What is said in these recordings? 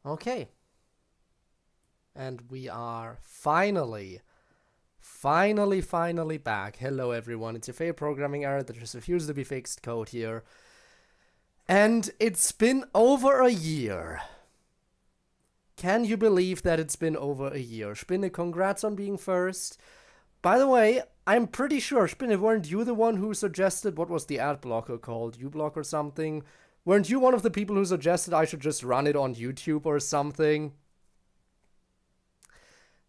Okay. And we are finally back. Hello everyone, it's your favorite programming error that just refused to be fixed code here. And it's been over a year. Can you believe that it's been over a year? Spinne, congrats on being first. By the way, I'm pretty sure, Spinne, weren't you the one who suggested, what was the ad blocker called? uBlock or something? Weren't you one of the people who suggested I should just run it on YouTube or something?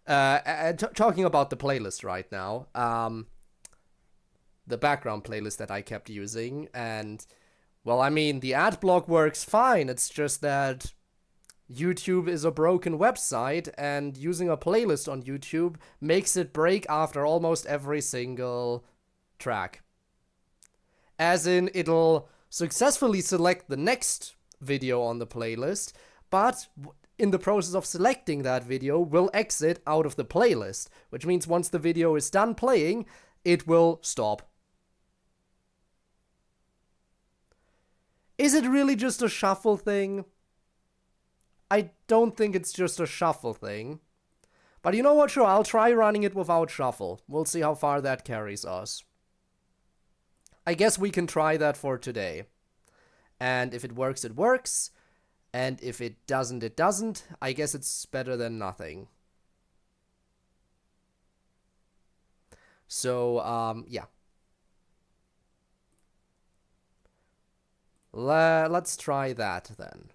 Talking about the playlist right now, the background playlist that I kept using, and, well, I mean, the ad block works fine, it's just that YouTube is a broken website, and using a playlist on YouTube makes it break after almost every single track. As in, it'll successfully select the next video on the playlist, but in the process of selecting that video, will exit out of the playlist, which means once the video is done playing, it will stop. Is it really just a shuffle thing? I don't think it's just a shuffle thing. But you know what, sure, I'll try running it without shuffle. We'll see how far that carries us. I guess we can try that for today. And if it works, it works. And if it doesn't, it doesn't. I guess it's better than nothing. So, yeah. Let's try that then.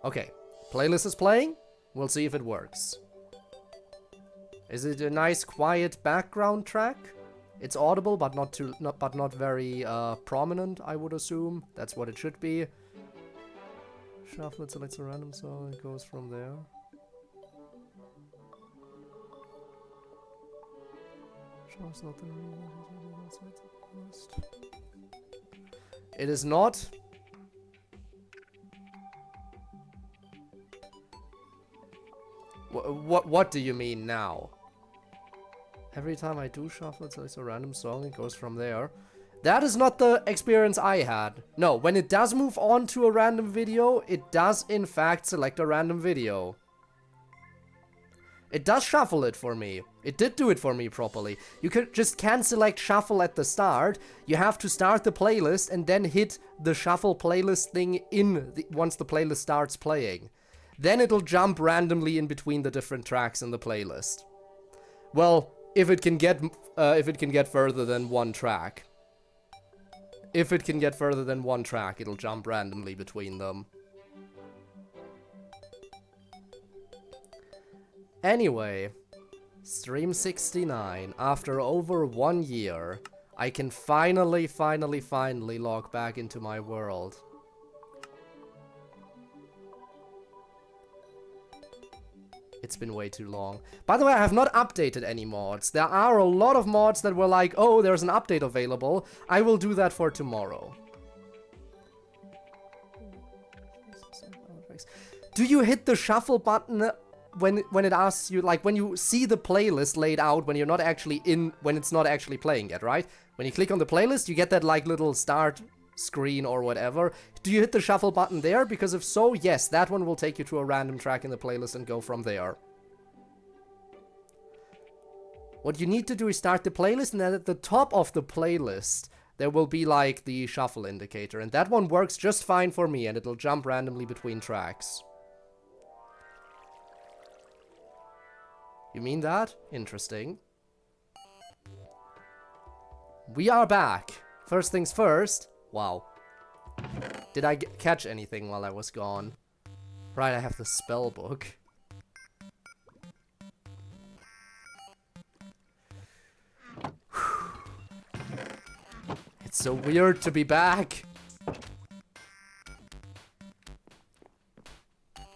Okay, playlist is playing. We'll see if it works. Is it a nice quiet background track? It's audible, but not very prominent, I would assume. That's what it should be. Shuffle it, selects a random song, it goes from there. It is not. What do you mean now? Every time I do shuffle, it selects a random song, it goes from there. That is not the experience I had. No, when it does move on to a random video, it does in fact select a random video. It does shuffle it for me. It did do it for me properly. You can't select shuffle at the start. You have to start the playlist and then hit the shuffle playlist thing once the playlist starts playing. Then it'll jump randomly in between the different tracks in the playlist. Well, if it can get further than one track. If it can get further than one track, it'll jump randomly between them. Anyway, stream 69. After over 1 year, I can finally log back into my world. It's been way too long. By the way, I have not updated any mods. There are a lot of mods that were like, oh, there's an update available. I will do that for tomorrow. Do you hit the shuffle button when it asks you, like when you see the playlist laid out when you're not actually when it's not actually playing yet, right? When you click on the playlist, you get that like little start screen or whatever. Do you hit the shuffle button there? Because if so, yes, that one will take you to a random track in the playlist and go from there. What you need to do is start the playlist, and then at the top of the playlist there will be like the shuffle indicator, and that one works just fine for me, and it'll jump randomly between tracks. You mean that? Interesting. We are back. First things first. Wow. Did I catch anything while I was gone? Right, I have the spell book. It's so weird to be back.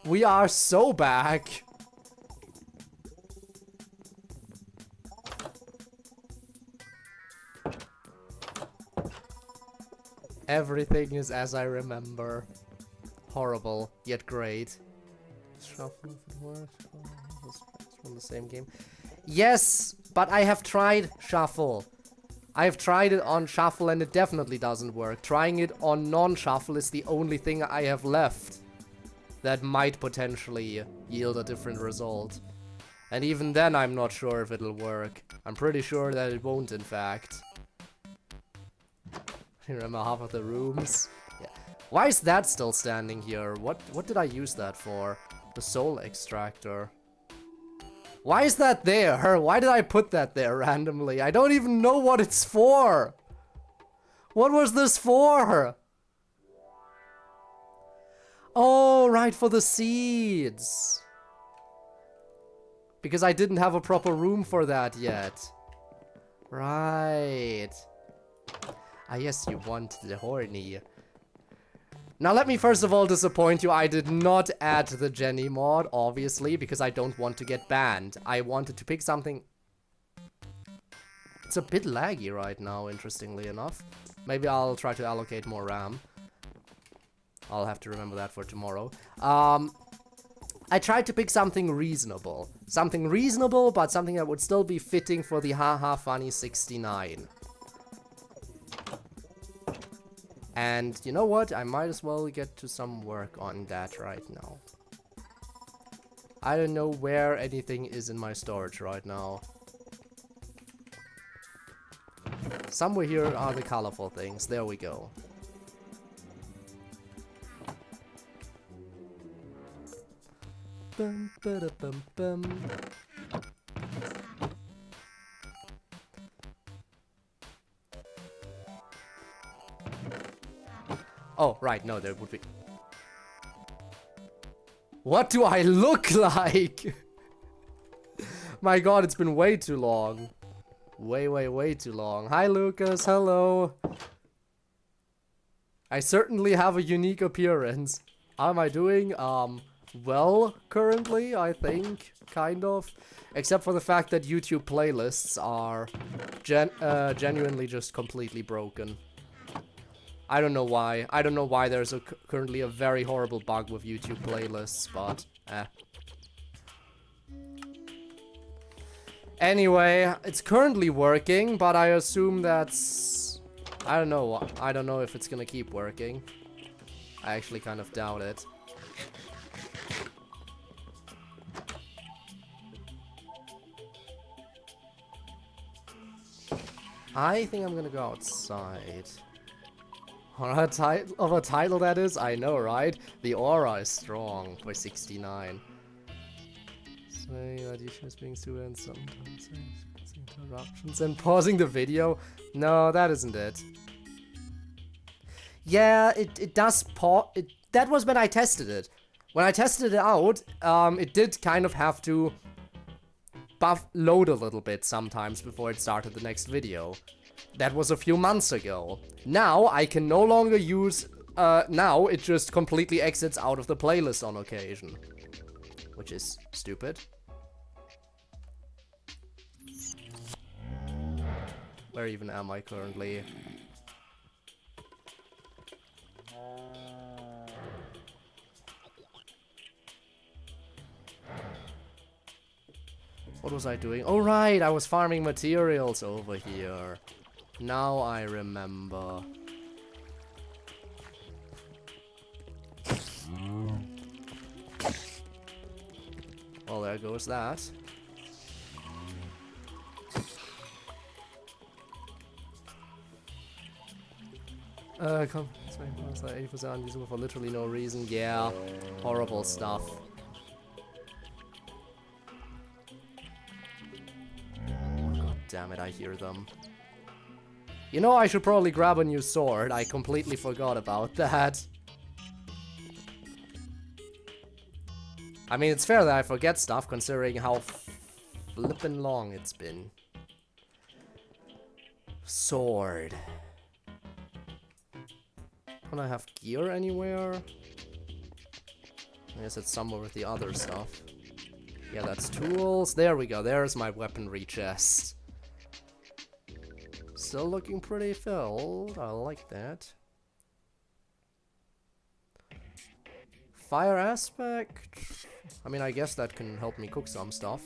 We are so back. Everything is as I remember. Horrible, yet great. Shuffle if it works. It's from the same game. Yes, but I have tried shuffle. I've tried it on shuffle and it definitely doesn't work. Trying it on non-shuffle is the only thing I have left that might potentially yield a different result. And even then, I'm not sure if it'll work. I'm pretty sure that it won't, in fact. Remember half of the rooms? Yeah. Why is that still standing here? What did I use that for? The soul extractor. Why is that there? Why did I put that there randomly? I don't even know what it's for. What was this for? Oh, right, for the seeds. Because I didn't have a proper room for that yet. Right. Ah, yes, you want the horny. Now let me first of all disappoint you. I did not add the Jenny mod, obviously, because I don't want to get banned. I wanted to pick something... It's a bit laggy right now, interestingly enough. Maybe I'll try to allocate more RAM. I'll have to remember that for tomorrow. I tried to pick something reasonable. Something reasonable, but something that would still be fitting for the Haha Funny 69. And you know what? I might as well get to some work on that right now. I don't know where anything is in my storage right now. Somewhere here are the colorful things. There we go. Bum, ba-da, bum, bum. Oh, right, no, there would be... What do I look like? My god, it's been way too long. Way too long. Hi, Lucas, hello. I certainly have a unique appearance. How am I doing? Well, currently, I think, kind of. Except for the fact that YouTube playlists are genuinely just completely broken. I don't know why. I don't know why there's currently a very horrible bug with YouTube playlists, but Anyway, it's currently working, but I assume that's... I don't know. I don't know if it's gonna keep working. I actually kind of doubt it. I think I'm gonna go outside. What of a title that is? I know, right? The aura is strong for 69. Saying that you should being students sometimes interruptions and pausing the video. No, that isn't it. Yeah, it does pause. That was when I tested it. When I tested it out, it did kind of have to load a little bit sometimes before it started the next video. That was a few months ago. Now I can no longer use, now it just completely exits out of the playlist on occasion. Which is stupid. Where even am I currently? What was I doing? Oh right, I was farming materials over here. Now I remember. Well, there goes that. Come, it's 80% unusable for literally no reason. Yeah, horrible stuff. God damn it, I hear them. You know, I should probably grab a new sword. I completely forgot about that. I mean, it's fair that I forget stuff, considering how flippin' long it's been. Sword. Don't I have gear anywhere? I guess it's somewhere with the other stuff. Yeah, that's tools. There we go. There's my weaponry chest. Still looking pretty filled. I like that. Fire aspect. I mean, I guess that can help me cook some stuff.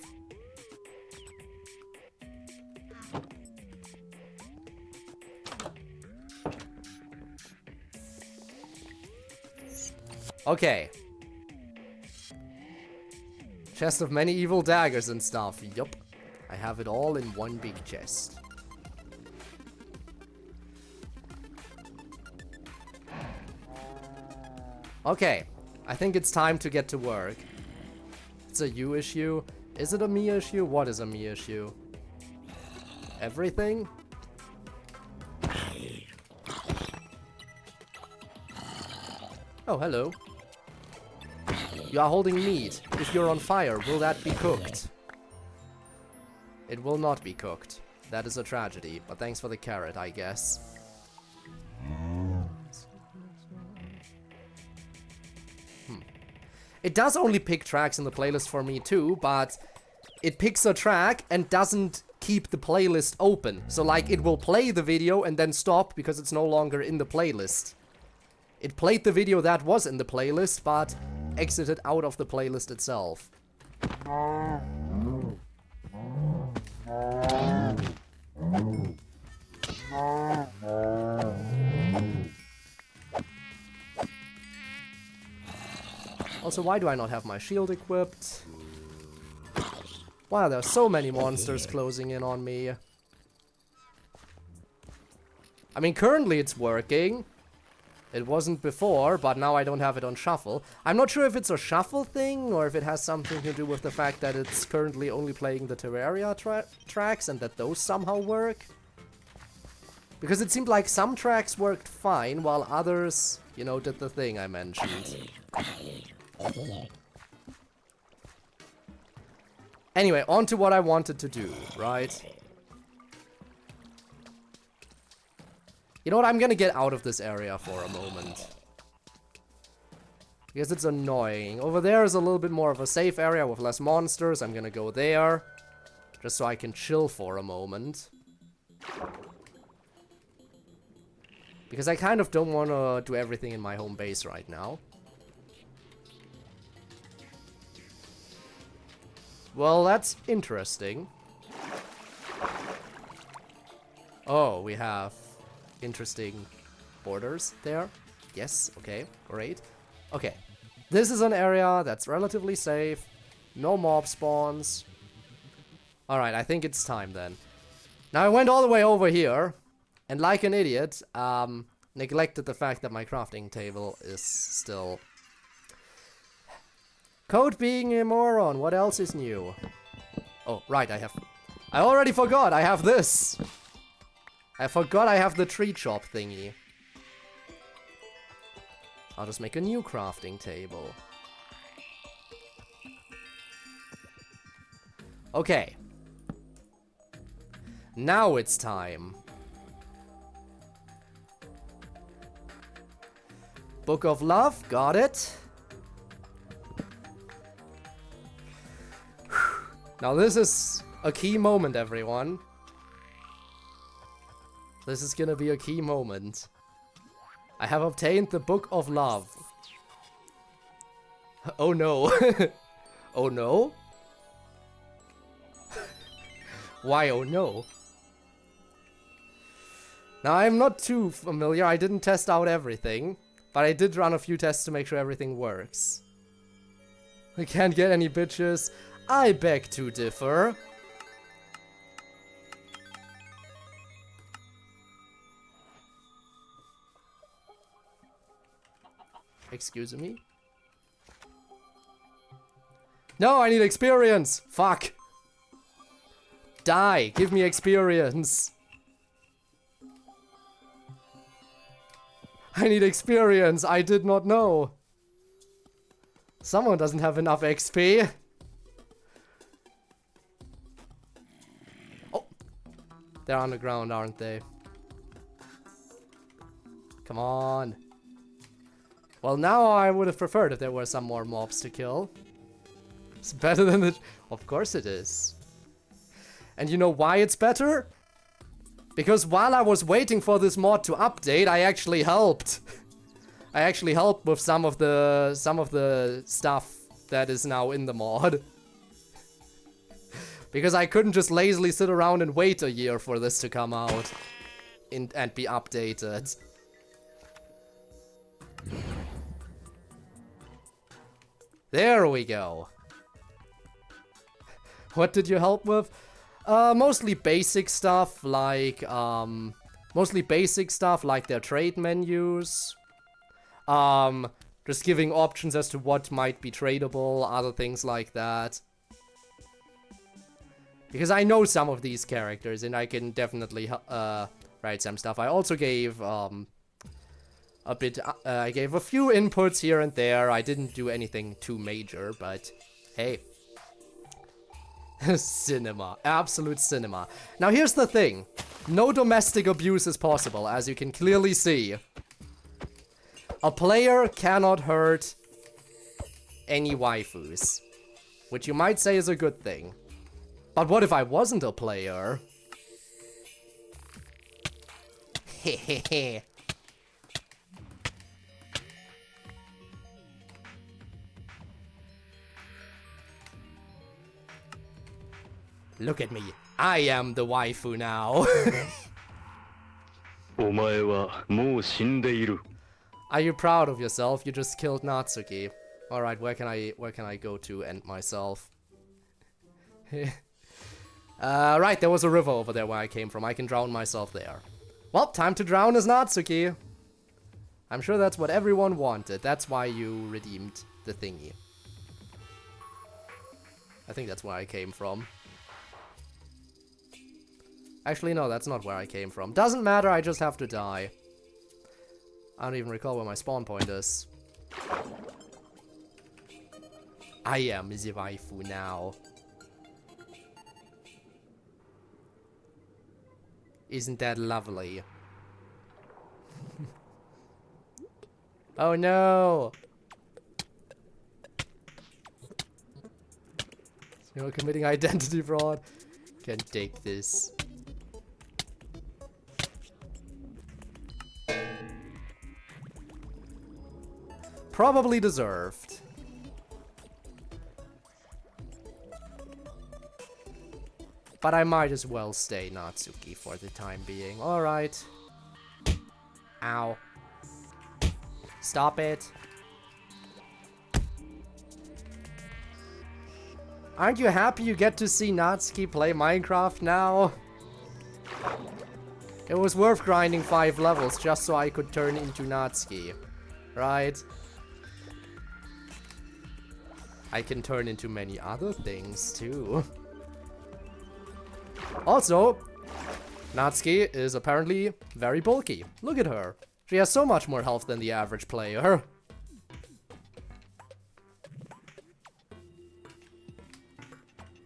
Okay. Chest of many evil daggers and stuff. Yup. I have it all in one big chest. Okay. I think it's time to get to work. It's a you issue. Is it a me issue? What is a me issue? Everything? Oh, hello. You are holding meat. If you're on fire, will that be cooked? It will not be cooked. That is a tragedy, but thanks for the carrot, I guess. It does only pick tracks in the playlist for me too, but it picks a track and doesn't keep the playlist open. So like it will play the video and then stop because it's no longer in the playlist. It played the video that was in the playlist, but exited out of the playlist itself. Also, why do I not have my shield equipped? Wow, there are so many monsters closing in on me. I mean, currently it's working. It wasn't before, but now I don't have it on shuffle. I'm not sure if it's a shuffle thing, or if it has something to do with the fact that it's currently only playing the Terraria tracks, and that those somehow work. Because it seemed like some tracks worked fine, while others, you know, did the thing I mentioned. Anyway, on to what I wanted to do, right? You know what, I'm gonna get out of this area for a moment. Because it's annoying. Over there is a little bit more of a safe area with less monsters. I'm gonna go there. Just so I can chill for a moment. Because I kind of don't want to do everything in my home base right now. Well, that's interesting. Oh, we have interesting borders there. Yes, okay, great. Okay, this is an area that's relatively safe. No mob spawns. Alright, I think it's time then. Now I went all the way over here, and like an idiot, neglected the fact that my crafting table is still... Code being a moron, what else is new? Oh, right, I already forgot, I have this! I forgot I have the tree chop thingy. I'll just make a new crafting table. Okay. Now it's time. Book of Love, got it. Now this is a key moment, everyone. This is gonna be a key moment. I have obtained the Book of Love. Oh no. Oh no? Why oh no? Now I'm not too familiar, I didn't test out everything. But I did run a few tests to make sure everything works. I can't get any bitches. I beg to differ. Excuse me? No, I need experience! Fuck! Die! Give me experience! I need experience! I did not know! Someone doesn't have enough XP! Oh! They're underground, aren't they? Come on! Well, now I would have preferred if there were some more mobs to kill. It's better than the... Of course it is. And you know why it's better? Because while I was waiting for this mod to update, I actually helped. I actually helped with some of the stuff that is now in the mod. Because I couldn't just lazily sit around and wait a year for this to come out and be updated. There we go. What did you help with? Mostly basic stuff like their trade menus. Just giving options as to what might be tradable, other things like that. Because I know some of these characters and I can definitely write some stuff. I also gave I gave a few inputs here and there. I didn't do anything too major, but hey. Cinema. Absolute cinema. Now here's the thing. No domestic abuse is possible, as you can clearly see. A player cannot hurt any waifus. Which you might say is a good thing. But what if I wasn't a player? Hehehe. Look at me. I am the waifu now. Are you proud of yourself? You just killed Natsuki. Alright, where can I go to end myself? Right, there was a river over there where I came from. I can drown myself there. Well, time to drown as Natsuki. I'm sure that's what everyone wanted. That's why you redeemed the thingy. I think that's where I came from. Actually, no, that's not where I came from. Doesn't matter, I just have to die. I don't even recall where my spawn point is. I am the waifu now. Isn't that lovely? Oh no! You're committing identity fraud. Can't take this. Probably deserved. But I might as well stay Natsuki for the time being. Alright. Ow. Stop it. Aren't you happy you get to see Natsuki play Minecraft now? It was worth grinding 5 levels just so I could turn into Natsuki. Right? I can turn into many other things too. Also, Natsuki is apparently very bulky. Look at her. She has so much more health than the average player.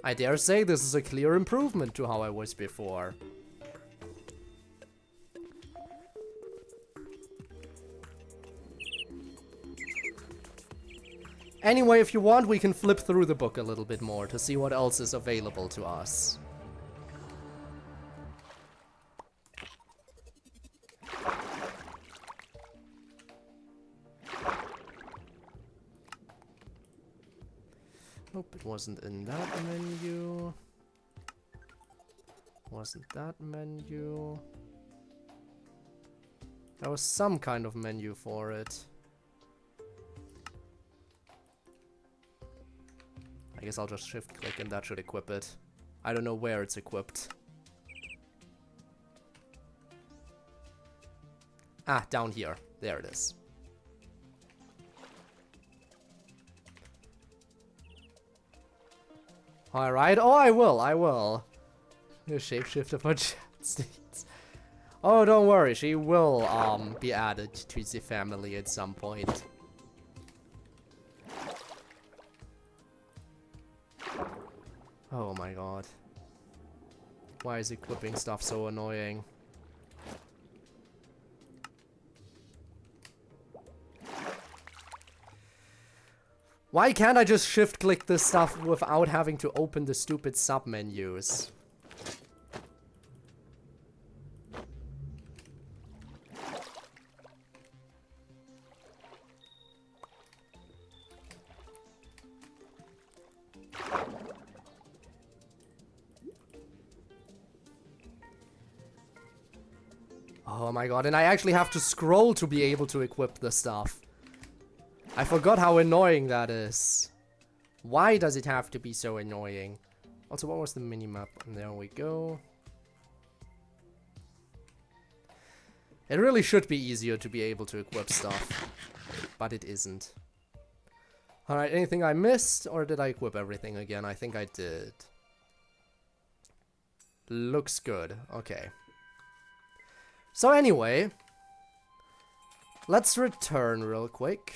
I dare say this is a clear improvement to how I was before. Anyway, if you want, we can flip through the book a little bit more to see what else is available to us. Nope, it wasn't in that menu. Wasn't that menu. There was some kind of menu for it. I guess I'll just shift click and that should equip it. I don't know where it's equipped. Ah, down here. There it is. Alright, oh I will. Shapeshift a bunch of states. Oh, don't worry, she will be added to the family at some point. Oh my god. Why is equipping stuff so annoying? Why can't I just shift click this stuff without having to open the stupid sub menus? Oh my god, and I actually have to scroll to be able to equip the stuff. I forgot how annoying that is. Why does it have to be so annoying? Also, what was the minimap? And there we go. It really should be easier to be able to equip stuff, but it isn't. Alright, anything I missed, or did I equip everything again? I think I did. Looks good. Okay. So anyway, let's return real quick.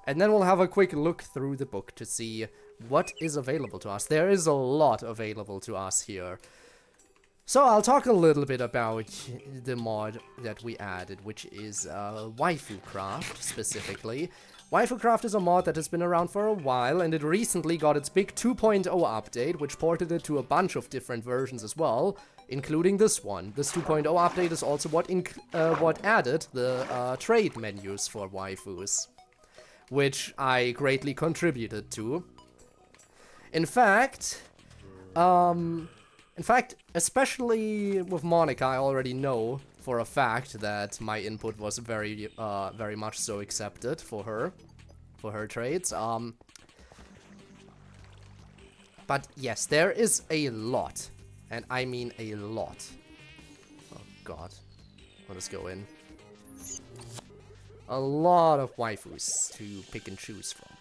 And then we'll have a quick look through the book to see what is available to us. There is a lot available to us here. So I'll talk a little bit about the mod that we added, which is WaifuCraft specifically. WaifuCraft is a mod that has been around for a while, and it recently got its big 2.0 update, which ported it to a bunch of different versions as well, including this one. This 2.0 update is also what added the trade menus for waifus, which I greatly contributed to. In fact, especially with Monica, I already know for a fact that my input was very much so accepted for her trades. But yes, there is a lot, and I mean a lot. Oh god, let us go in. A lot of waifus to pick and choose from.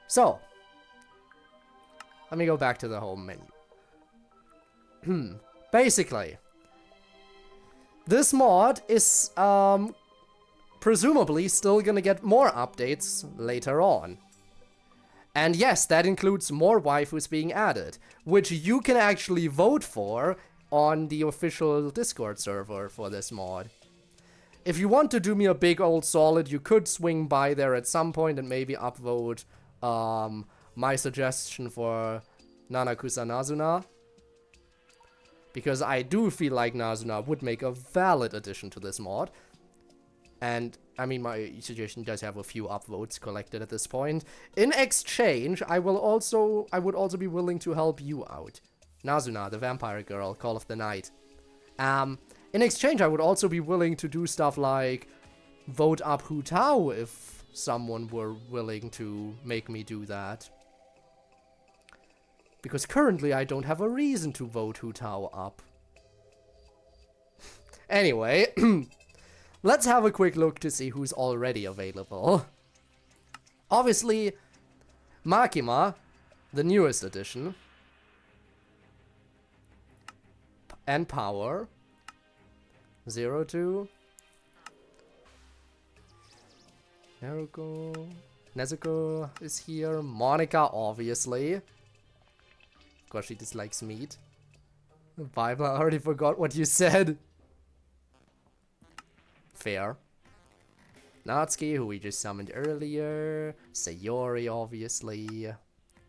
So, let me go back to the home menu. Basically, this mod is presumably still gonna get more updates later on. And yes, that includes more waifus being added, which you can actually vote for on the official Discord server for this mod. If you want to do me a big old solid, you could swing by there at some point and maybe upvote my suggestion for Nanakusa Nazuna. Because I do feel like Nazuna would make a valid addition to this mod. And, I mean, my suggestion does have a few upvotes collected at this point. In exchange, I would also be willing to help you out. Nazuna, the vampire girl, Call of the Night. In exchange, I would also be willing to do stuff like vote up Hu Tao if someone were willing to make me do that. Because currently I don't have a reason to vote Hu Tao up. Anyway, let's have a quick look to see who's already available. Obviously, Makima, the newest edition. And Power. 02. Nezuko is here. Monica, obviously. Of course, she dislikes meat. Bible, I already forgot what you said. Fair. Natsuki, who we just summoned earlier. Sayori, obviously.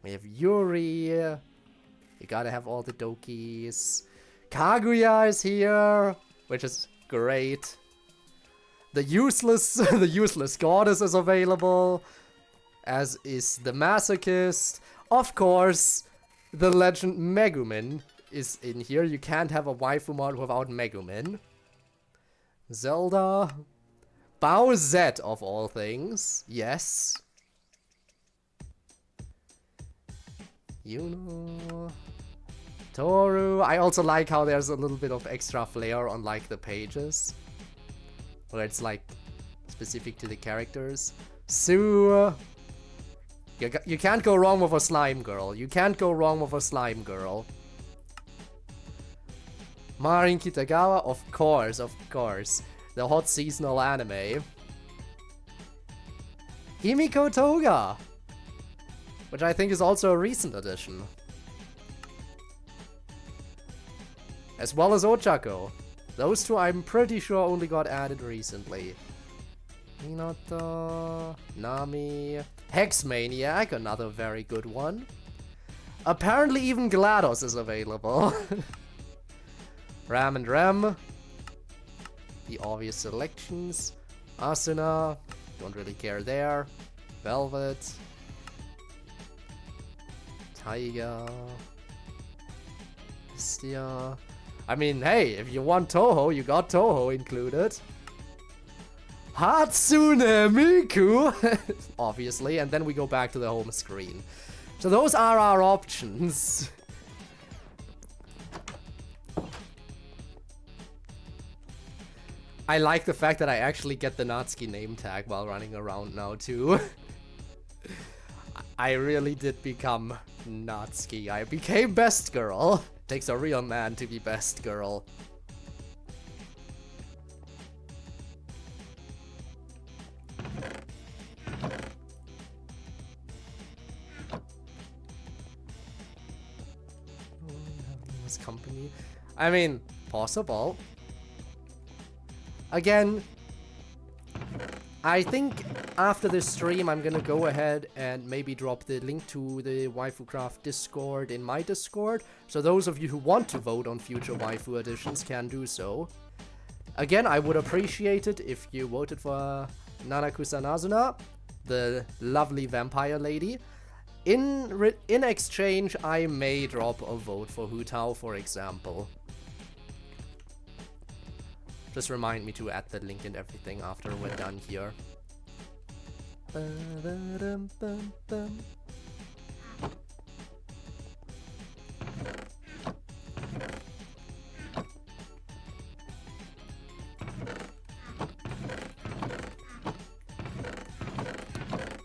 We have Yuri. You gotta have all the Dokis. Kaguya is here, which is great. The useless goddess is available, as is the masochist. Of course, the legend Megumin is in here. You can't have a waifu mod without Megumin. Zelda. Bowsette, of all things. Yes. Yuno. Toru. I also like how there's a little bit of extra flair on like the pages, where it's like specific to the characters. Sue. You can't go wrong with a slime girl. You can't go wrong with a slime girl. Marin Kitagawa, of course. The hot seasonal anime. Himiko Toga, which I think is also a recent addition. As well as Ochako. Those two I'm pretty sure only got added recently. Minato, Nami, Hexmaniac, another very good one. Apparently even GLaDOS is available. Ram and Rem. The obvious selections. Asuna, don't really care there. Velvet. Taiga. Istia. I mean, hey, if you want Toho, you got Toho included. Hatsune Miku, obviously, and then we go back to the home screen. So those are our options. I like the fact that I actually get the Natsuki name tag while running around now too. I really did become Natsuki. I became best girl. Takes a real man to be best girl. Company. I mean, possible. Again, I think after this stream I'm gonna go ahead and maybe drop the link to the WaifuCraft Discord in my Discord, so those of you who want to vote on future waifu editions can do so. Again, I would appreciate it if you voted for Nanakusa Nazuna, the lovely vampire lady. In exchange, I may drop a vote for Hu Tao, for example. Just remind me to add the link and everything after we're done here.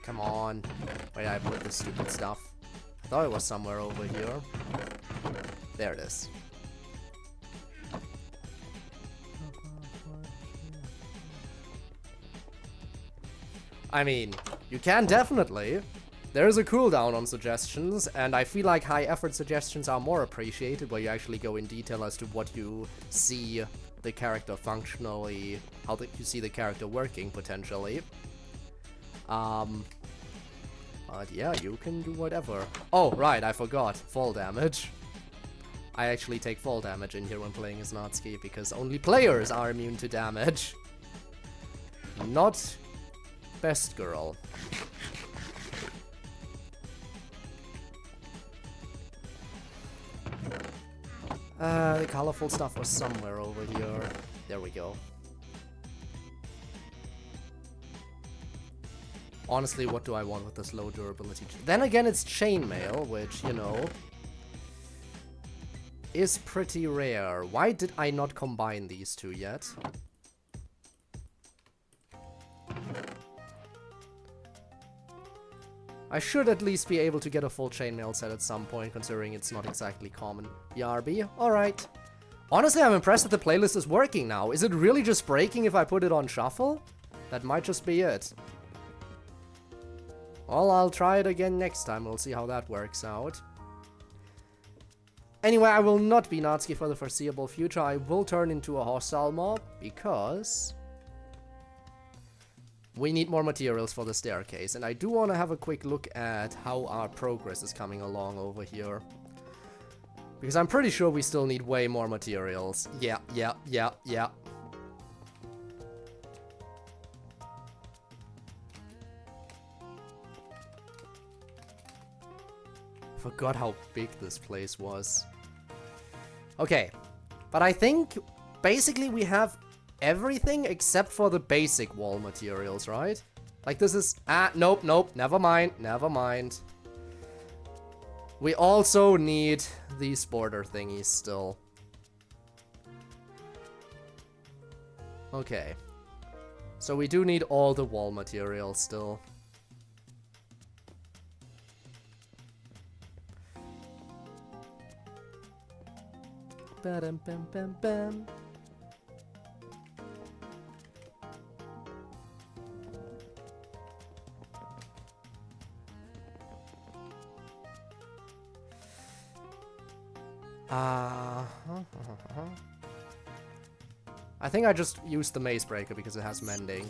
Come on. Where did I put this stupid stuff? I thought it was somewhere over here. There it is. I mean, you can definitely. There is a cooldown on suggestions, and I feel like high effort suggestions are more appreciated, where you actually go in detail as to what you see the character functionally, how you see the character working potentially. But yeah, you can do whatever. Oh, right, I forgot. Fall damage. I actually take fall damage in here when playing as Natsuki, because only players are immune to damage. Not best girl. The colorful stuff was somewhere over here. There we go. Honestly, what do I want with this low durability? Then again, it's chainmail, which, you know, is pretty rare. Why did I not combine these two yet? I should at least be able to get a full chainmail set at some point, considering it's not exactly common. BRB? Alright. Honestly, I'm impressed that the playlist is working now. Is it really just breaking if I put it on shuffle? That might just be it. Well, I'll try it again next time. We'll see how that works out. Anyway, I will not be Natsuki for the foreseeable future. I will turn into a hostile mob because we need more materials for the staircase. And I do want to have a quick look at how our progress is coming along over here. Because I'm pretty sure we still need way more materials. Yeah. Forgot how big this place was. Okay, but I think basically we have everything except for the basic wall materials, right? Like this is... nope, never mind. We also need these border thingies still. Okay. So we do need all the wall materials still. Ba-dum-bum-bum-bum. I think I just used the maze breaker because it has mending.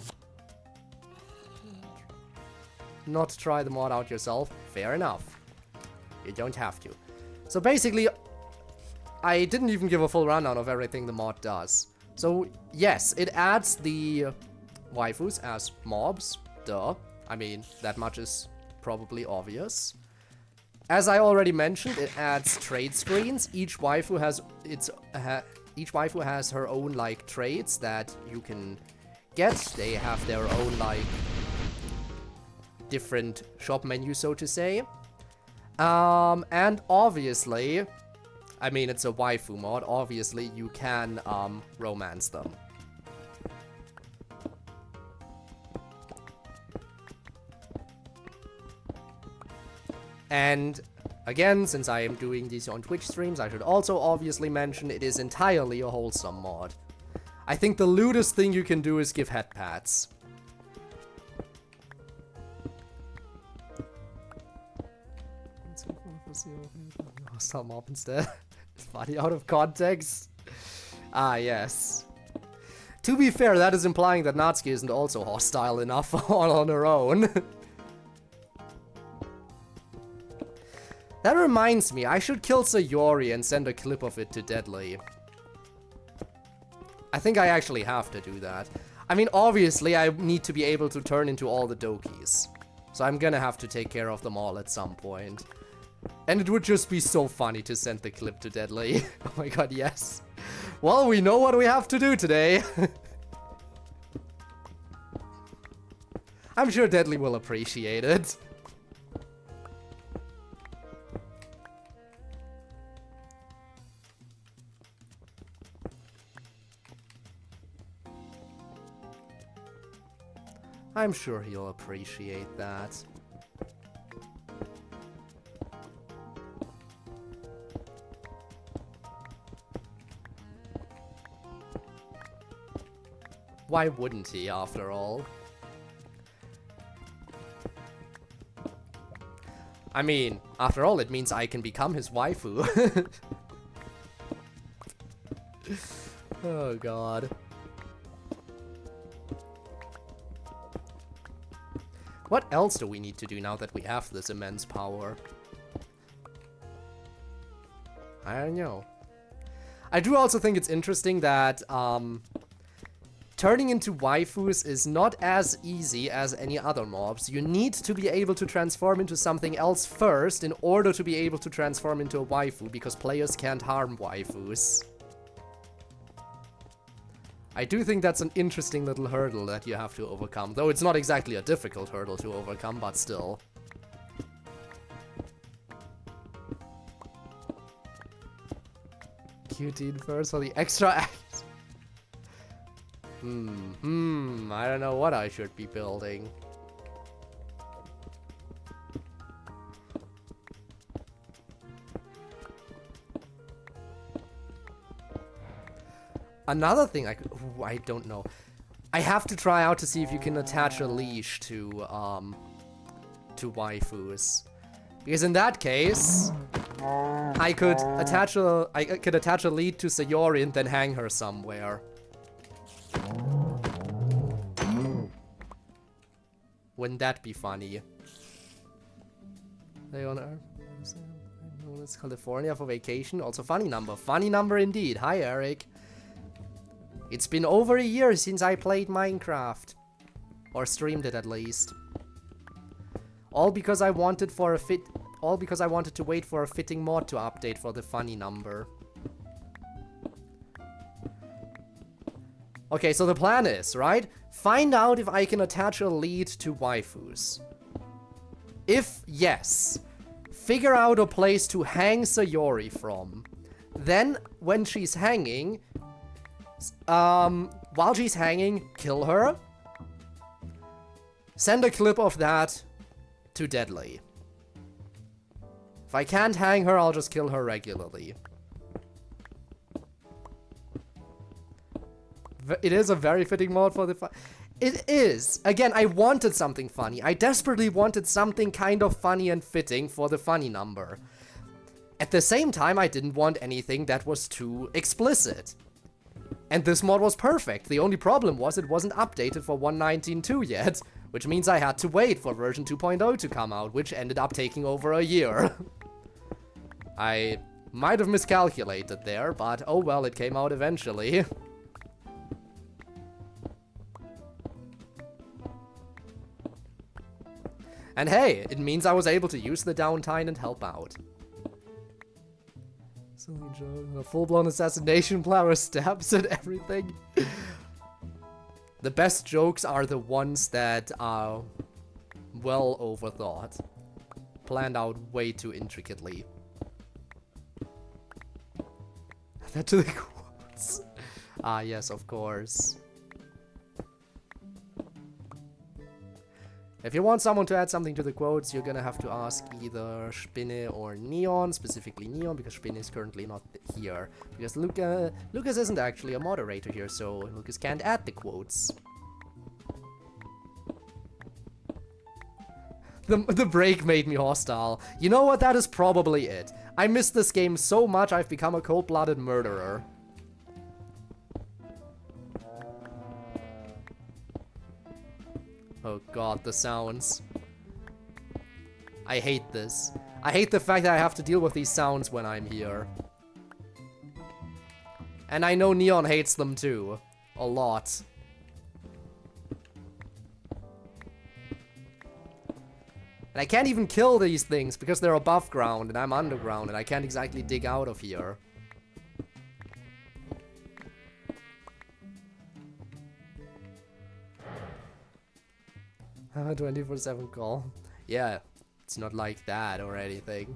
Not try the mod out yourself? Fair enough. You don't have to. So basically, I didn't even give a full rundown of everything the mod does. So yes, it adds the waifus as mobs. Duh. I mean, that much is probably obvious. As I already mentioned, it adds trade screens. Each waifu has her own like traits that you can get. They have their own, like, different shop menu, so to say. And obviously, I mean, it's a waifu mod. Obviously, you can romance them. And again, since I am doing these on Twitch streams, I should also obviously mention it is entirely a wholesome mod. I think the lewdest thing you can do is give head pats. Hostile mob instead. It's funny out of context. Ah, yes. To be fair, that is implying that Natsuki isn't also hostile enough all on her own. That reminds me, I should kill Sayori and send a clip of it to Deadly. I think I actually have to do that. I mean, obviously, I need to be able to turn into all the Dokis. So I'm gonna have to take care of them all at some point. And it would just be so funny to send the clip to Deadly. Oh my god, yes. Well, we know what we have to do today. I'm sure Deadly will appreciate it. I'm sure he'll appreciate that. Why wouldn't he, after all? I mean, after all, it means I can become his waifu. Oh god. What else do we need to do now that we have this immense power? I don't know. I do also think it's interesting that turning into waifus is not as easy as any other mobs. You need to be able to transform into something else first in order to be able to transform into a waifu, because players can't harm waifus. I do think that's an interesting little hurdle that you have to overcome, though it's not exactly a difficult hurdle to overcome, but still. Q-Teen first for the extra act. I don't know what I should be building. Another thing I could... Ooh, I don't know. I have to try out to see if you can attach a leash to waifus. Because in that case, I could attach a lead to Sayori and then hang her somewhere. Wouldn't that be funny? They on Earth. It's California for vacation. Also funny number. Funny number indeed. Hi, Eric. It's been over a year since I played Minecraft. Or streamed it at least. All because I wanted to wait for a fitting mod to update for the funny number. Okay, so the plan is, right? Find out if I can attach a lead to waifus. If yes, figure out a place to hang Sayori from. Then, when she's hanging, while she's hanging, kill her. Send a clip of that to Deadly. If I can't hang her, I'll just kill her regularly. It is a very fitting mod for the It is. Again, I wanted something funny. I desperately wanted something kind of funny and fitting for the funny number. At the same time, I didn't want anything that was too explicit. And this mod was perfect. The only problem was it wasn't updated for 1.19.2 yet, which means I had to wait for version 2.0 to come out, which ended up taking over a year. I might have miscalculated there, but oh well, it came out eventually. And hey, it means I was able to use the downtime and help out. Silly joke. A full-blown assassination plan with stabs and everything. The best jokes are the ones that are well overthought. Planned out way too intricately. That to the quotes. Ah, yes, of course. If you want someone to add something to the quotes, you're gonna have to ask either Spinne or Neon, specifically Neon, because Spinne is currently not here. Because Lucas isn't actually a moderator here, so Lucas can't add the quotes. The break made me hostile. You know what? That is probably it. I miss this game so much, I've become a cold-blooded murderer. Oh god, the sounds. I hate this. I hate the fact that I have to deal with these sounds when I'm here. And I know Neon hates them too. A lot. And I can't even kill these things because they're above ground and I'm underground and I can't exactly dig out of here. 24/7 call. Yeah, it's not like that or anything.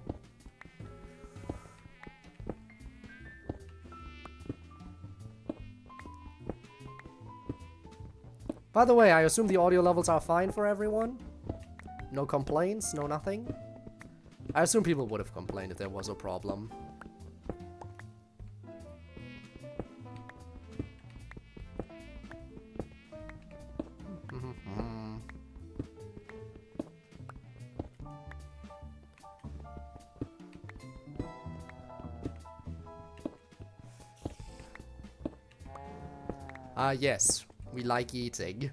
By the way, I assume the audio levels are fine for everyone? No complaints, no nothing? I assume people would have complained if there was a problem. Yes, we like eating.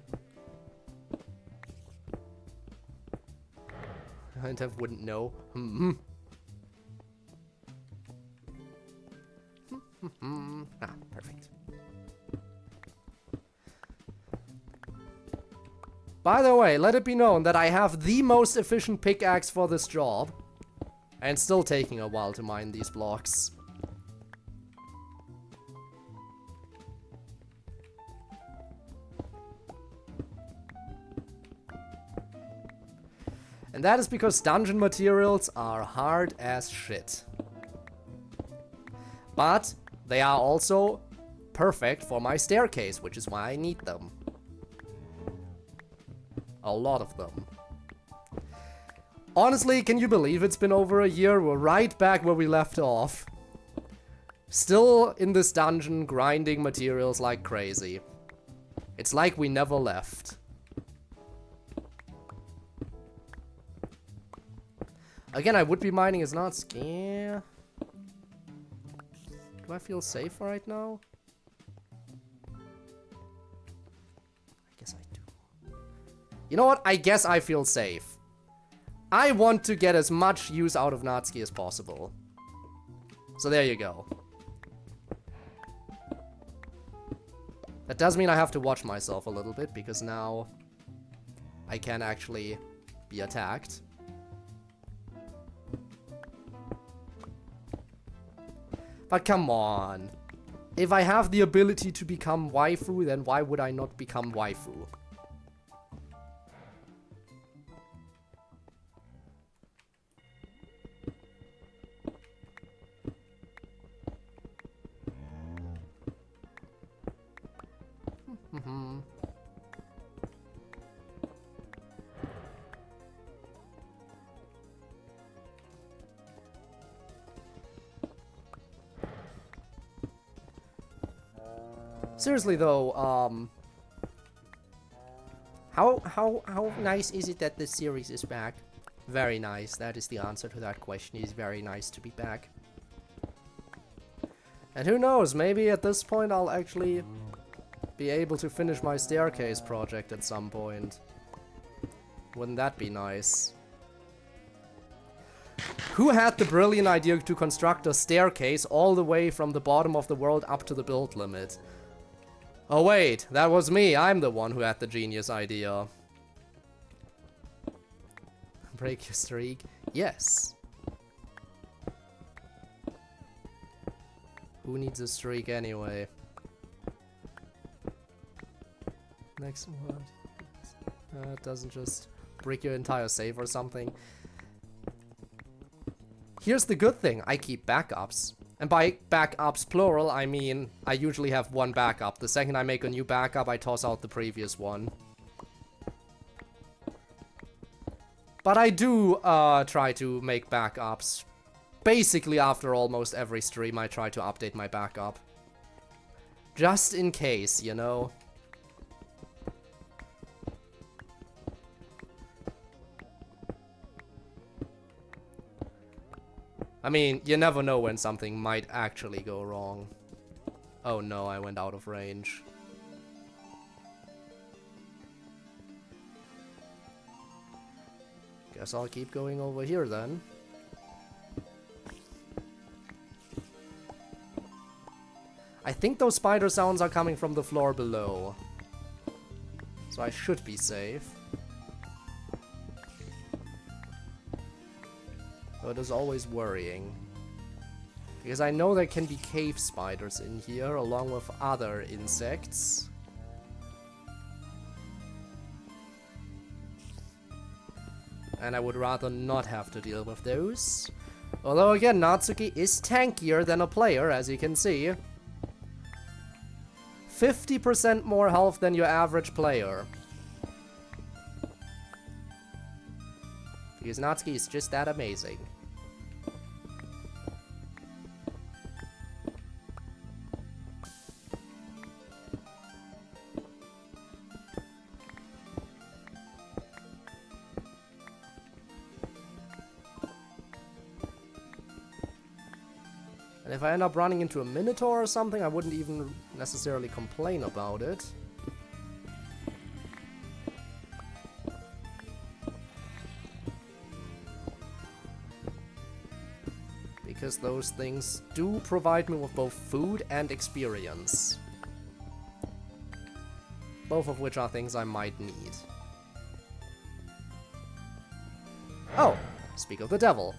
I wouldn't know. Perfect. By the way, let it be known that I have the most efficient pickaxe for this job. And still taking a while to mine these blocks. And that is because dungeon materials are hard as shit. But they are also perfect for my staircase, which is why I need them. A lot of them. Honestly, can you believe it's been over a year? We're right back where we left off. Still in this dungeon, grinding materials like crazy. It's like we never left. Again, I would be mining is not scary. Do I feel safe right now? I guess I do. You know what? I guess I feel safe. I want to get as much use out of Natsuki as possible. So there you go. That does mean I have to watch myself a little bit, because now I can actually be attacked. But come on. If I have the ability to become waifu, then why would I not become waifu? Seriously though, how nice is it that this series is back? Very nice. That is the answer to that question. It's very nice to be back. And who knows, maybe at this point I'll actually be able to finish my staircase project at some point. Wouldn't that be nice? Who had the brilliant idea to construct a staircase all the way from the bottom of the world up to the build limit? Oh wait, that was me. I'm the one who had the genius idea. Break your streak? Yes. Who needs a streak anyway? Next word. It doesn't just break your entire save or something. Here's the good thing, I keep backups. And by backups plural, I mean I usually have one backup. The second I make a new backup, I toss out the previous one. But I do try to make backups. Basically, after almost every stream, I try to update my backup. Just in case, you know? I mean, you never know when something might actually go wrong. Oh no, I went out of range. Guess I'll keep going over here then. I think those spider sounds are coming from the floor below. So I should be safe. Though it is always worrying. Because I know there can be cave spiders in here, along with other insects. And I would rather not have to deal with those. Although again, Natsuki is tankier than a player, as you can see. 50% more health than your average player. Because Natsuki is just that amazing. And if I end up running into a Minotaur or something, I wouldn't even necessarily complain about it. Because those things do provide me with both food and experience. Both of which are things I might need. Oh! Speak of the devil.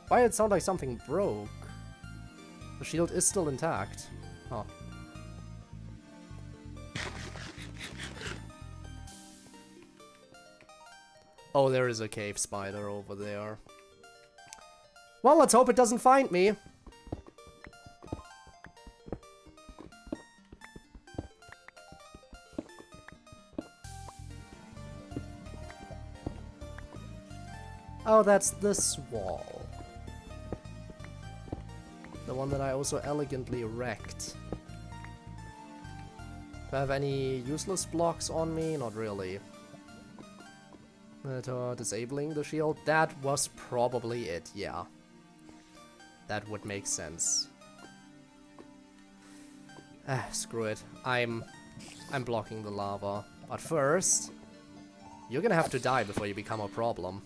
Why did it sound like something broke? The shield is still intact. Huh. Oh, there is a cave spider over there. Well, let's hope it doesn't find me. Oh, that's this wall. The one that I also elegantly wrecked. Do I have any useless blocks on me? Not really. Disabling the shield? That was probably it, yeah. That would make sense. Ah, screw it. I'm blocking the lava. But first, you're gonna have to die before you become a problem.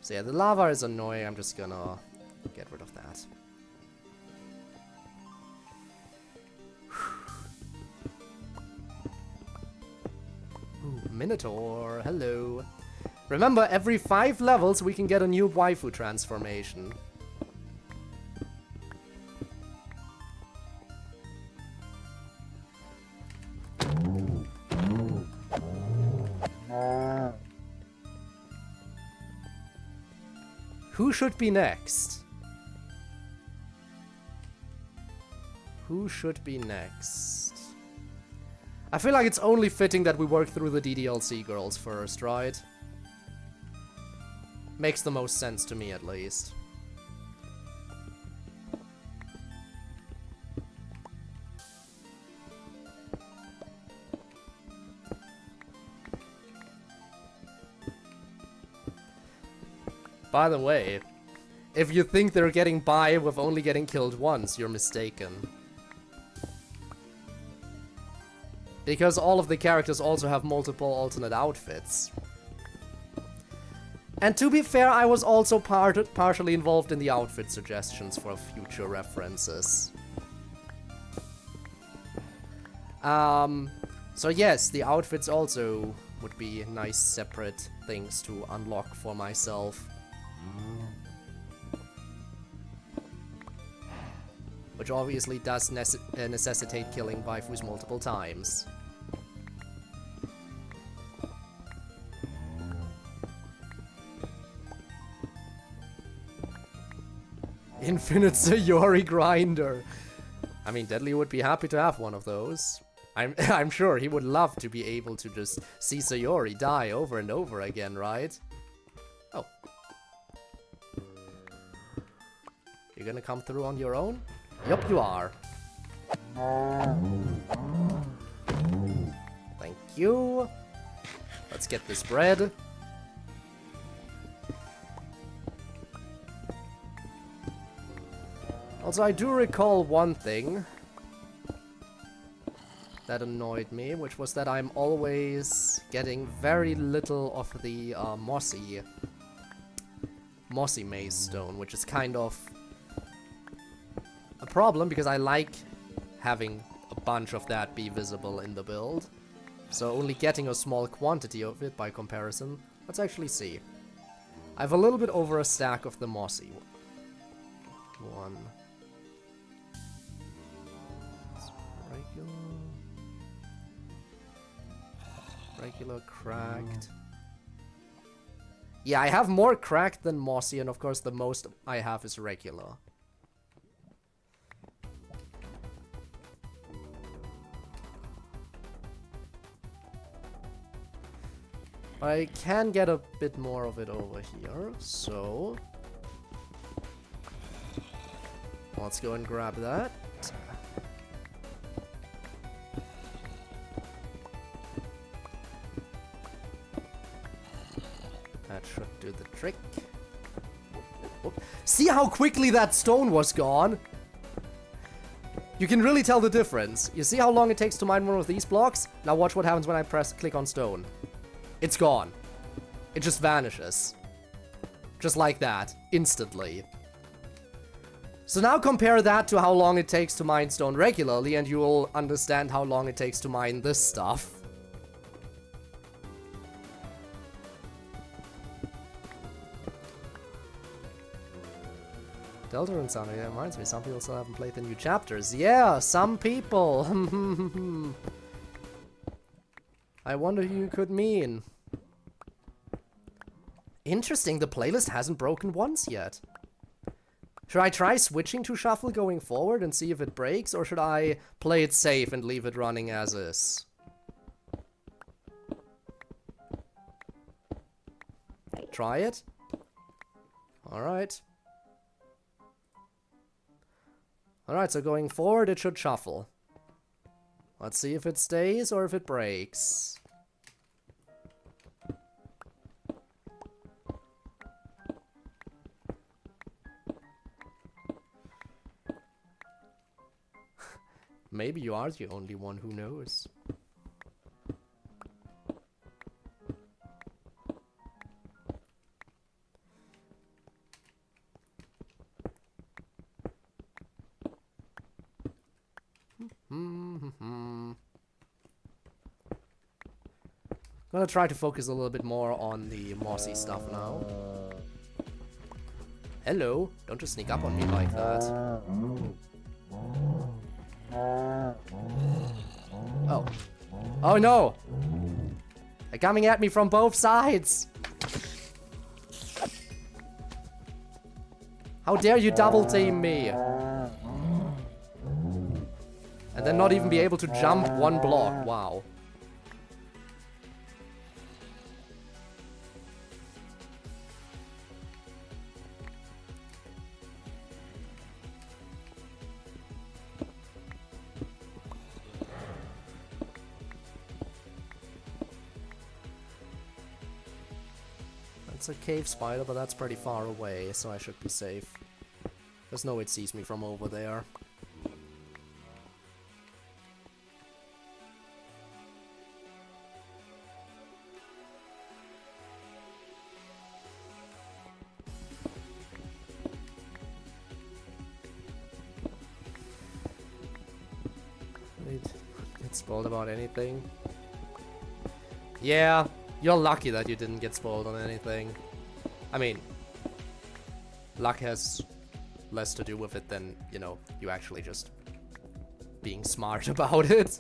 So yeah, the lava is annoying. I'm just gonna get rid of that. Ooh, Minotaur, hello. Remember, every 5 levels we can get a new waifu transformation. Who should be next? Who should be next? I feel like it's only fitting that we work through the DDLC girls first, right? Makes the most sense to me, at least. By the way, if you think they're getting by with only getting killed once, you're mistaken. Because all of the characters also have multiple alternate outfits. And to be fair, I was also partially involved in the outfit suggestions for future references. So yes, the outfits also would be nice separate things to unlock for myself. Which obviously does necessitate killing waifus multiple times. Infinite Sayori grinder. I mean, Deadly would be happy to have one of those. I'm sure he would love to be able to just see Sayori die over and over again, right? Oh. You're gonna come through on your own? Yup, you are. Thank you. Let's get this bread. Also, I do recall one thing that annoyed me, which was that I'm always getting very little of the mossy maze stone, which is kind of a problem because I like having a bunch of that be visible in the build. So only getting a small quantity of it by comparison. Let's actually see. I have a little bit over a stack of the mossy one. Regular cracked. Yeah, I have more cracked than mossy, and of course the most I have is regular. I can get a bit more of it over here, so let's go and grab that. That should do the trick. See how quickly that stone was gone? You can really tell the difference. You see how long it takes to mine one of these blocks? Now watch what happens when I click on stone. It's gone. It just vanishes. Just like that. Instantly. So now compare that to how long it takes to mine stone regularly, and you will understand how long it takes to mine this stuff. Delta and Sonic, that reminds me, some people still haven't played the new chapters. Yeah, some people. I wonder who you could mean. Interesting, the playlist hasn't broken once yet. Should I try switching to shuffle going forward and see if it breaks, or should I play it safe and leave it running as is? Try it? Alright. Alright, so going forward it should shuffle. Let's see if it stays or if it breaks. Maybe you are the only one who knows. I'm gonna try to focus a little bit more on the mossy stuff now. Hello, don't just sneak up on me like that. Oh. Oh no! They're coming at me from both sides! How dare you double team me! And then not even be able to jump one block, wow. It's a cave spider, but that's pretty far away, so I should be safe. There's no way it sees me from over there. Get spoiled about anything. Yeah, you're lucky that you didn't get spoiled on anything. I mean, luck has less to do with it than, you know, you actually just being smart about it.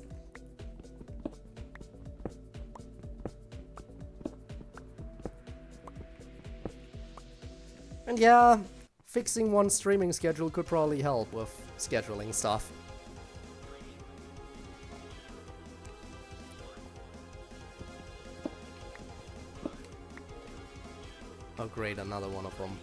And yeah, fixing one streaming schedule could probably help with scheduling stuff. Oh great, another one of them.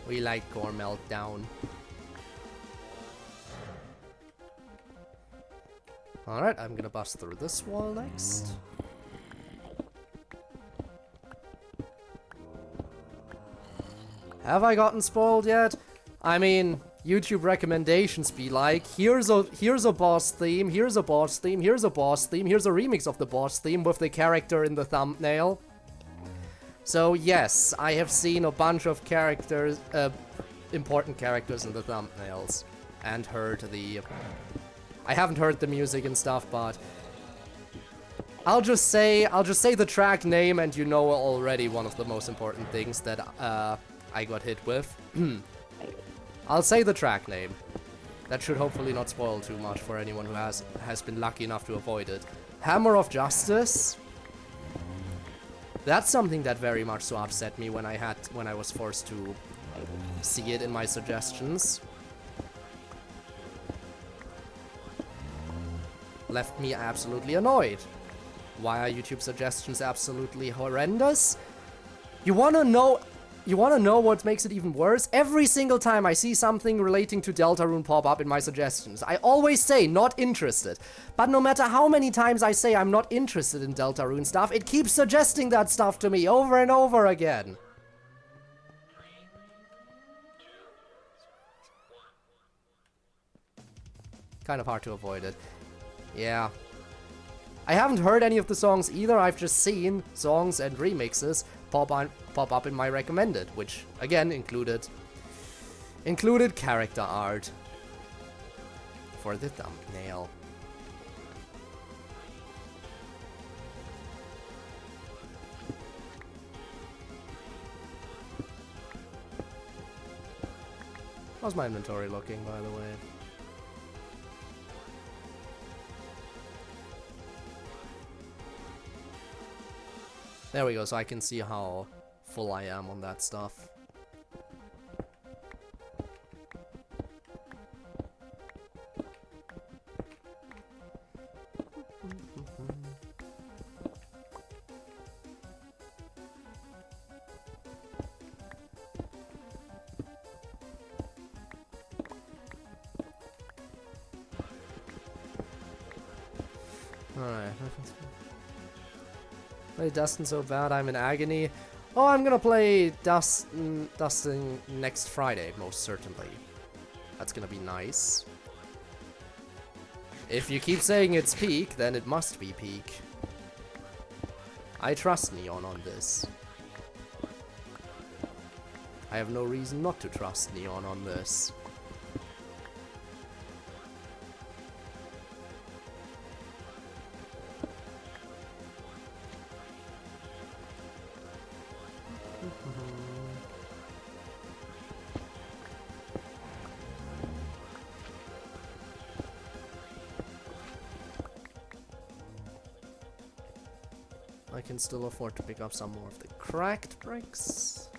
We like Gore Meltdown. Alright, I'm gonna bust through this wall next. Have I gotten spoiled yet? I mean, YouTube recommendations be like, here's a boss theme, here's a boss theme, here's a boss theme, here's a remix of the boss theme with the character in the thumbnail. So yes, I have seen a bunch of characters, important characters in the thumbnails, and heard the... I haven't heard the music and stuff, but I'll just say the track name, and you know already one of the most important things that I got hit with. I'll say the track name. That should hopefully not spoil too much for anyone who has been lucky enough to avoid it. Hammer of Justice. That's something that very much so upset me when I was forced to see it in my suggestions. Left me absolutely annoyed. Why are YouTube suggestions absolutely horrendous? You wanna know what makes it even worse? Every single time I see something relating to Deltarune pop up in my suggestions, I always say not interested. But no matter how many times I say I'm not interested in Deltarune stuff, it keeps suggesting that stuff to me over and over again. Kind of hard to avoid it. Yeah. I haven't heard any of the songs either, I've just seen songs and remixes pop up in my recommended, which again included character art for the thumbnail. How's my inventory looking, by the way? There we go, so I can see how full I am on that stuff. Alright. Play Dustin so bad I'm in agony. Oh, I'm gonna play Dustin next Friday, most certainly. That's gonna be nice. If you keep saying it's peak, then it must be peak. I trust Neon on this. I have no reason not to trust Neon on this. I can still afford to pick up some more of the cracked bricks.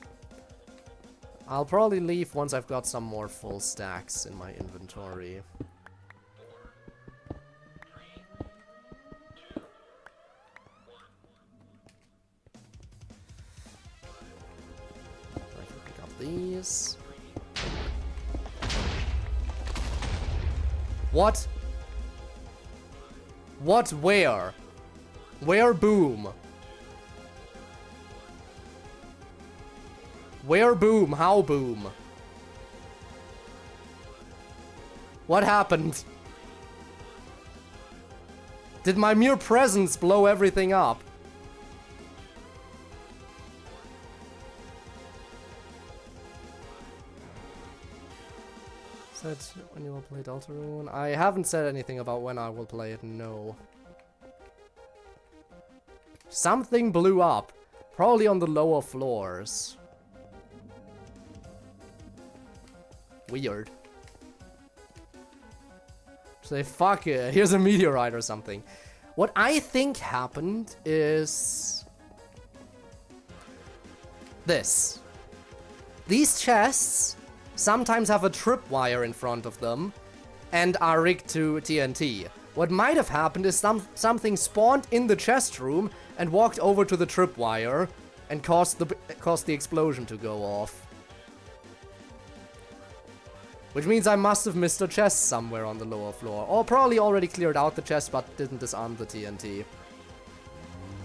I'll probably leave once I've got some more full stacks in my inventory. I can pick up these. What? What? Where? Where boom? Where boom? How boom? What happened? Did my mere presence blow everything up? Said when you will play Deltarune? I haven't said anything about when I will play it, no. Something blew up. Probably on the lower floors. Weird. Say, fuck it, here's a meteorite or something. What I think happened is... this. These chests sometimes have a tripwire in front of them and are rigged to TNT. What might have happened is something spawned in the chest room and walked over to the tripwire and caused the explosion to go off. Which means I must have missed a chest somewhere on the lower floor. Or probably already cleared out the chest but didn't disarm the TNT.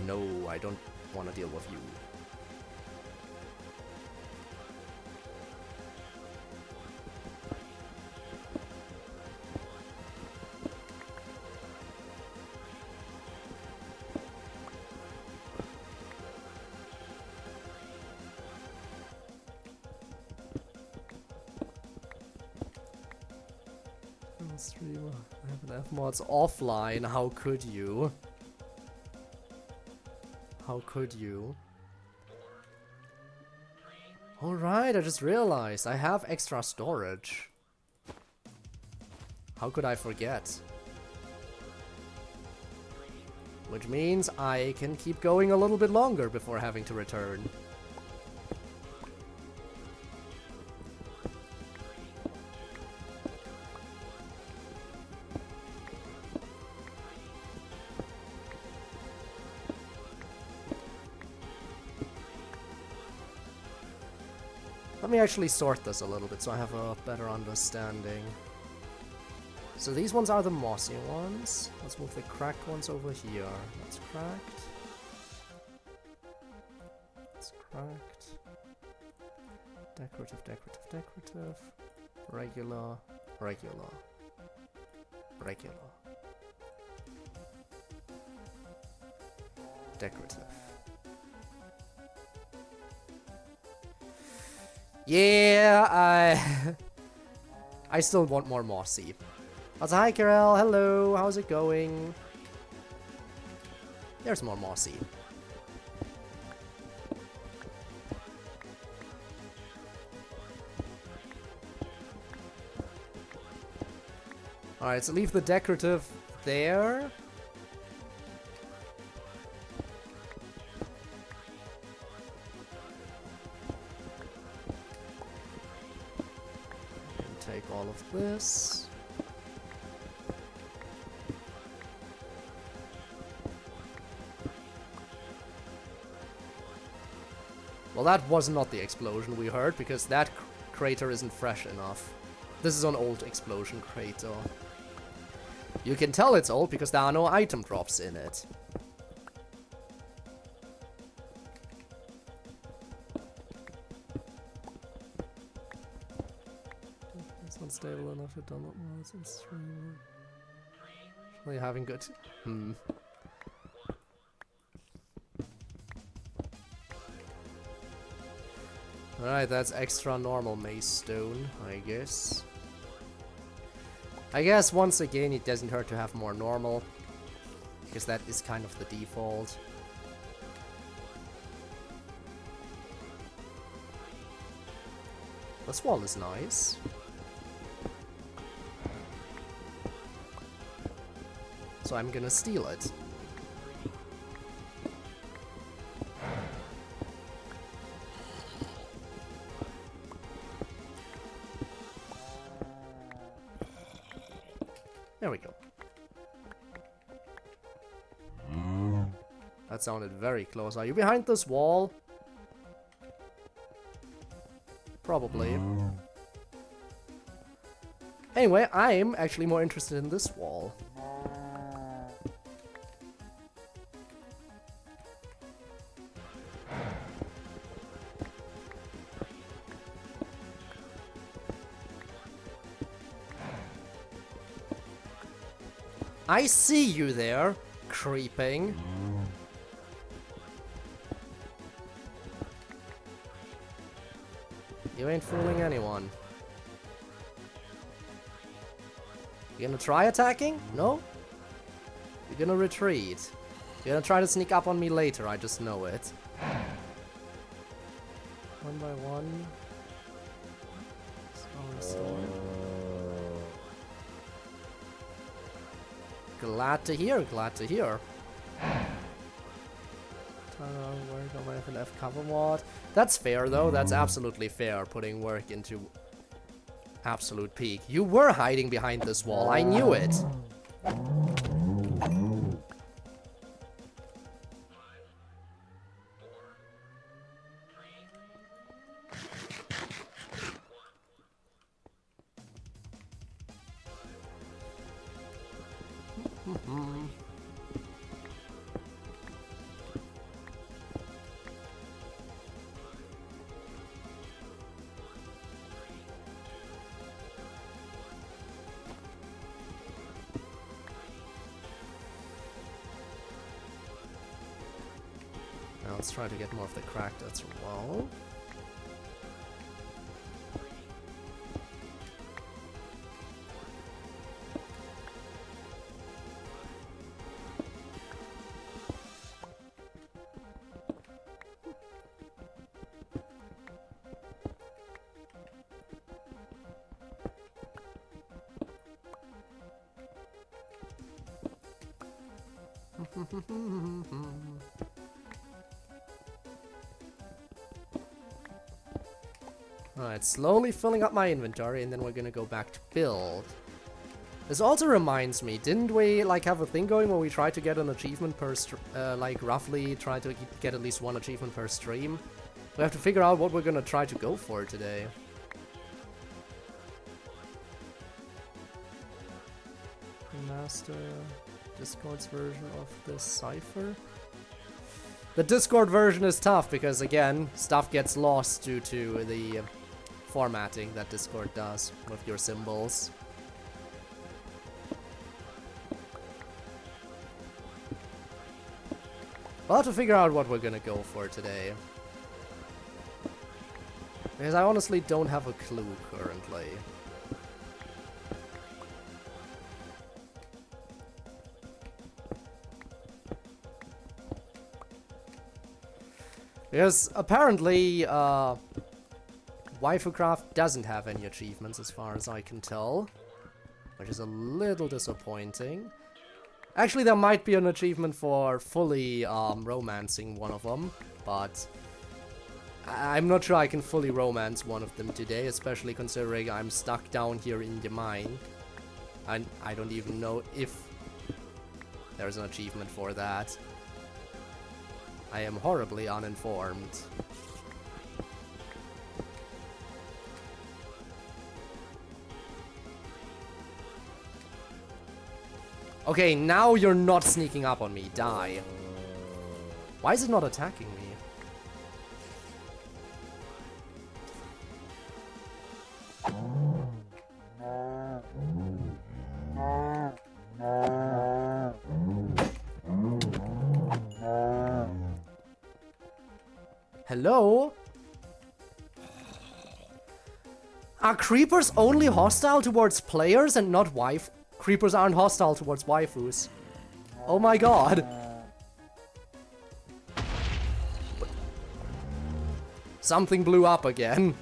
No, I don't want to deal with you. Streamer, I have an F-mods offline, how could you? How could you? Alright, I just realized I have extra storage. How could I forget? Which means I can keep going a little bit longer before having to return. Let me actually sort this a little bit so I have a better understanding. So these ones are the mossy ones. Let's move the cracked ones over here. That's cracked. That's cracked. Decorative, decorative, decorative. Regular, regular. Regular. Decorative. Yeah, I still want more mossy. Hi, Karel. Hello. How's it going? There's more mossy. Alright, so leave the decorative there. Take all of this. Well, that was not the explosion we heard, because that crater isn't fresh enough. This is an old explosion crater. You can tell it's old because there are no item drops in it. It's not stable enough to download mods and stream. Really having good... Alright, that's extra normal maze stone, I guess. I guess once again it doesn't hurt to have more normal, because that is kind of the default. This wall is nice. So I'm gonna steal it. There we go. That sounded very close. Are you behind this wall? Probably. Anyway, I'm actually more interested in this wall. I see you there. creeping. You ain't fooling anyone. You gonna try attacking? No? You're gonna retreat. You're gonna try to sneak up on me later, I just know it. One by one. Sword. Glad to hear, glad to hear. Work on my FNF cover mod. That's fair though, that's absolutely fair, putting work into absolute peak. You were hiding behind this wall, I knew it. Now let's try to get more of the cracked as well. Alright, slowly filling up my inventory, and then we're gonna go back to build. This also reminds me, didn't we like have a thing going where we try to get an achievement per like roughly try to get at least one achievement per stream? We have to figure out what we're gonna try to go for today. Master Discord's version of this cipher. The Discord version is tough because again, stuff gets lost due to the formatting that Discord does with your symbols. We'll have to figure out what we're gonna go for today. Because I honestly don't have a clue currently. Because apparently, WaifuCraft doesn't have any achievements as far as I can tell. Which is a little disappointing. Actually, there might be an achievement for fully romancing one of them, but I'm not sure I can fully romance one of them today, especially considering I'm stuck down here in the mine. And I don't even know if there's an achievement for that. I am horribly uninformed. Okay, now you're not sneaking up on me. Die. Why is it not attacking me? Hello? Are creepers only hostile towards players and not wife? Creepers aren't hostile towards waifus. Oh my god. Something blew up again.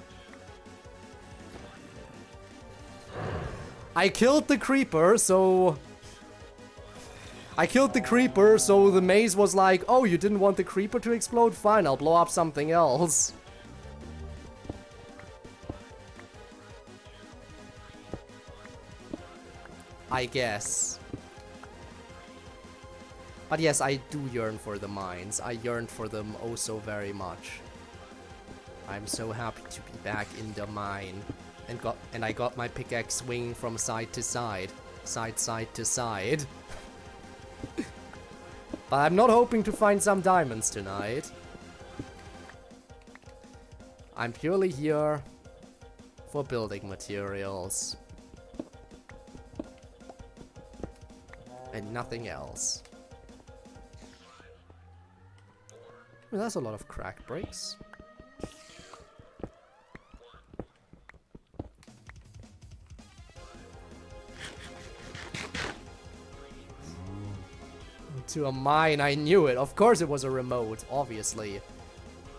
I killed the creeper, so the maze was like, oh, you didn't want the creeper to explode? Fine, I'll blow up something else. I guess. But yes, I do yearn for the mines. I yearned for them oh so very much. I'm so happy to be back in the mine. And I got my pickaxe swinging from side to side. Side to side. But I'm not hoping to find some diamonds tonight. I'm purely here for building materials. And nothing else. Well, that's a lot of cracked bricks. To a mine, I knew it. Of course it was a remote, obviously.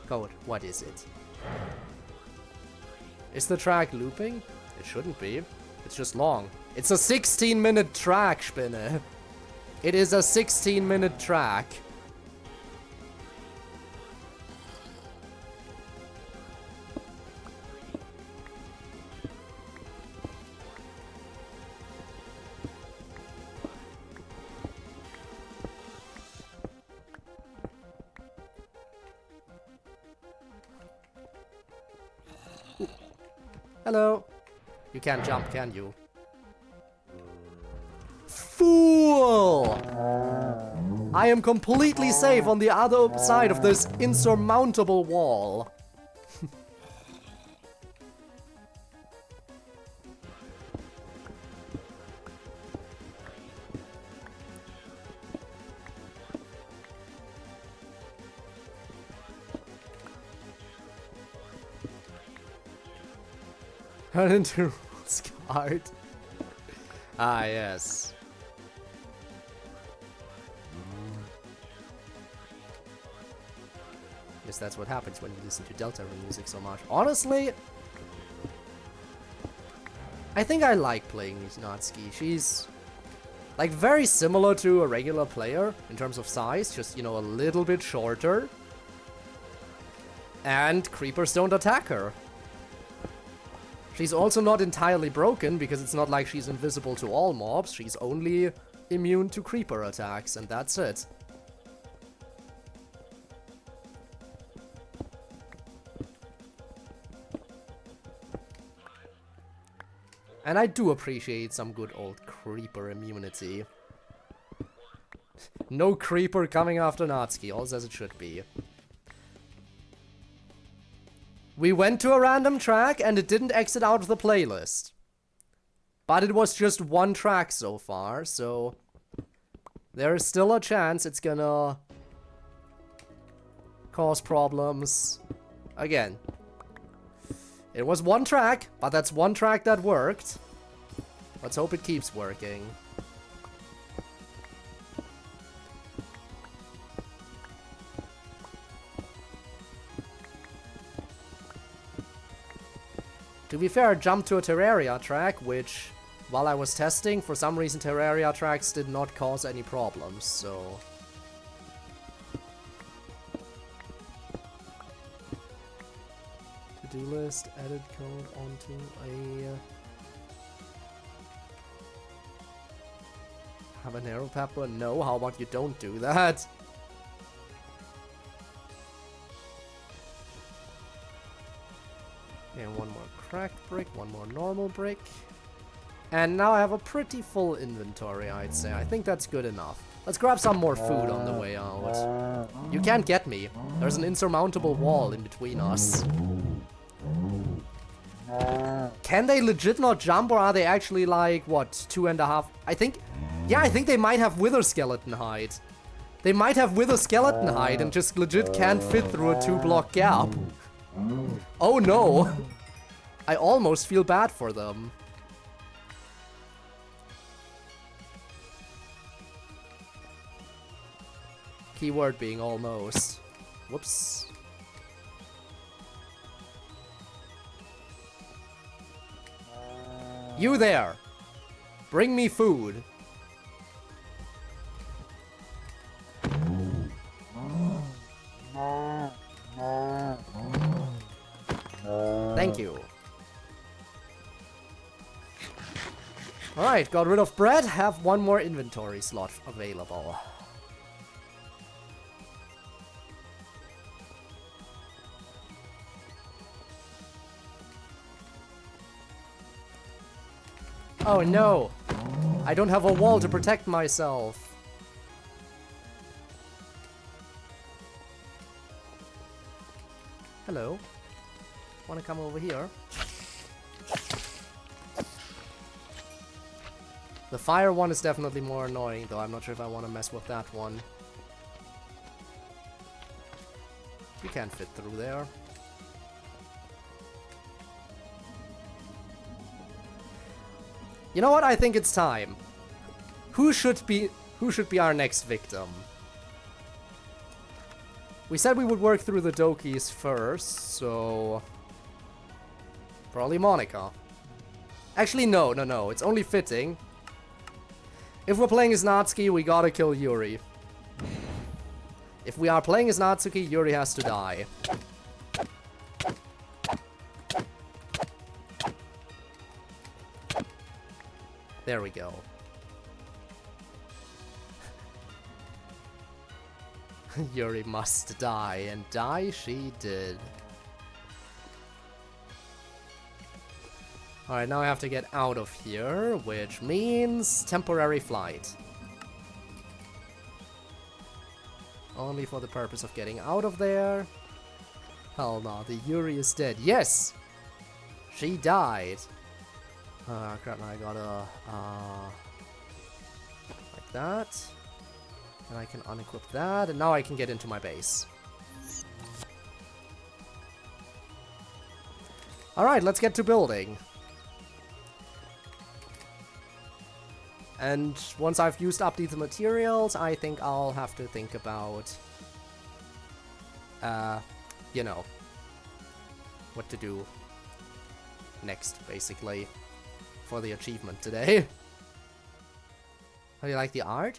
Code, what is it? Is the track looping? It shouldn't be. It's just long. It's a 16-minute track, Spinne. It is a 16-minute track. Hello. You can't jump, can you? Fool! I am completely safe on the other side of this insurmountable wall. Turn into rules card. Ah, yes. Guess that's what happens when you listen to Delta music so much. Honestly, I think I like playing Natsuki. She's like very similar to a regular player in terms of size, just, you know, a little bit shorter. And creepers don't attack her. She's also not entirely broken, because it's not like she's invisible to all mobs. She's only immune to creeper attacks, and that's it. And I do appreciate some good old creeper immunity. No creeper coming after Natsuki, all as it should be. We went to a random track and it didn't exit out of the playlist. But it was just one track so far, so there is still a chance it's gonna cause problems again. It was one track, but that's one track that worked. Let's hope it keeps working. To be fair, I jumped to a Terraria track, which, while I was testing, for some reason Terraria tracks did not cause any problems, so... To-do list, edit code onto a... habanero pepper? No, how about you don't do that? And one more cracked brick, one more normal brick. And now I have a pretty full inventory, I'd say. I think that's good enough. Let's grab some more food on the way out. You can't get me. There's an insurmountable wall in between us. Can they legit not jump, or are they actually like, what, 2.5? I think, yeah, I think they might have wither skeleton height. They might have wither skeleton height and just legit can't fit through a 2-block gap. Oh no! I almost feel bad for them. Keyword being almost. Whoops. You there! Bring me food. Thank you. Alright, got rid of bread, have one more inventory slot available. Oh no! I don't have a wall to protect myself. Hello. Wanna come over here? The fire one is definitely more annoying, though I'm not sure if I want to mess with that one. You can't fit through there. You know what? I think it's time. Who should be our next victim? We said we would work through the Dokis first, so probably Monica. Actually, no. It's only fitting. If we're playing as Natsuki, we gotta kill Yuri. If we are playing as Natsuki, Yuri has to die. There we go. Yuri must die, and die she did. Alright, now I have to get out of here, which means temporary flight. Only for the purpose of getting out of there. Hell no, the Yuri is dead. Yes! She died. Crap, now I gotta, like that. And I can unequip that, and now I can get into my base. Alright, let's get to building. And once I've used up these materials, I think I'll have to think about, you know, what to do next, basically, for the achievement today. How do you like the art?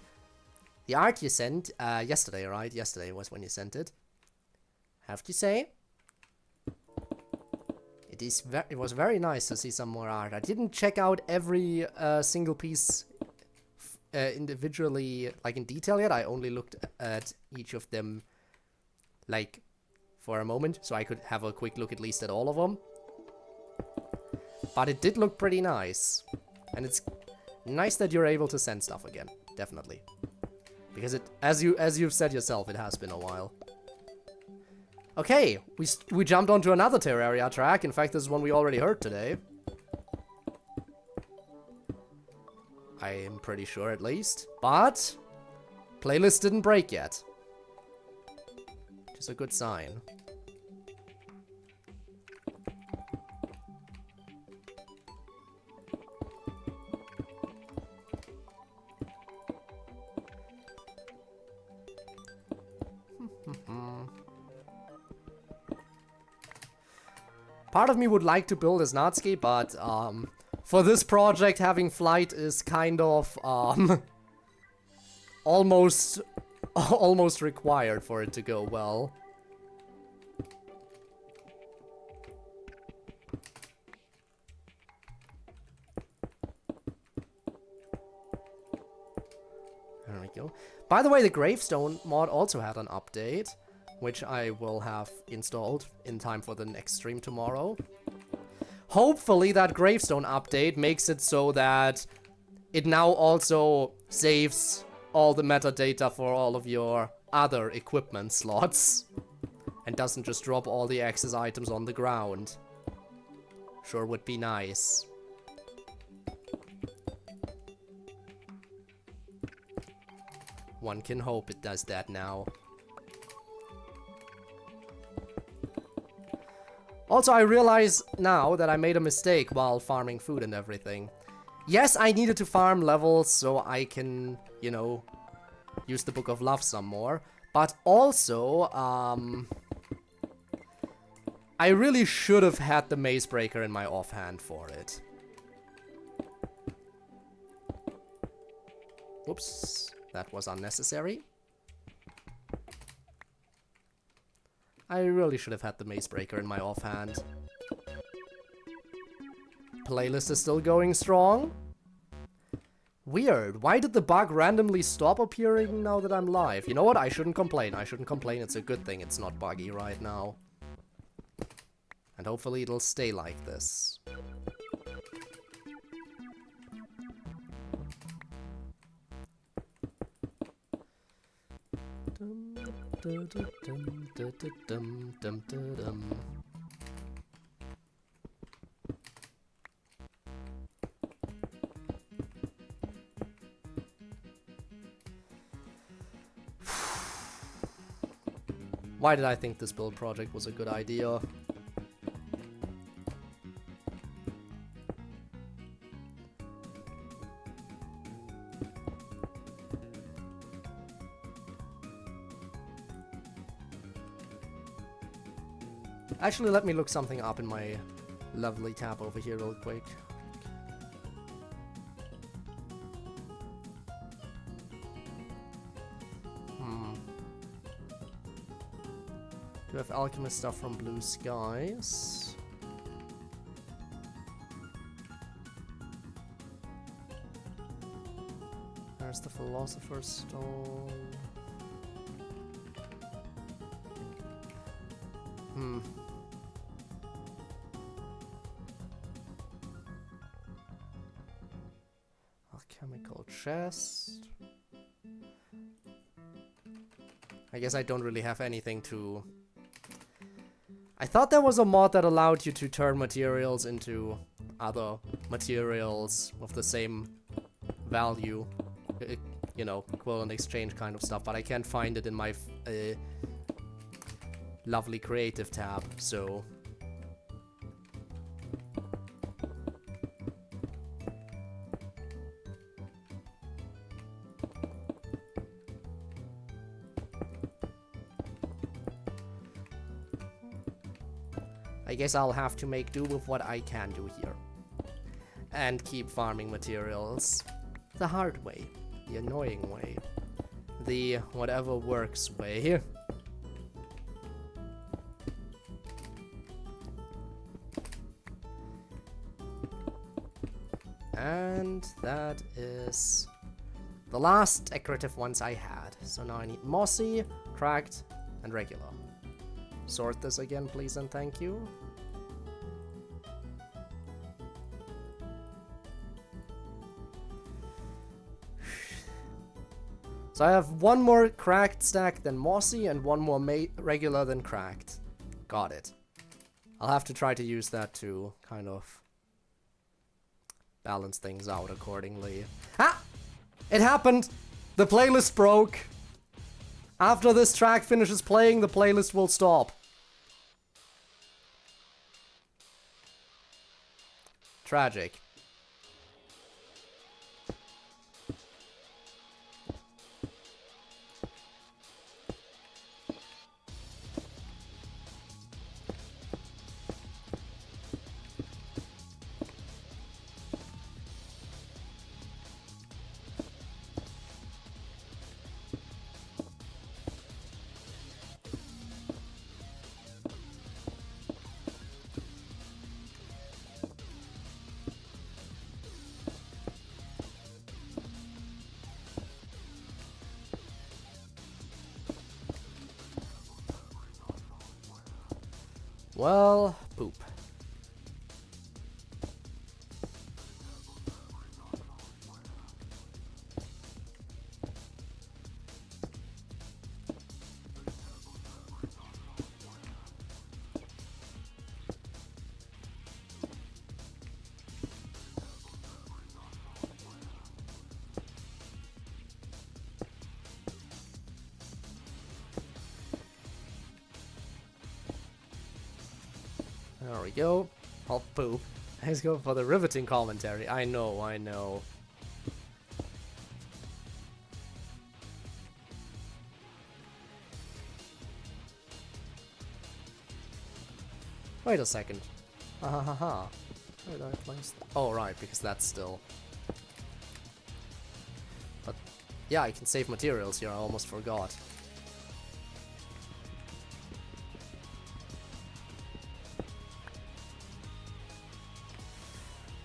The art you sent yesterday, right? Yesterday was when you sent it. Have to say, it was very nice to see some more art. I didn't check out every single piece individually, like in detail yet. I only looked at each of them, like, for a moment, so I could have a quick look at least at all of them. But it did look pretty nice. And it's nice that you're able to send stuff again, definitely. Because it, as you've said yourself, it has been a while. Okay, we jumped onto another Terraria track. In fact, this is one we already heard today. I am pretty sure, at least. But playlist didn't break yet. Which is a good sign. Part of me would like to build as Natsuki, but for this project, having flight is kind of almost required for it to go well. There we go. By the way, the Gravestone mod also had an update, which I will have installed in time for the next stream tomorrow. Hopefully that Gravestone update makes it so that it now also saves all the metadata for all of your other equipment slots and doesn't just drop all the access items on the ground. Sure would be nice. One can hope it does that now. Also, I realize now that I made a mistake while farming food and everything. Yes, I needed to farm levels so I can, you know, use the Book of Love some more. But also, I really should have had the Maze Breaker in my offhand for it. Whoops, that was unnecessary. I really should have had the Maze Breaker in my offhand. Playlist is still going strong. Weird. Why did the bug randomly stop appearing now that I'm live? You know what? I shouldn't complain. I shouldn't complain. It's a good thing it's not buggy right now. And hopefully it'll stay like this. Why did I think this build project was a good idea? Actually, let me look something up in my lovely tab over here real quick. Do have alchemist stuff from Blue Skies? There's the Philosopher's Stone. Alchemical chest. I guess I don't really have anything to... I thought there was a mod that allowed you to turn materials into other materials with the same value. You know, equivalent exchange kind of stuff, but I can't find it in my lovely creative tab, so... I guess I'll have to make do with what I can do here. And keep farming materials the hard way, the annoying way, the whatever works way. And that is the last decorative ones I had. So now I need mossy, cracked, and regular. Sort this again, please and thank you. So I have one more cracked stack than mossy and one more regular than cracked. Got it. I'll have to try to use that to kind of balance things out accordingly. Ah! It happened! The playlist broke! After this track finishes playing, the playlist will stop. Tragic. Well, poop. There we go. Oh, poop. Let's go for the riveting commentary. I know, I know. Wait a second. Ha ha ha ha. Where did I place that? Oh, right, because that's still... But, yeah, I can save materials here, I almost forgot.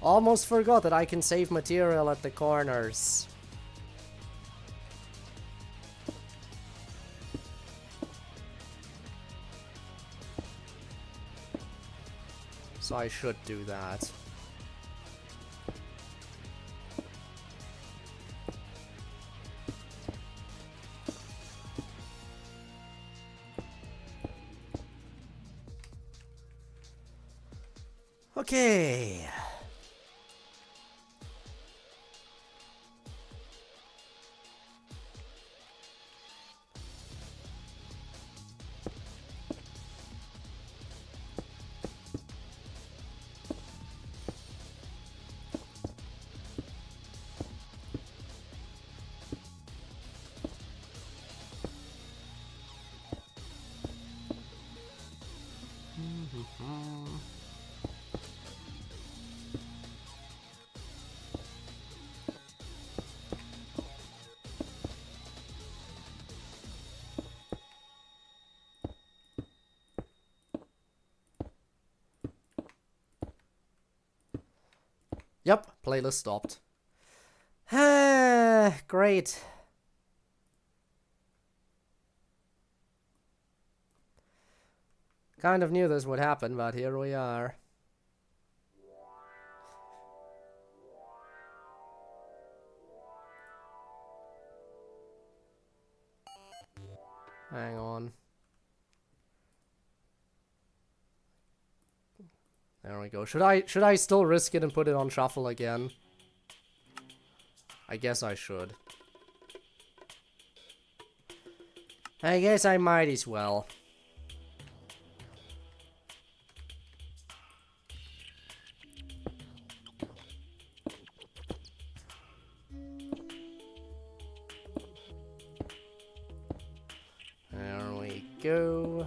Almost forgot that I can save material at the corners. So I should do that. Okay. Yep, playlist stopped. Great. Kind of knew this would happen, but here we are. Hang on. There we go. Should I still risk it and put it on shuffle again? I guess I should. I guess I might as well. There we go.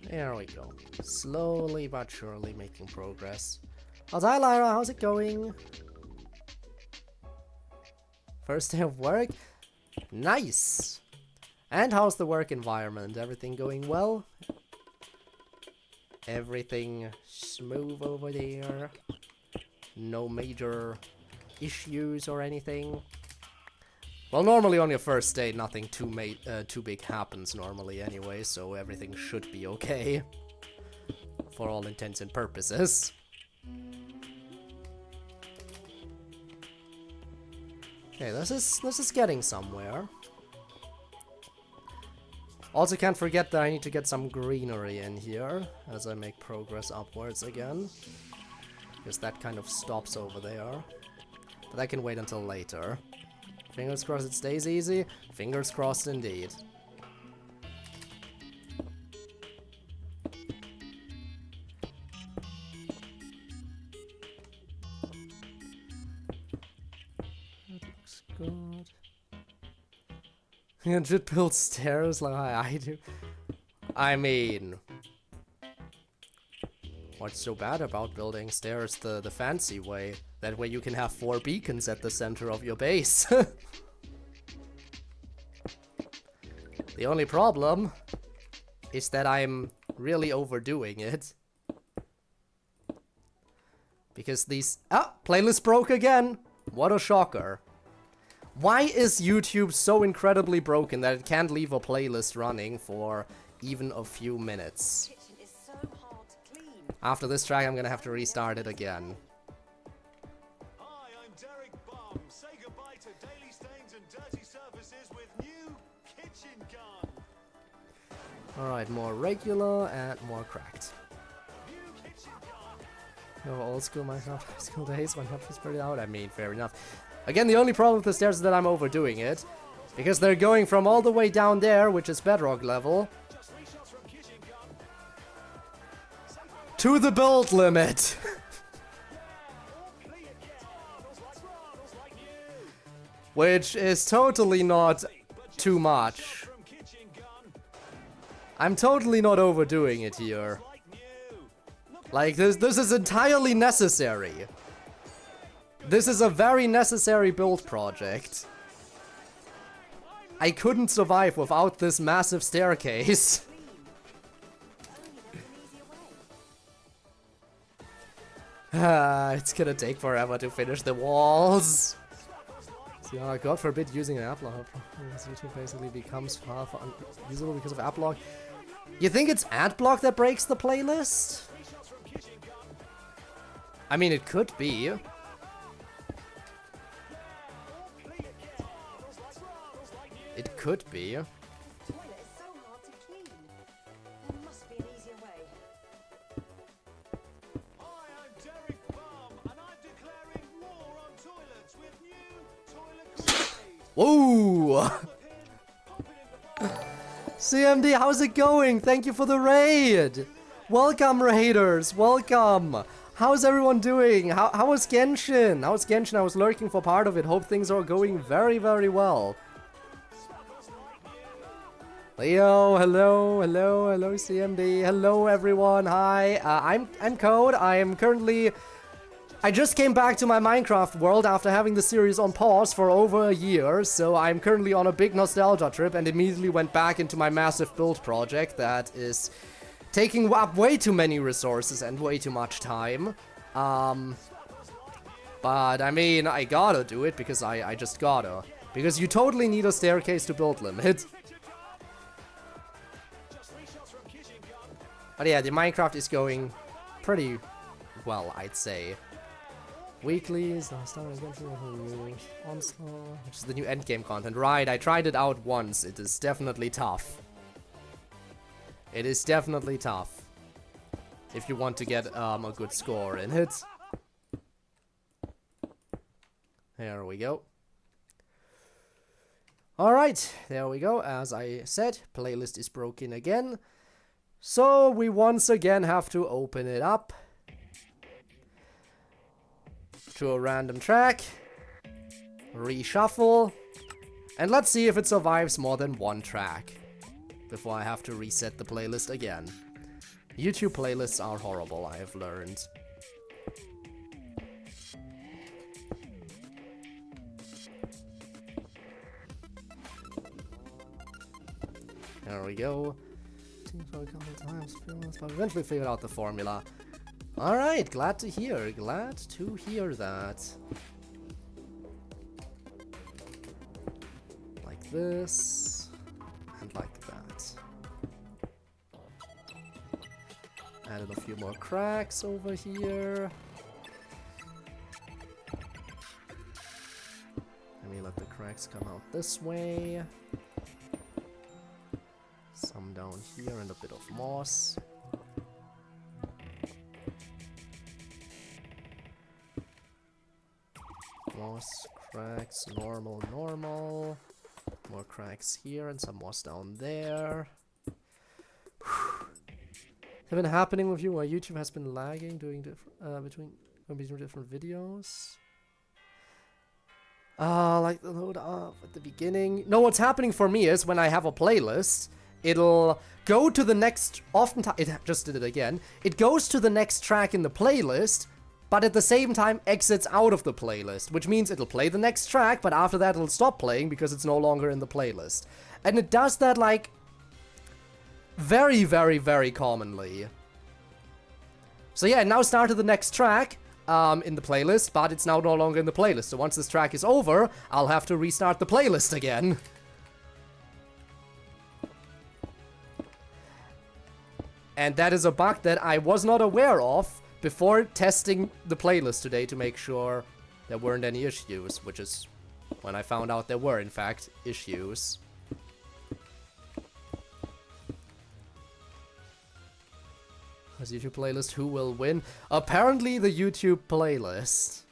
There we go. Slowly but surely making progress. How's hi Lyra, how's it going? First day of work? Nice! And how's the work environment? Everything going well? Everything smooth over there? No major issues or anything? Well, normally on your first day, nothing too big happens normally anyway, so everything should be okay. For all intents and purposes. Okay, this is getting somewhere. Also can't forget that I need to get some greenery in here as I make progress upwards again. Because that kind of stops over there. But that can wait until later. Fingers crossed it stays easy. Fingers crossed indeed. That looks good. You should build stairs like I do. I mean, what's so bad about building stairs the fancy way? That way you can have 4 beacons at the center of your base. The only problem is that I'm really overdoing it. Because these... Ah! Playlist broke again! What a shocker. Why is YouTube so incredibly broken that it can't leave a playlist running for even a few minutes? After this track I'm gonna have to restart it again. Alright, more regular and more cracked. No, old school Minecraft, high school days when Minecraft was pretty out. I mean, fair enough. Again, the only problem with the stairs is that I'm overdoing it. Because they're going from all the way down there, which is bedrock level, to the build limit. Which is totally not too much. I'm totally not overdoing it here. Like, this is entirely necessary. This is a very necessary build project. I couldn't survive without this massive staircase. It's gonna take forever to finish the walls. So, God forbid using an adblock. YouTube basically becomes far unusable because of adblock. You think it's adblock that breaks the playlist? I mean, it could be. It could be. Ooh! CMD, how's it going? Thank you for the raid! Welcome, raiders! Welcome! How's everyone doing? How was Genshin? How was Genshin? I was lurking for part of it. Hope things are going very, very well. Leo, hello, hello, hello, CMD. Hello, everyone. Hi, I'm Code. I just came back to my Minecraft world after having the series on pause for over a year, so I'm currently on a big nostalgia trip and immediately went back into my massive build project that is taking up way too many resources and way too much time. But I mean, I gotta do it because I just gotta. Because you totally need a staircase to build limit. But yeah, the Minecraft is going pretty well, I'd say. Weeklies, which is the new endgame content. Right, I tried it out once. It is definitely tough. It is definitely tough. If you want to get a good score in it. There we go. Alright, there we go. As I said, playlist is broken again. So we once again have to open it up to a random track, reshuffle, and let's see if it survives more than one track before I have to reset the playlist again. YouTube playlists are horrible, I have learned. There we go. For a couple times, but eventually figured out the formula. Alright, glad to hear that. Like this, and like that. Added a few more cracks over here. Let me let the cracks come out this way. Some down here and a bit of moss. Moss, cracks, normal, normal. More cracks here and some moss down there. Have been happening with you where YouTube has been lagging doing between different videos? Like the load up at the beginning. No, what's happening for me is when I have a playlist, it'll go to the next, oftentimes, it just did it again. It goes to the next track in the playlist, but at the same time exits out of the playlist, which means it'll play the next track, but after that it'll stop playing because it's no longer in the playlist. And it does that, like, very, very, very commonly. So yeah, it now started the next track in the playlist, but it's now no longer in the playlist. So once this track is over, I'll have to restart the playlist again. And that is a bug that I was not aware of before testing the playlist today to make sure there weren't any issues, which is when I found out there were, in fact, issues. This YouTube playlist, who will win? Apparently the YouTube playlist.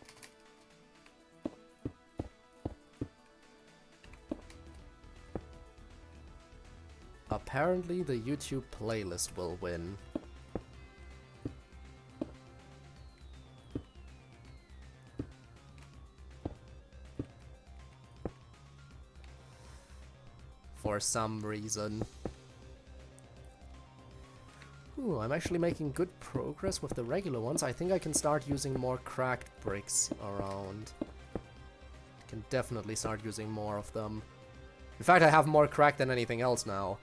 Apparently the YouTube playlist will win. For some reason. Ooh, I'm actually making good progress with the regular ones. I think I can start using more cracked bricks around. Can definitely start using more of them. In fact, I have more cracked than anything else now.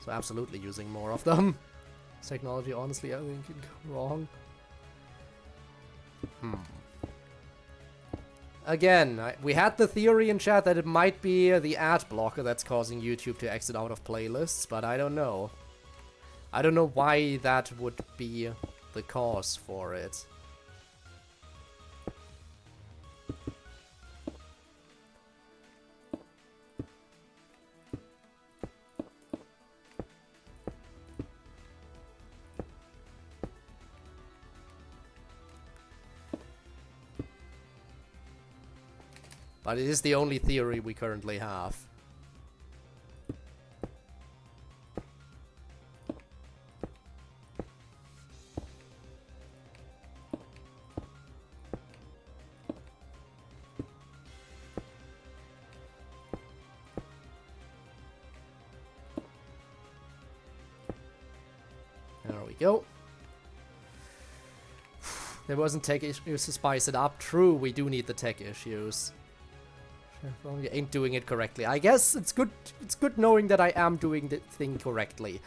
So absolutely using more of them. This technology, honestly, I think can go wrong. Again, we had the theory in chat that it might be the ad blocker that's causing YouTube to exit out of playlists, but I don't know. I don't know why that would be the cause for it. But it is the only theory we currently have. There we go. There wasn't tech issues to spice it up. True, we do need the tech issues. Well, we ain't doing it correctly. I guess it's good knowing that I am doing the thing correctly.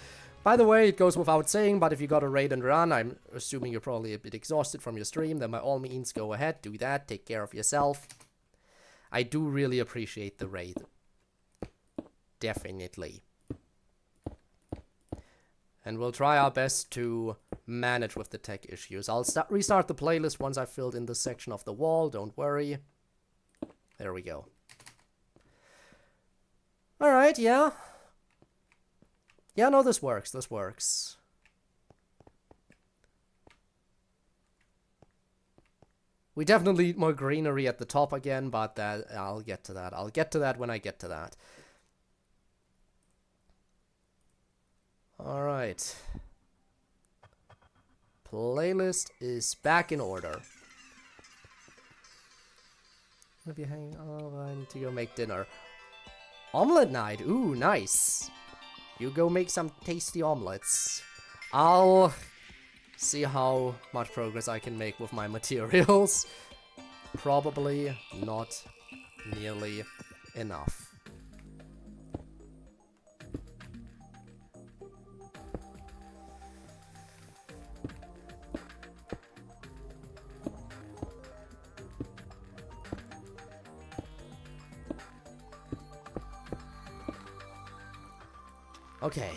By the way, it goes without saying, but if you got a raid and run, I'm assuming you're probably a bit exhausted from your stream, then by all means go ahead, do that, take care of yourself. I do really appreciate the raid. Definitely. And we'll try our best to manage with the tech issues. I'll restart the playlist once I've filled in this section of the wall, don't worry. There we go. Alright, yeah. Yeah, no, this works, this works. We definitely need more greenery at the top again, but I'll get to that. I'll get to that when I get to that. Alright. Playlist is back in order. If you hang on, I need to go make dinner. Omelette night, ooh, nice. You go make some tasty omelets. I'll see how much progress I can make with my materials. Probably not nearly enough. Okay.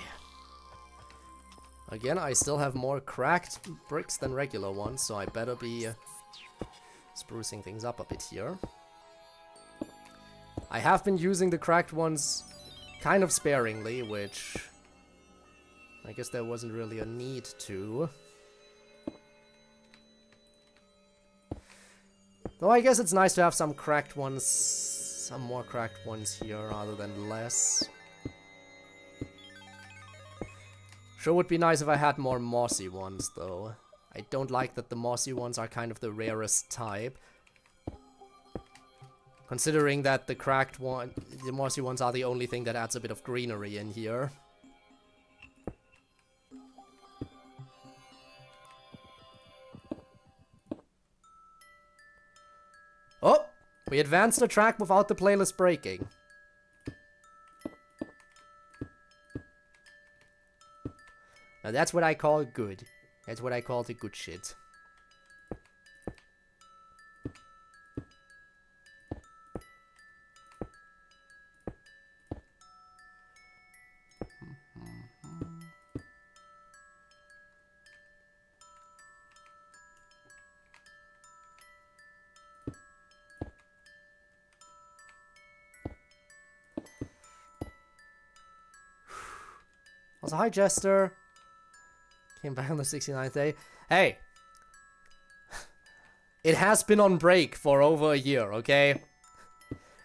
Again, I still have more cracked bricks than regular ones, so I better be sprucing things up a bit here. I have been using the cracked ones kind of sparingly, which I guess there wasn't really a need to. Though I guess it's nice to have some cracked ones, some more cracked ones here rather than less. Sure would be nice if I had more mossy ones, though. I don't like that the mossy ones are kind of the rarest type. Considering that the mossy ones are the only thing that adds a bit of greenery in here. Oh! We advanced the track without the playlist breaking. Now that's what I call good. That's what I call the good shit. Also, hi Jester. Came back on the 69th day. Hey! It has been on break for over a year, okay?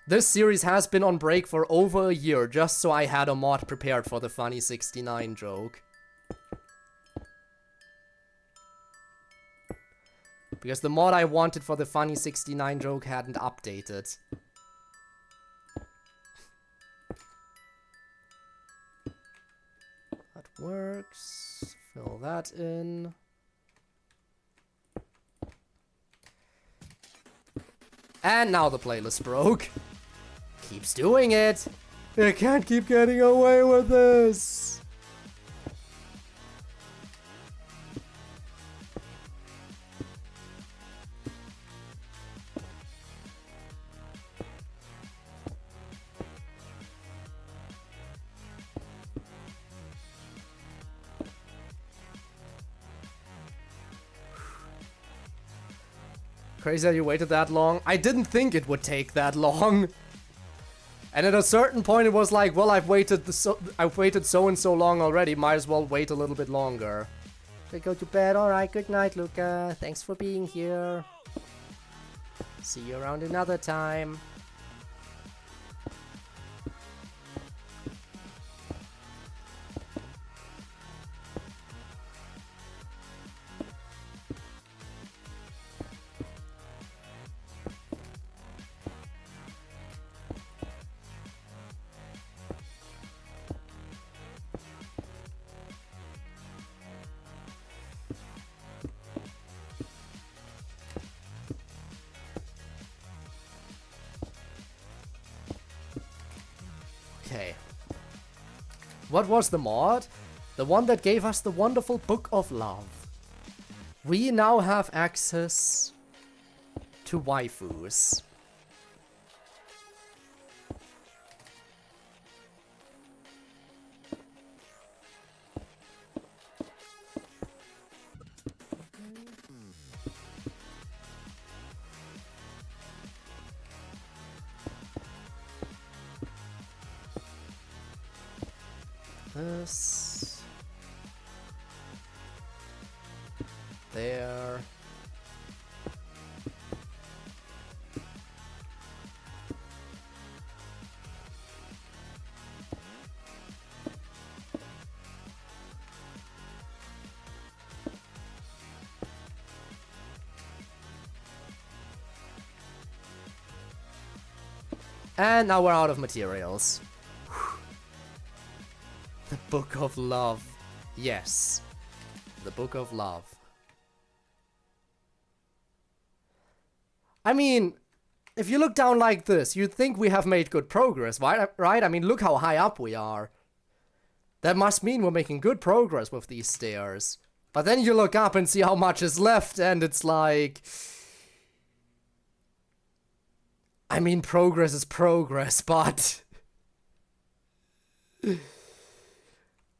This series has been on break for over a year, just so I had a mod prepared for the funny 69 joke. Because the mod I wanted for the funny 69 joke hadn't updated. That works. Fill that in. And now the playlist broke. Keeps doing it. I can't keep getting away with this. Crazy that you waited that long. I didn't think it would take that long. And at a certain point it was like, well, I've waited so and so long already, might as well wait a little bit longer. I go to bed. Alright, good night, Luca. Thanks for being here. See you around another time. Okay. What was the mod? The one that gave us the wonderful Book of Love. We now have access to waifus. This. There. And now we're out of materials. The Book of Love. Yes. The Book of Love. I mean, if you look down like this, you'd think we have made good progress, right? I mean, look how high up we are. That must mean we're making good progress with these stairs. But then you look up and see how much is left, and it's like... I mean, progress is progress, but...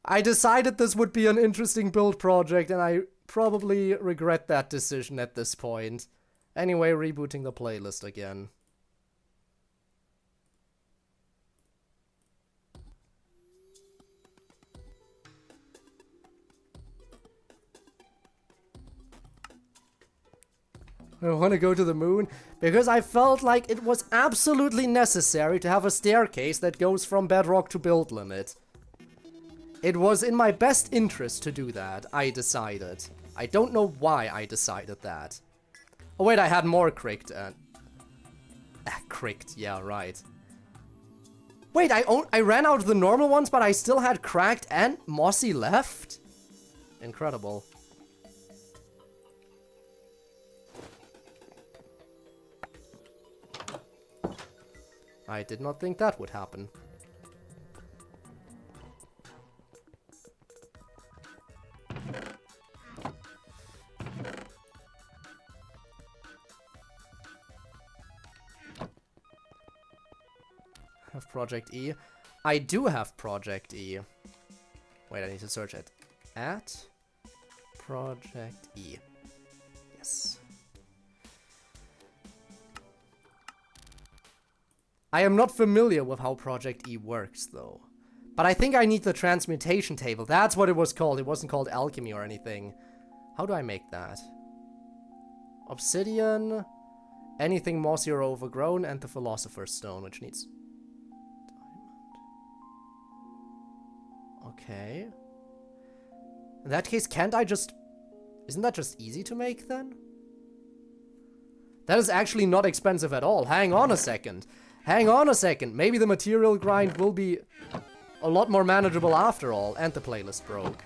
I decided this would be an interesting build project, and I probably regret that decision at this point. Anyway, rebooting the playlist again. I want to go to the moon because I felt like it was absolutely necessary to have a staircase that goes from bedrock to build limit. It was in my best interest to do that, I decided. I don't know why I decided that. Oh wait, I had more cricked. Cricked, yeah, right. Wait, I ran out of the normal ones, but I still had cracked and mossy left? Incredible. I did not think that would happen. Have Project E. I do have Project E. Wait, I need to search it. At Project E. Yes. I am not familiar with how Project E works, though. But I think I need the transmutation table. That's what it was called. It wasn't called alchemy or anything. How do I make that? Obsidian, anything mossy or overgrown, and the Philosopher's Stone, which needs... diamond. Okay. In that case, can't I just... Isn't that just easy to make, then? That is actually not expensive at all. Hang on a second. Hang on a second. Maybe the material grind will be a lot more manageable after all. And the playlist broke.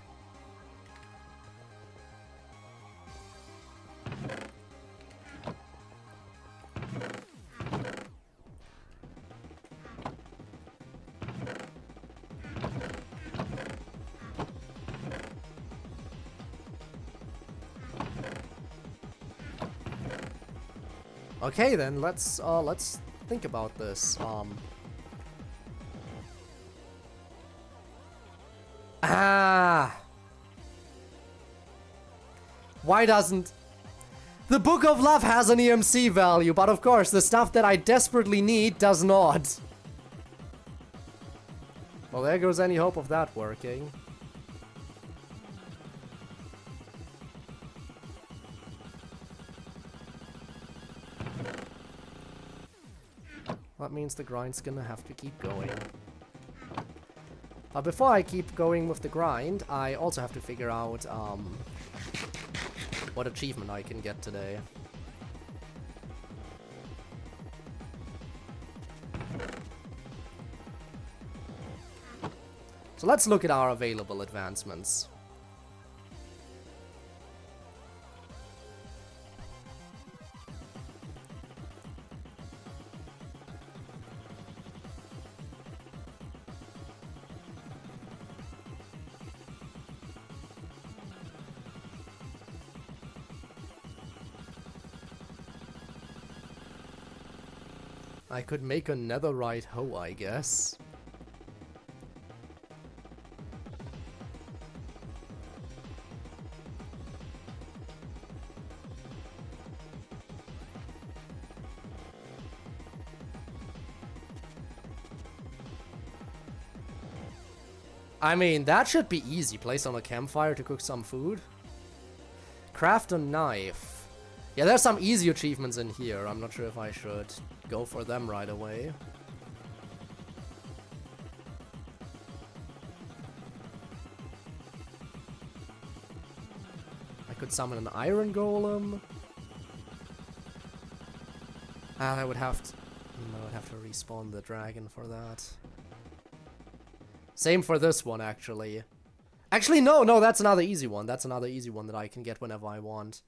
Okay then, let's think about this. Why doesn't... The Book of Love has an EMC value, but of course the stuff that I desperately need does not. Well, there goes any hope of that working. That means the grind's gonna have to keep going. But before I keep going with the grind, I also have to figure out what achievement I can get today. So let's look at our available advancements. I could make a netherite hoe, I guess. I mean, that should be easy. Place on a campfire to cook some food. Craft a knife. Yeah, there's some easy achievements in here. I'm not sure if I should go for them right away. I could summon an iron golem. I would have to respawn the dragon for that. Same for this one, actually. Actually, no, that's another easy one. That's another easy one that I can get whenever I want.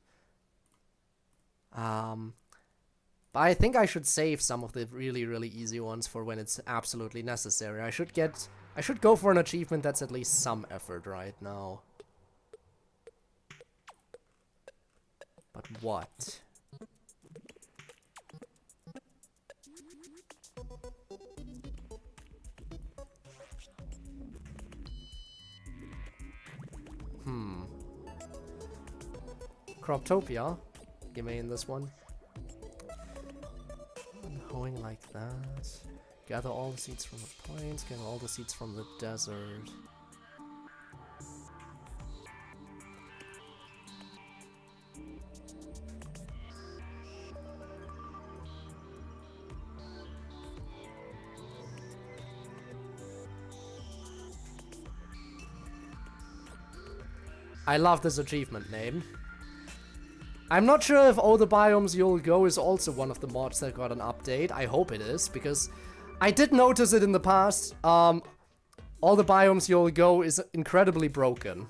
But I think I should save some of the really, really easy ones for when it's absolutely necessary. I should go for an achievement that's at least some effort right now. But what? Croptopia? You mean this one? Hoeing like that. Gather all the seeds from the plains, gather all the seeds from the desert. I love this achievement name. I'm not sure if All the Biomes You'll Go is also one of the mods that got an update. I hope it is, because I did notice it in the past. All the Biomes You'll Go is incredibly broken.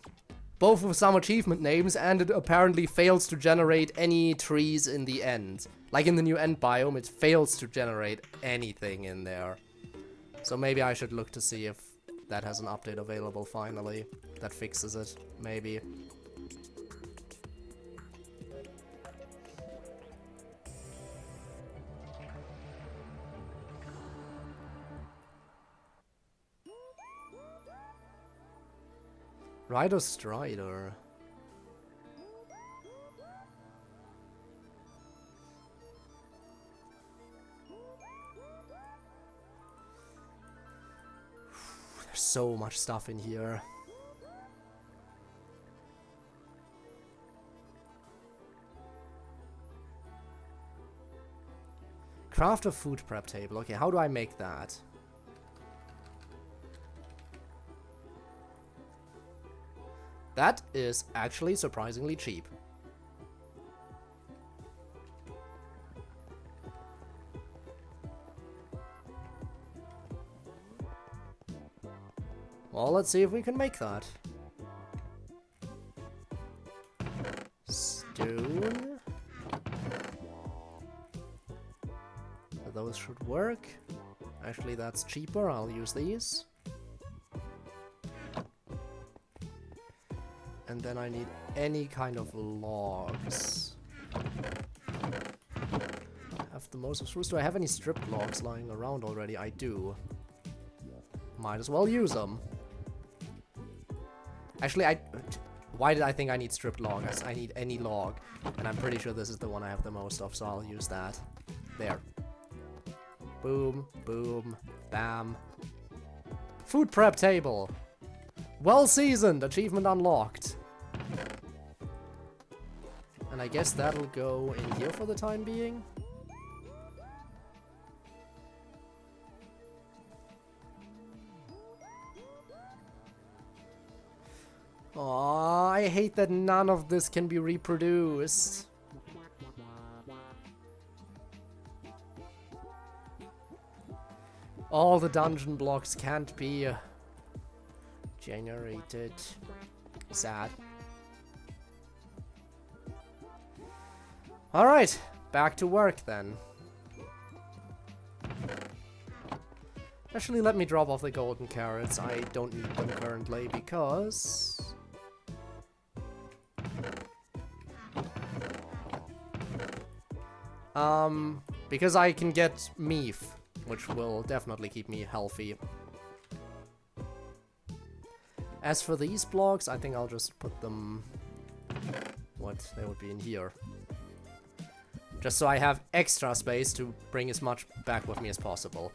Both with some achievement names, and it apparently fails to generate any trees in the end. Like in the new end biome, it fails to generate anything in there. So maybe I should look to see if that has an update available finally. That fixes it, maybe. Rider Strider. There's so much stuff in here. Craft a food prep table. Okay, how do I make that? That is actually surprisingly cheap. Well, let's see if we can make that. Stone. Those should work. Actually, that's cheaper. I'll use these. And then I need any kind of logs. Have the most of spruce. Do I have any stripped logs lying around already? I do. Might as well use them. Actually, why did I think I need stripped logs? I need any log. And I'm pretty sure this is the one I have the most of, so I'll use that. There. Boom, boom, bam. Food prep table. Well seasoned, achievement unlocked. And I guess that'll go in here for the time being. Aww, I hate that none of this can be reproduced. All the dungeon blocks can't be generated. Sad. Alright, back to work then. Actually, let me drop off the golden carrots. I don't need them currently because... Because I can get meat, which will definitely keep me healthy. As for these blocks, I think I'll just put them... What? They would be in here. Just so I have extra space to bring as much back with me as possible.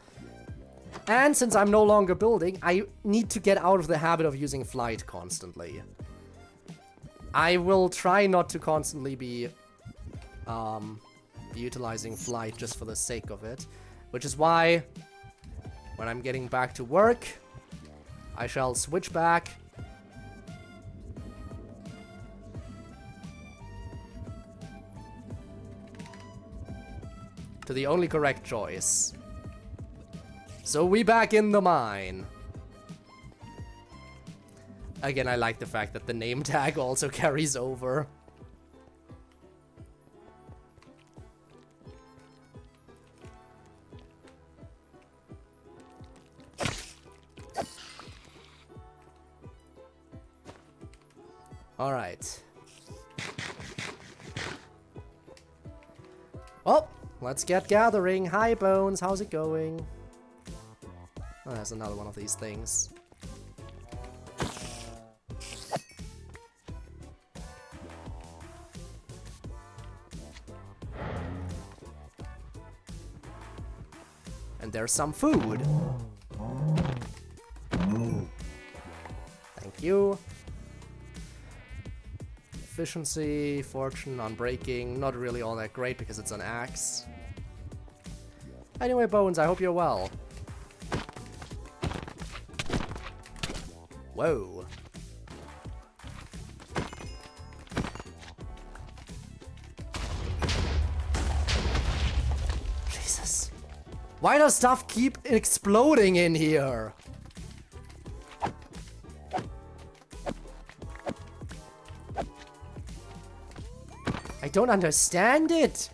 And since I'm no longer building, I need to get out of the habit of using flight constantly. I will try not to constantly be utilizing flight just for the sake of it. Which is why, when I'm getting back to work, I shall switch back to the only correct choice. So we back in the mine. Again, I like the fact that the name tag also carries over. All right. Well, let's get gathering. Hi, Bones. How's it going? Oh, there's another one of these things. And there's some food. Thank you. Efficiency, fortune, unbreaking. Not really all that great because it's an axe. Anyway, Bones, I hope you're well. Whoa. Jesus. Why does stuff keep exploding in here? I don't understand it.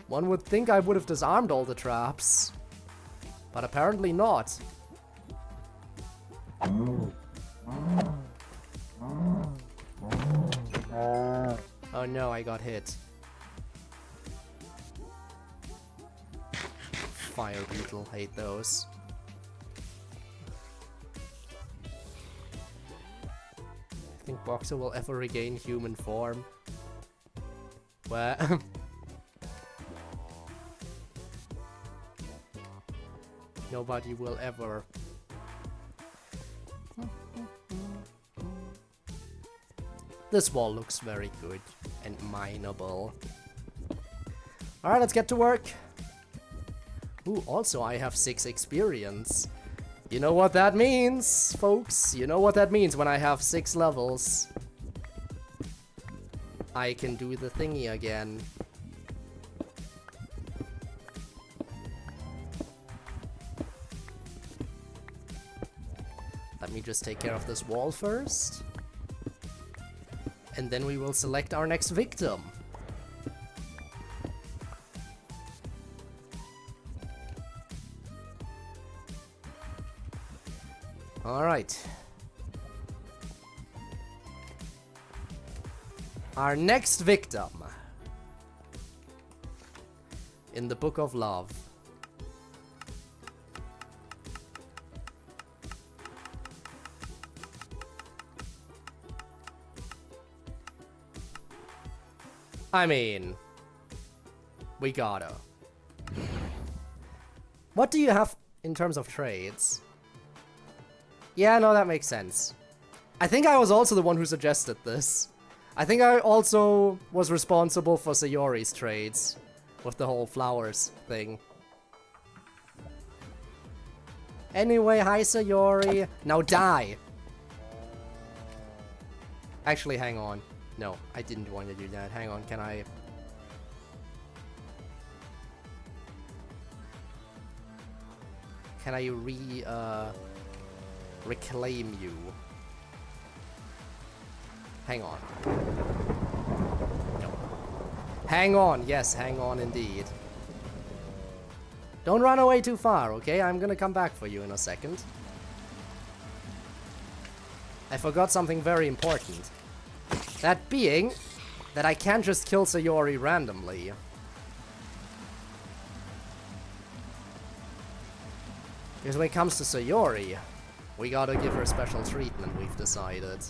One would think I would have disarmed all the traps, but apparently not. Oh no, I got hit. Fire beetle, hate those. I think Boxer will ever regain human form. Where? Nobody will ever. This wall looks very good and mineable. Alright, let's get to work. Ooh, also I have 6 experience. You know what that means, folks. You know what that means when I have 6 levels. I can do the thingy again. Let me just take care of this wall first. And then we will select our next victim. Alright. Our next victim in the Book of Love. I mean, we gotta. What do you have in terms of trades? Yeah, no, that makes sense. I think I was also the one who suggested this. I think I also was responsible for Sayori's trades with the whole flowers thing. Anyway, hi Sayori. Now die! Actually, hang on. No, I didn't want to do that. Hang on, can I... Can I reclaim you? Hang on. No. Hang on, yes, hang on indeed. Don't run away too far, okay? I'm gonna come back for you in a second. I forgot something very important. That being that I can't just kill Sayori randomly. Because when it comes to Sayori, we gotta give her special treatment, we've decided.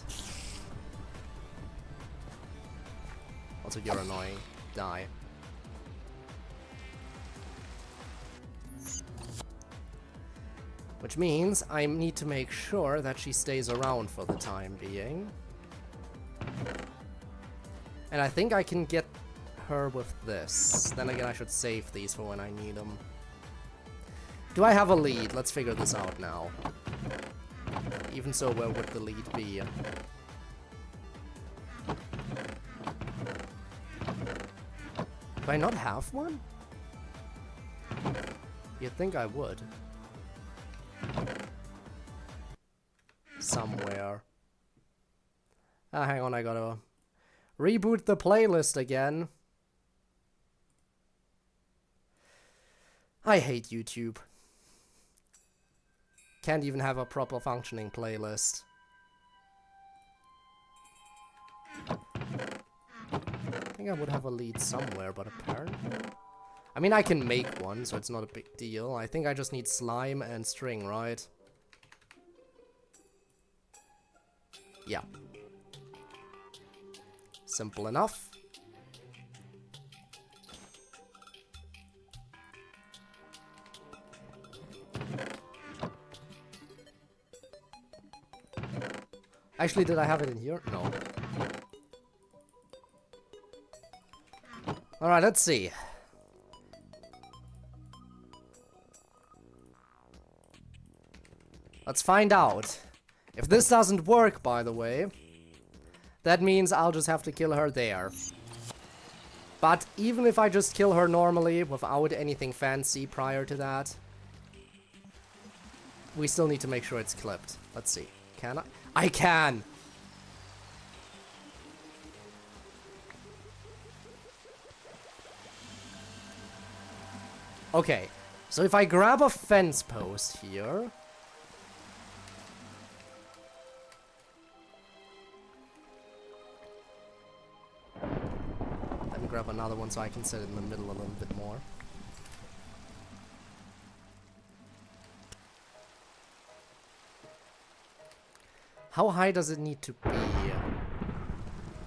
Also, you're annoying. Die. Which means I need to make sure that she stays around for the time being. And I think I can get her with this. Then again, I should save these for when I need them. Do I have a lead? Let's figure this out now. Even so, where would the lead be? Do I not have one? You'd think I would. Somewhere. Ah, hang on, I gotta reboot the playlist again. I hate YouTube. Can't even have a proper functioning playlist. I think I would have a lead somewhere, but apparently... I mean, I can make one, so it's not a big deal. I think I just need slime and string, right? Yeah. Simple enough. Actually, did I have it in here? No. Alright, let's see. Let's find out. If this doesn't work, by the way, that means I'll just have to kill her there. But even if I just kill her normally, without anything fancy prior to that, we still need to make sure it's clipped. Let's see. Can I? I can! Okay, so if I grab a fence post here... Let me grab another one so I can sit in the middle a little bit more. How high does it need to be?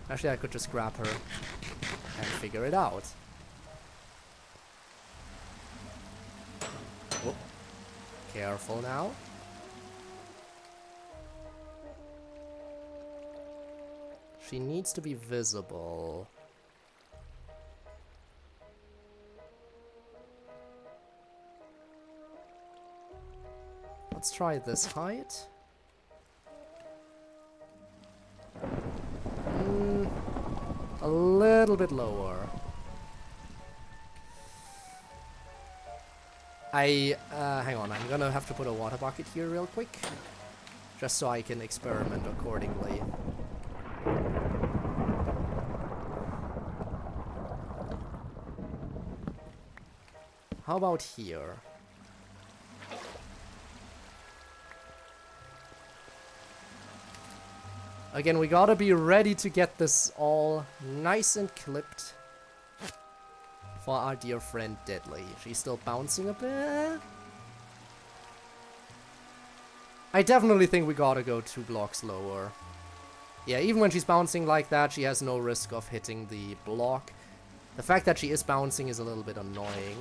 Actually, I could just grab her and figure it out. Oh. Careful now. She needs to be visible. Let's try this height. A little bit lower. Hang on, I'm gonna have to put a water bucket here real quick. Just so I can experiment accordingly. How about here? Again, we gotta be ready to get this all nice and clipped for our dear friend Deadly. She's still bouncing a bit. I definitely think we gotta go 2 blocks lower. Yeah, even when she's bouncing like that, she has no risk of hitting the block. The fact that she is bouncing is a little bit annoying,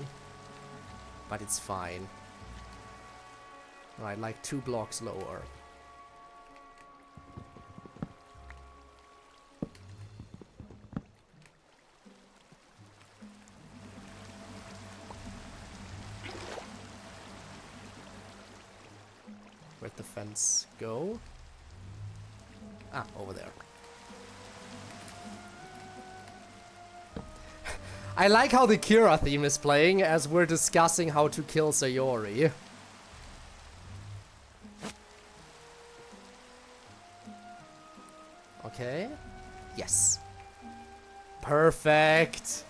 but it's fine. Right, like 2 blocks lower. Where'd the fence go? Ah, over there. I like how the Kira theme is playing as we're discussing how to kill Sayori. Okay. Yes. Perfect.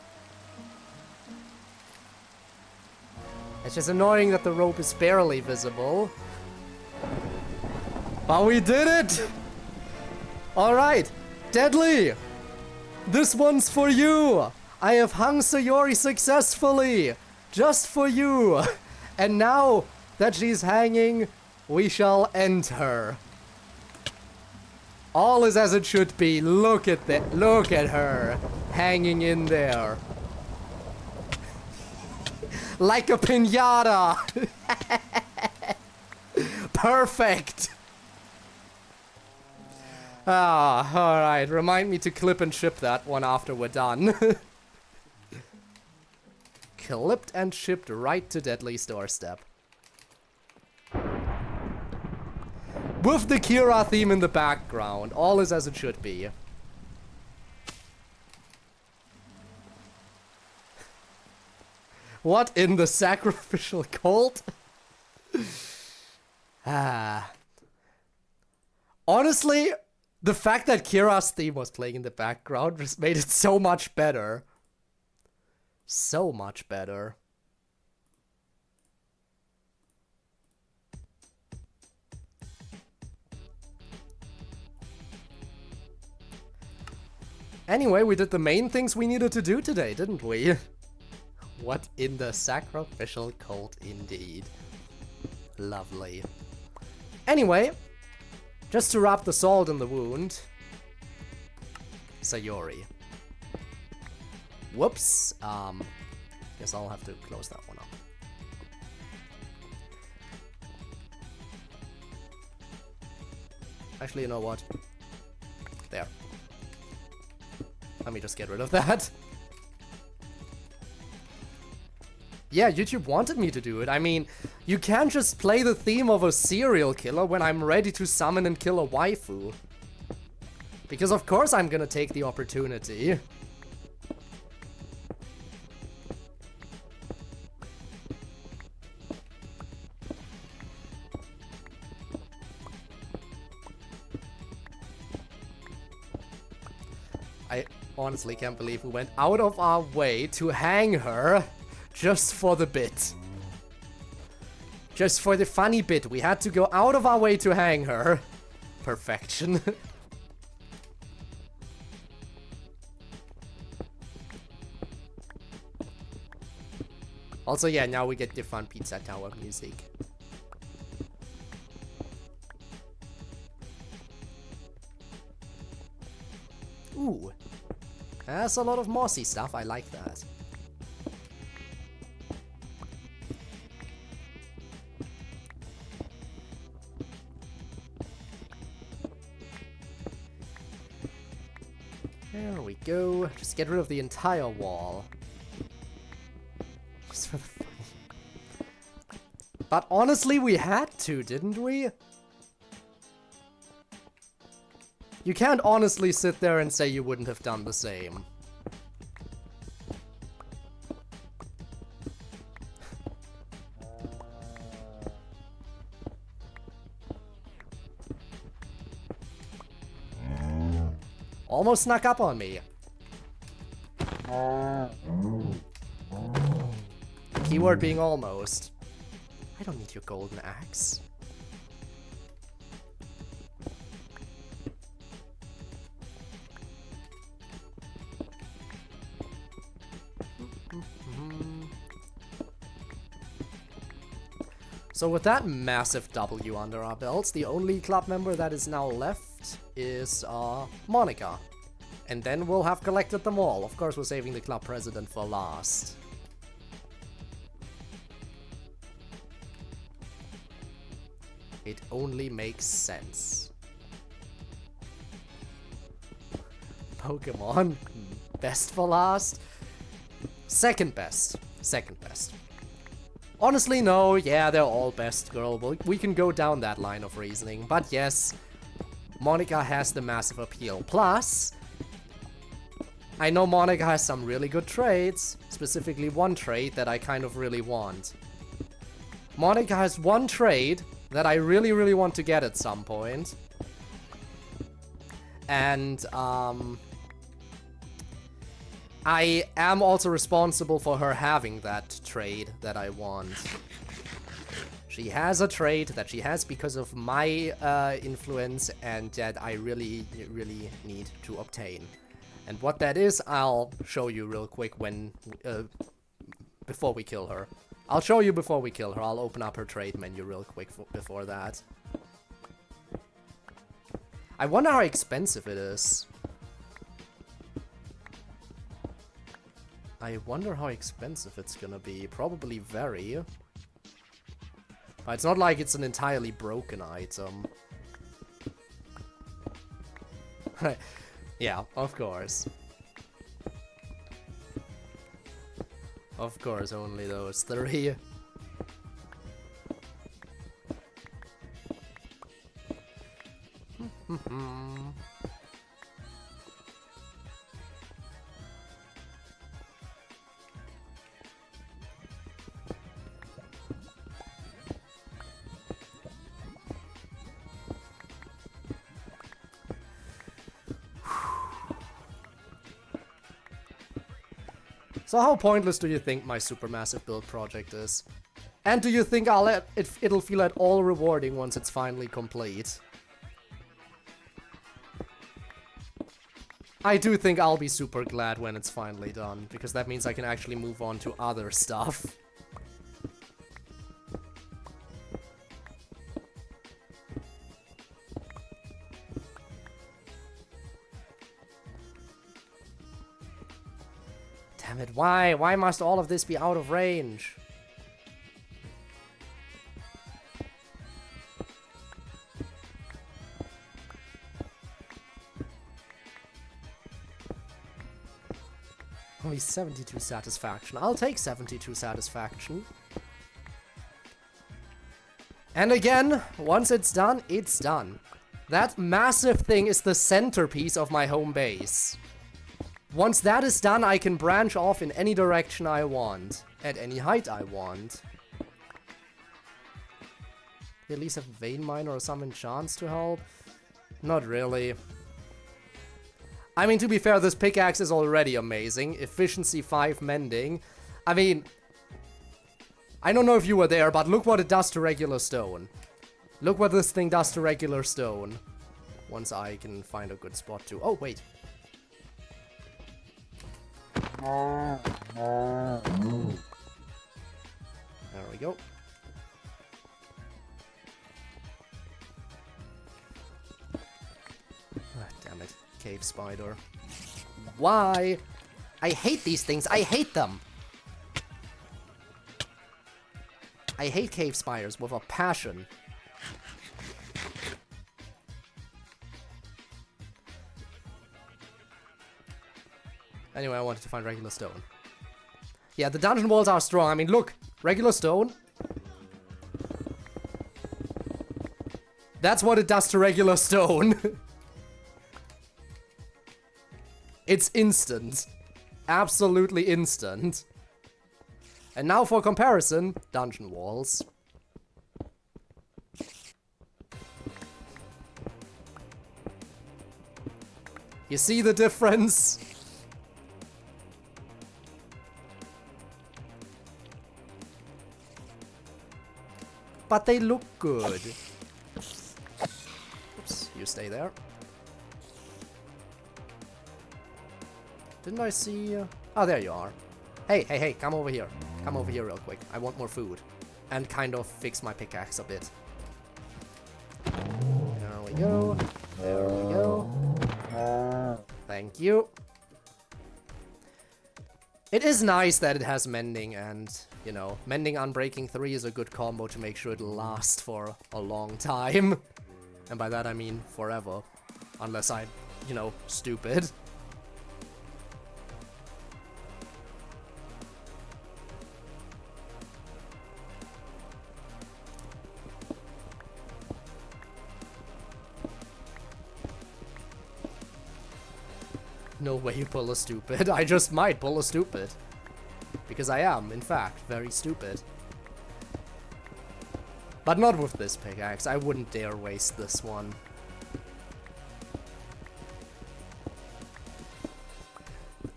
It's just annoying that the rope is barely visible. But we did it! Alright, Deadly! This one's for you! I have hung Sayori successfully! Just for you! And now that she's hanging, we shall end her. All is as it should be. Look at that. Look at her. Hanging in there. Like a piñata! Perfect! Ah, alright. Remind me to clip and ship that one after we're done. Clipped and shipped right to Deadly's doorstep. With the Kira theme in the background. All is as it should be. What in the sacrificial cult? Honestly, the fact that Kira's theme was playing in the background just made it so much better. So much better. Anyway, we did the main things we needed to do today, didn't we? What in the sacrificial cult indeed. Lovely. Anyway, just to rub the salt in the wound. Sayori. Whoops. Guess I'll have to close that one up. Actually, you know what? There. Let me just get rid of that. Yeah, YouTube wanted me to do it. I mean, you can't just play the theme of a serial killer when I'm ready to summon and kill a waifu. Because of course I'm gonna take the opportunity. I honestly can't believe we went out of our way to hang her. Just for the bit. Just for the funny bit. We had to go out of our way to hang her. Perfection. Also, yeah, now we get the fun Pizza Tower music. Ooh. That's a lot of mossy stuff. I like that. There we go. Just get rid of the entire wall. Just for the fun. But honestly, we had to, didn't we? You can't honestly sit there and say you wouldn't have done the same. Almost snuck up on me. Keyword being almost. I don't need your golden axe. So with that massive W under our belts, the only club member that is now left is Monica. And then we'll have collected them all. Of course, we're saving the club president for last. It only makes sense. Pokemon, best for last? Second best. Second best. Honestly, no, yeah, they're all best, girl. We can go down that line of reasoning. But yes, Monica has the massive appeal. Plus, I know Monica has some really good traits. Specifically one trait that I kind of really want. Monica has one trait that I really, really want to get at some point. And, I am also responsible for her having that trait that I want. She has a trait that she has because of my influence and that I really, really need to obtain. And what that is, I'll show you real quick when, before we kill her. I'll show you before we kill her. I'll open up her trait menu real quick before that. I wonder how expensive it is. I wonder how expensive it's gonna be. Probably very. But it's not like it's an entirely broken item. Yeah, of course. Of course, only those 3. So how pointless do you think my supermassive build project is? And do you think it'll feel at all rewarding once it's finally complete? I do think I'll be super glad when it's finally done, because that means I can actually move on to other stuff. Damn it, why? Why must all of this be out of range? Only 72 satisfaction. I'll take 72 satisfaction. And again, once it's done, it's done. That massive thing is the centerpiece of my home base. Once that is done, I can branch off in any direction I want. At any height I want. At least have Vein Miner or some enchants to help? Not really. I mean, to be fair, this pickaxe is already amazing. Efficiency 5 mending. I mean, I don't know if you were there, but look what it does to regular stone. Look what this thing does to regular stone. Once I can find a good spot to... Oh, wait. There we go. Ah, damn it. Cave spider. Why? I hate these things. I hate them. I hate cave spiders with a passion. Anyway, I wanted to find regular stone. Yeah, the dungeon walls are strong. I mean, look. Regular stone. That's what it does to regular stone. It's instant. Absolutely instant. And now for comparison, dungeon walls. You see the difference? But they look good. Oops, you stay there. Didn't I see... Oh, there you are. Hey, hey, hey, come over here. Come over here real quick. I want more food. And kind of fix my pickaxe a bit. There we go. There we go. Thank you. It is nice that it has mending and, you know, mending Unbreaking 3 is a good combo to make sure it'll last for a long time. And by that I mean forever. Unless I'm, you know, stupid. No way you pull a stupid. I just might pull a stupid. Because I am, in fact, very stupid. But not with this pickaxe. I wouldn't dare waste this one.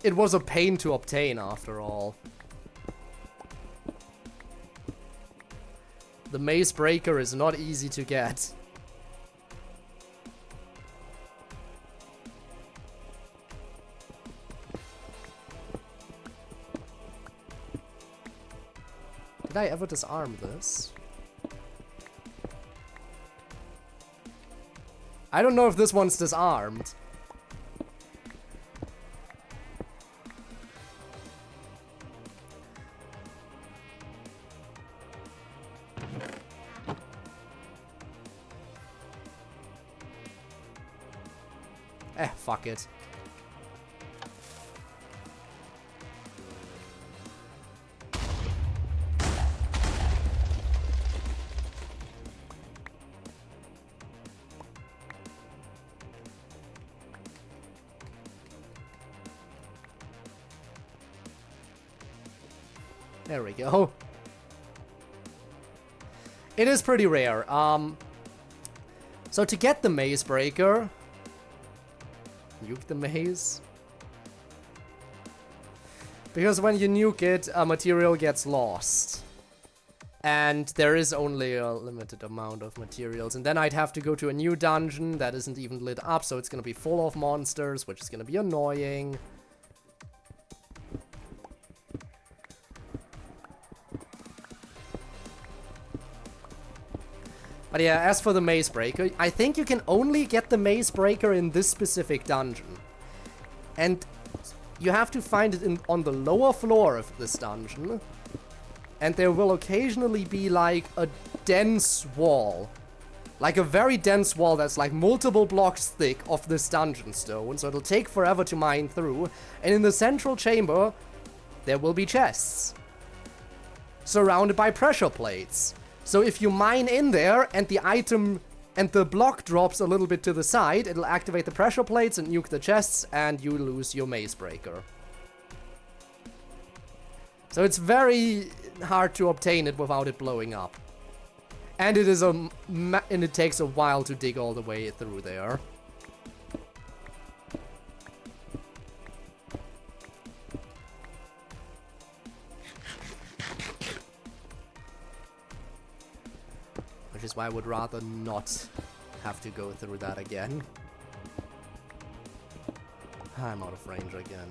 It was a pain to obtain, after all. the maze breaker is not easy to get. Did I ever disarm this? I don't know if this one's disarmed. Fuck it. There we go. It is pretty rare. So to get the maze breaker, nuke the maze. Because when you nuke it, material gets lost. And there is only a limited amount of materials. And then I'd have to go to a new dungeon that isn't even lit up, so it's gonna be full of monsters, which is gonna be annoying. But yeah, as for the maze breaker, I think you can only get the maze breaker in this specific dungeon. And you have to find it on the lower floor of this dungeon. And there will occasionally be like a dense wall. Like a very dense wall that's like multiple blocks thick of this dungeon stone. So it'll take forever to mine through. And in the central chamber, there will be chests. Surrounded by pressure plates. So if you mine in there and the item and the block drops a little bit to the side, it'll activate the pressure plates and nuke the chests, and you lose your maze breaker. So it's very hard to obtain it without it blowing up. And it is and it takes a while to dig all the way through there. Which is why I would rather not have to go through that again. I'm out of range again.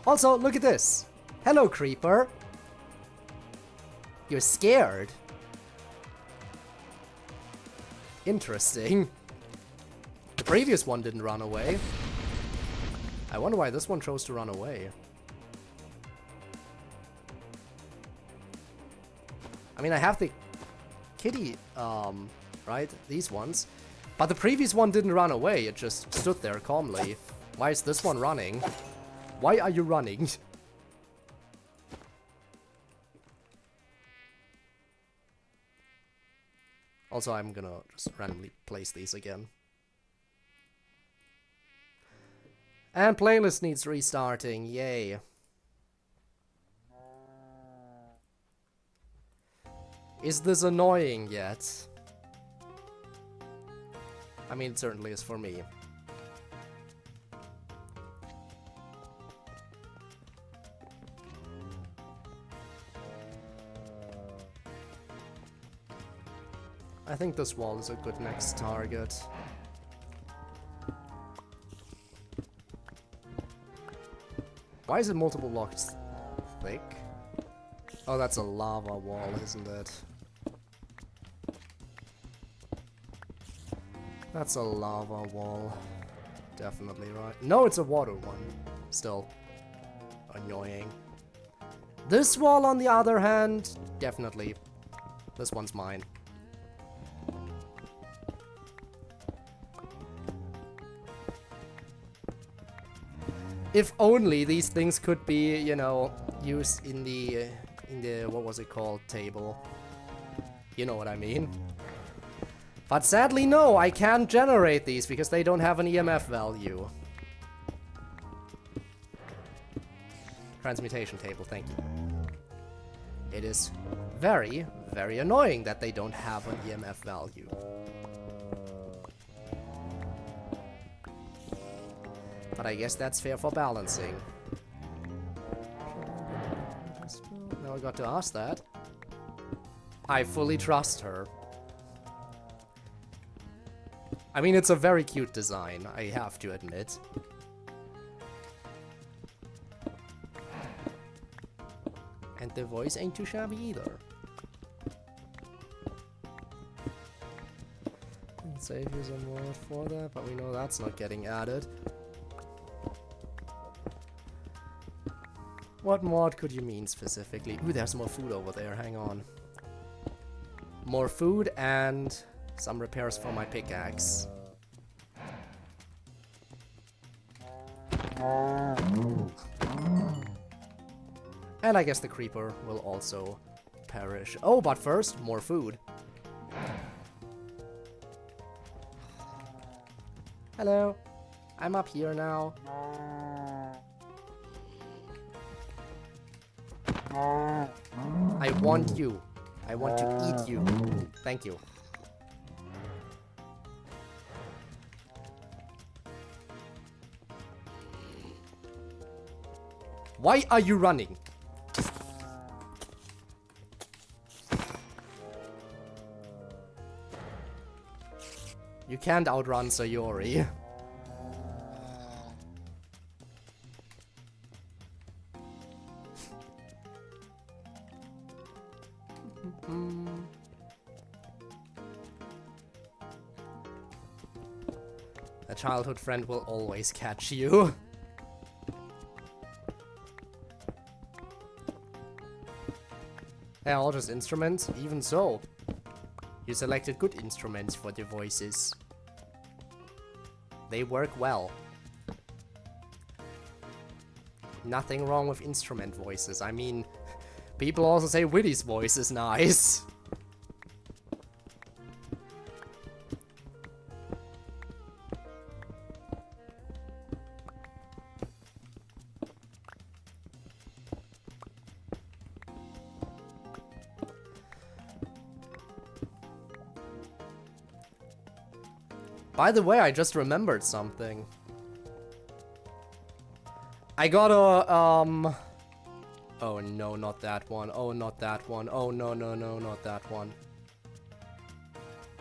Also, look at this. Hello, creeper. You're scared. Interesting. The previous one didn't run away. I wonder why this one chose to run away. I mean, I have the kitty, right? These ones. But the previous one didn't run away. It just stood there calmly. Why is this one running? Why are you running? Also, I'm gonna just randomly place these again. And playlist needs restarting. Yay. Is this annoying yet? I mean, it certainly is for me. I think this wall is a good next target. Why is it multiple blocks thick? Oh, that's a lava wall, isn't it? That's a lava wall. Definitely right. No, it's a water one. Still annoying. This wall, on the other hand, definitely. This one's mine. If only these things could be, you know, used in the what was it called, table. You know what I mean. But sadly, no, I can't generate these because they don't have an EMF value. Transmutation table, thank you. It is very, very annoying that they don't have an EMF value. But I guess that's fair for balancing. Now I got to ask that. I fully trust her. I mean, it's a very cute design, I have to admit. And the voice ain't too shabby either. Save you some more for that, but we know that's not getting added. What mod could you mean specifically? Ooh, there's more food over there, hang on. More food and some repairs for my pickaxe. And I guess the creeper will also perish. Oh, but first, more food. Hello, I'm up here now. I want you. I want to eat you. Thank you. Why are you running? You can't outrun Sayori. A childhood friend will always catch you. They're all just instruments, even so. You selected good instruments for the voices. They work well. Nothing wrong with instrument voices. I mean, people also say Willy's voice is nice. By the way, I just remembered something. I got a, oh no, not that one. Oh, not that one. Oh, no, no, no, not that one.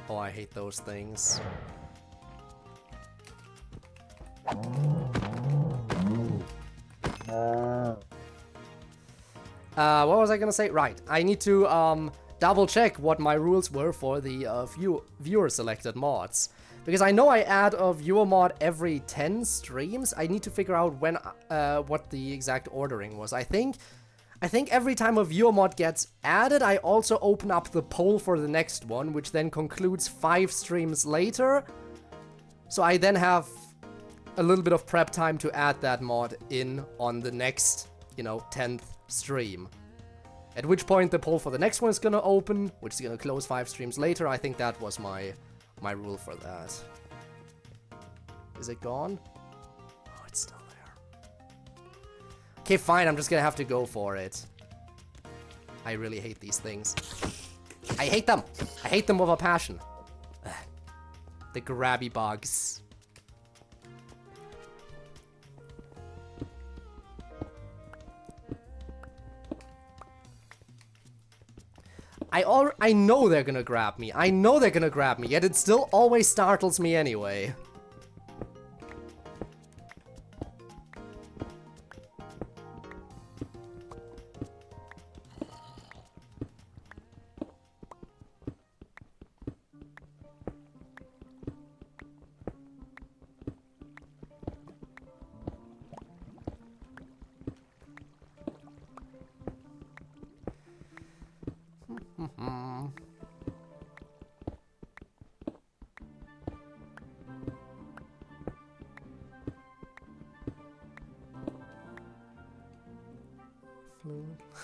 Oh, I hate those things. What was I gonna say? Right, I need to, double check what my rules were for the, viewer selected mods. Because I know I add a viewer mod every 10 streams. I need to figure out when, what the exact ordering was. I think every time a viewer mod gets added, I also open up the poll for the next one, which then concludes 5 streams later. So I then have a little bit of prep time to add that mod in on the next, you know, 10th stream. At which point the poll for the next one is gonna open, which is gonna close 5 streams later. I think that was my rule for that. Is it gone? Oh, it's still there. Okay, fine, I'm just gonna have to go for it. I really hate these things. I hate them! I hate them with a passion. Ugh. The grabby bugs. I know they're gonna grab me. I know they're gonna grab me, yet it still always startles me anyway.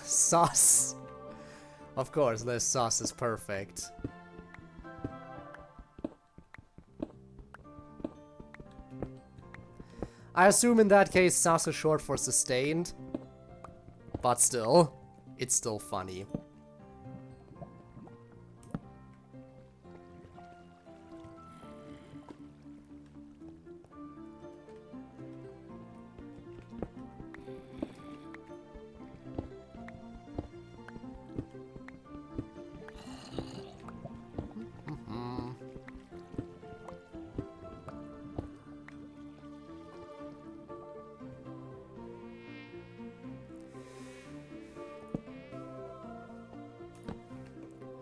Sauce. Of course, this sauce is perfect. I assume in that case sauce is short for sustained. But still, it's still funny.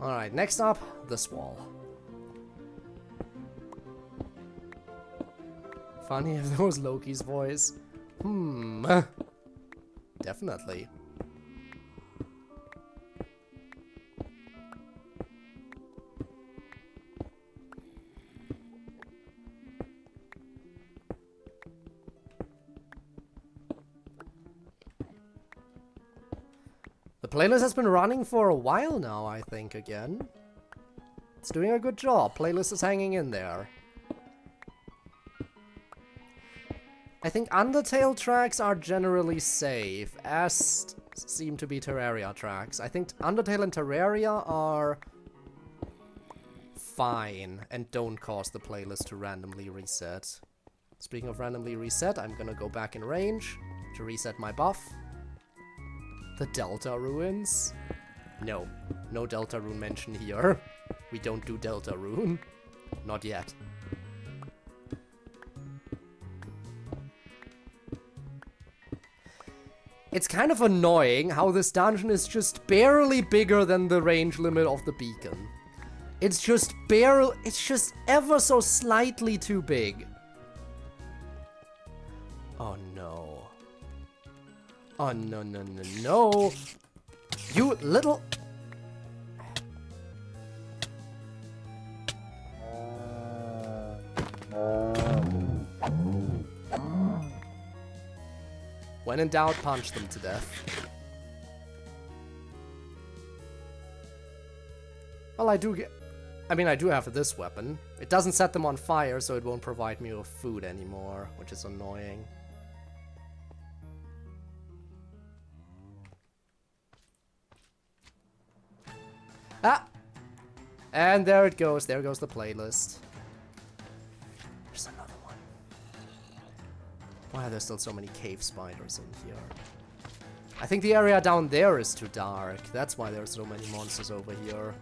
Alright, next up, this wall. Funny if that was Loki's voice. Definitely. The playlist has been running for a while now, I think, again. It's doing a good job. Playlist is hanging in there. I think Undertale tracks are generally safe, as seem to be Terraria tracks. I think Undertale and Terraria are fine and don't cause the playlist to randomly reset. Speaking of randomly reset, I'm gonna go back in range to reset my buff. The Delta Ruins? No. No Delta Rune mention here. We don't do Delta Rune. Not yet. It's kind of annoying how this dungeon is just barely bigger than the range limit of the beacon. It's just ever so slightly too big. Oh no. Oh no no no no. You little... When in doubt, punch them to death. Well, I do have this weapon. It doesn't set them on fire, so it won't provide me with food anymore, which is annoying. Ah! And there it goes. There goes the playlist. There's another one. Why are there still so many cave spiders in here? I think the area down there is too dark. That's why there's so many monsters over here.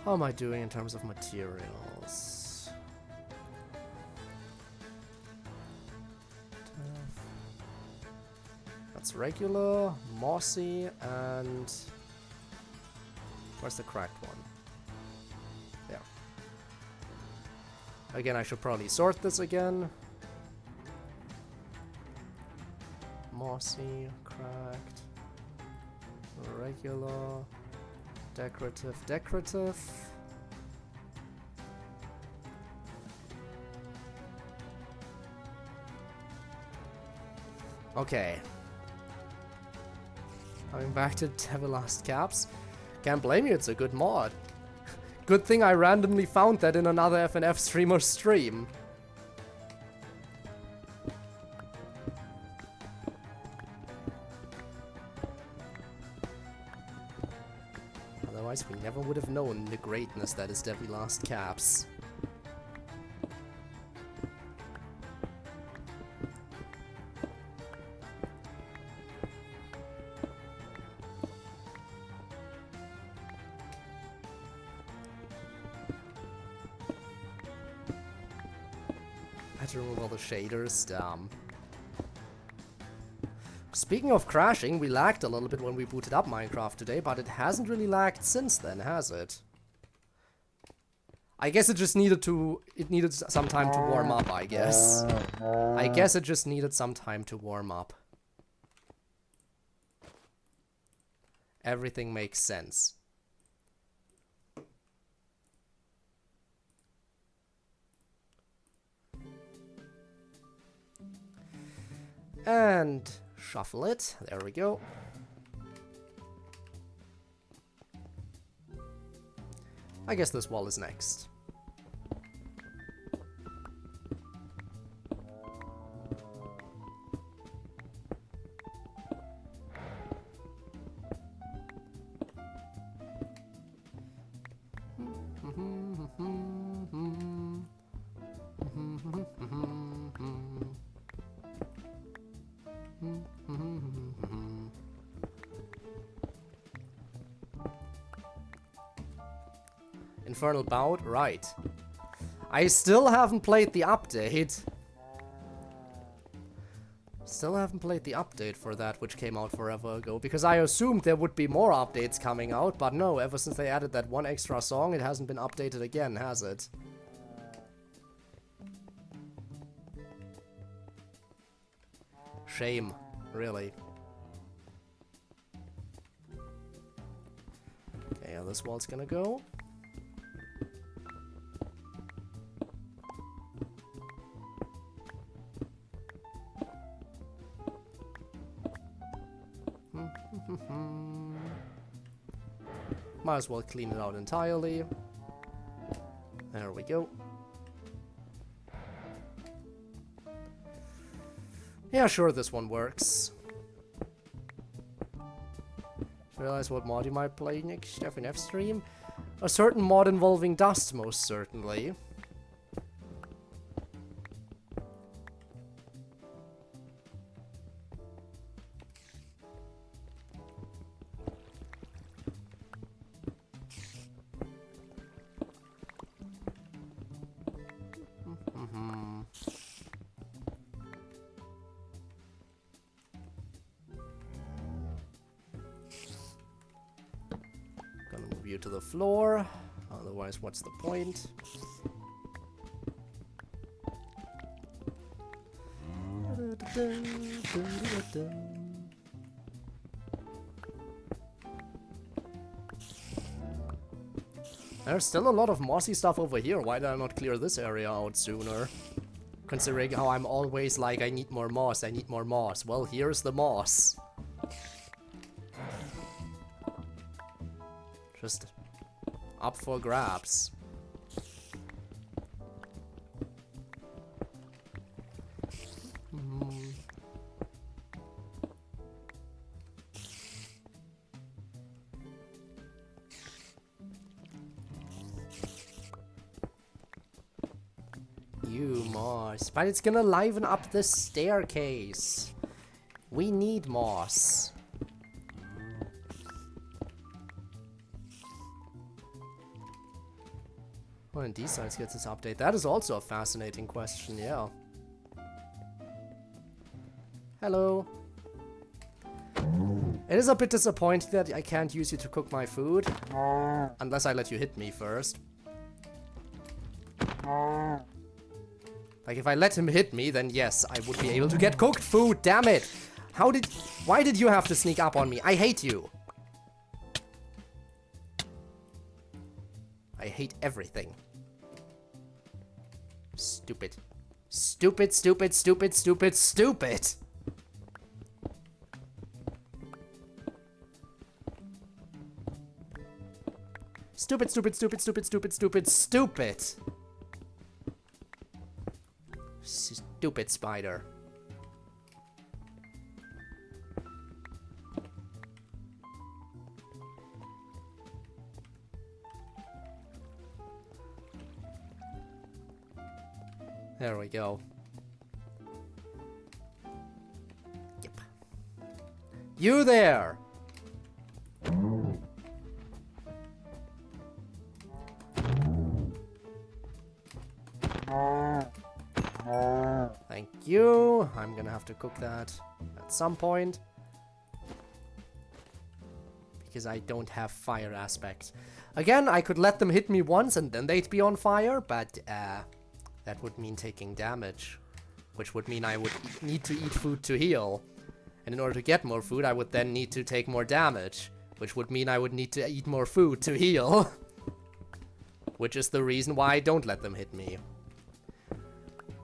How am I doing in terms of materials? That's regular, mossy, and... where's the cracked one? There. Again, I should probably sort this again. Mossy, cracked, regular... decorative, decorative. Okay. Coming back to Everlast Caps. Can't blame you, it's a good mod. Good thing I randomly found that in another FNF streamer's stream. Otherwise, we never would have known the greatness that is Everlast Caps. I had to remove all the shaders, damn. Speaking of crashing, we lagged a little bit when we booted up Minecraft today, but it hasn't really lagged since then, has it? I guess it just needed some time to warm up, I guess. I guess it just needed some time to warm up. Everything makes sense. And shuffle it. There we go. I guess this wall is next. Infernal Bout, right. I still haven't played the update. Still haven't played the update for that, which came out forever ago, because I assumed there would be more updates coming out, but no, ever since they added that one extra song, it hasn't been updated again, has it? Shame, really. Okay, yeah, this wall's gonna go. Might as well clean it out entirely. There we go. Yeah, sure, this one works. Realize what mod you might play next FNF stream? A certain mod involving dust, most certainly. To the floor, otherwise what's the point? There's still a lot of mossy stuff over here. Why did I not clear this area out sooner? Considering how I'm always like, I need more moss, I need more moss. Well, here's the moss. Just up for grabs. You moss. But it's gonna liven up the staircase. We need moss. When D-Sides gets this update? That is also a fascinating question, yeah. Hello. It is a bit disappointing that I can't use you to cook my food. Unless I let you hit me first. Like, if I let him hit me, then yes, I would be able to get cooked food, damn it! Why did you have to sneak up on me? I hate you! I hate everything. Stupid. Stupid, stupid, stupid, stupid, stupid! Stupid, stupid, stupid, stupid, stupid, stupid, stupid! Stupid spider. There we go. Yep. You there! Thank you. I'm gonna have to cook that at some point. Because I don't have fire aspect. Again, I could let them hit me once and then they'd be on fire, but that would mean taking damage. Which would mean I would need to eat food to heal. And in order to get more food, I would then need to take more damage. Which would mean I would need to eat more food to heal. Which is the reason why I don't let them hit me.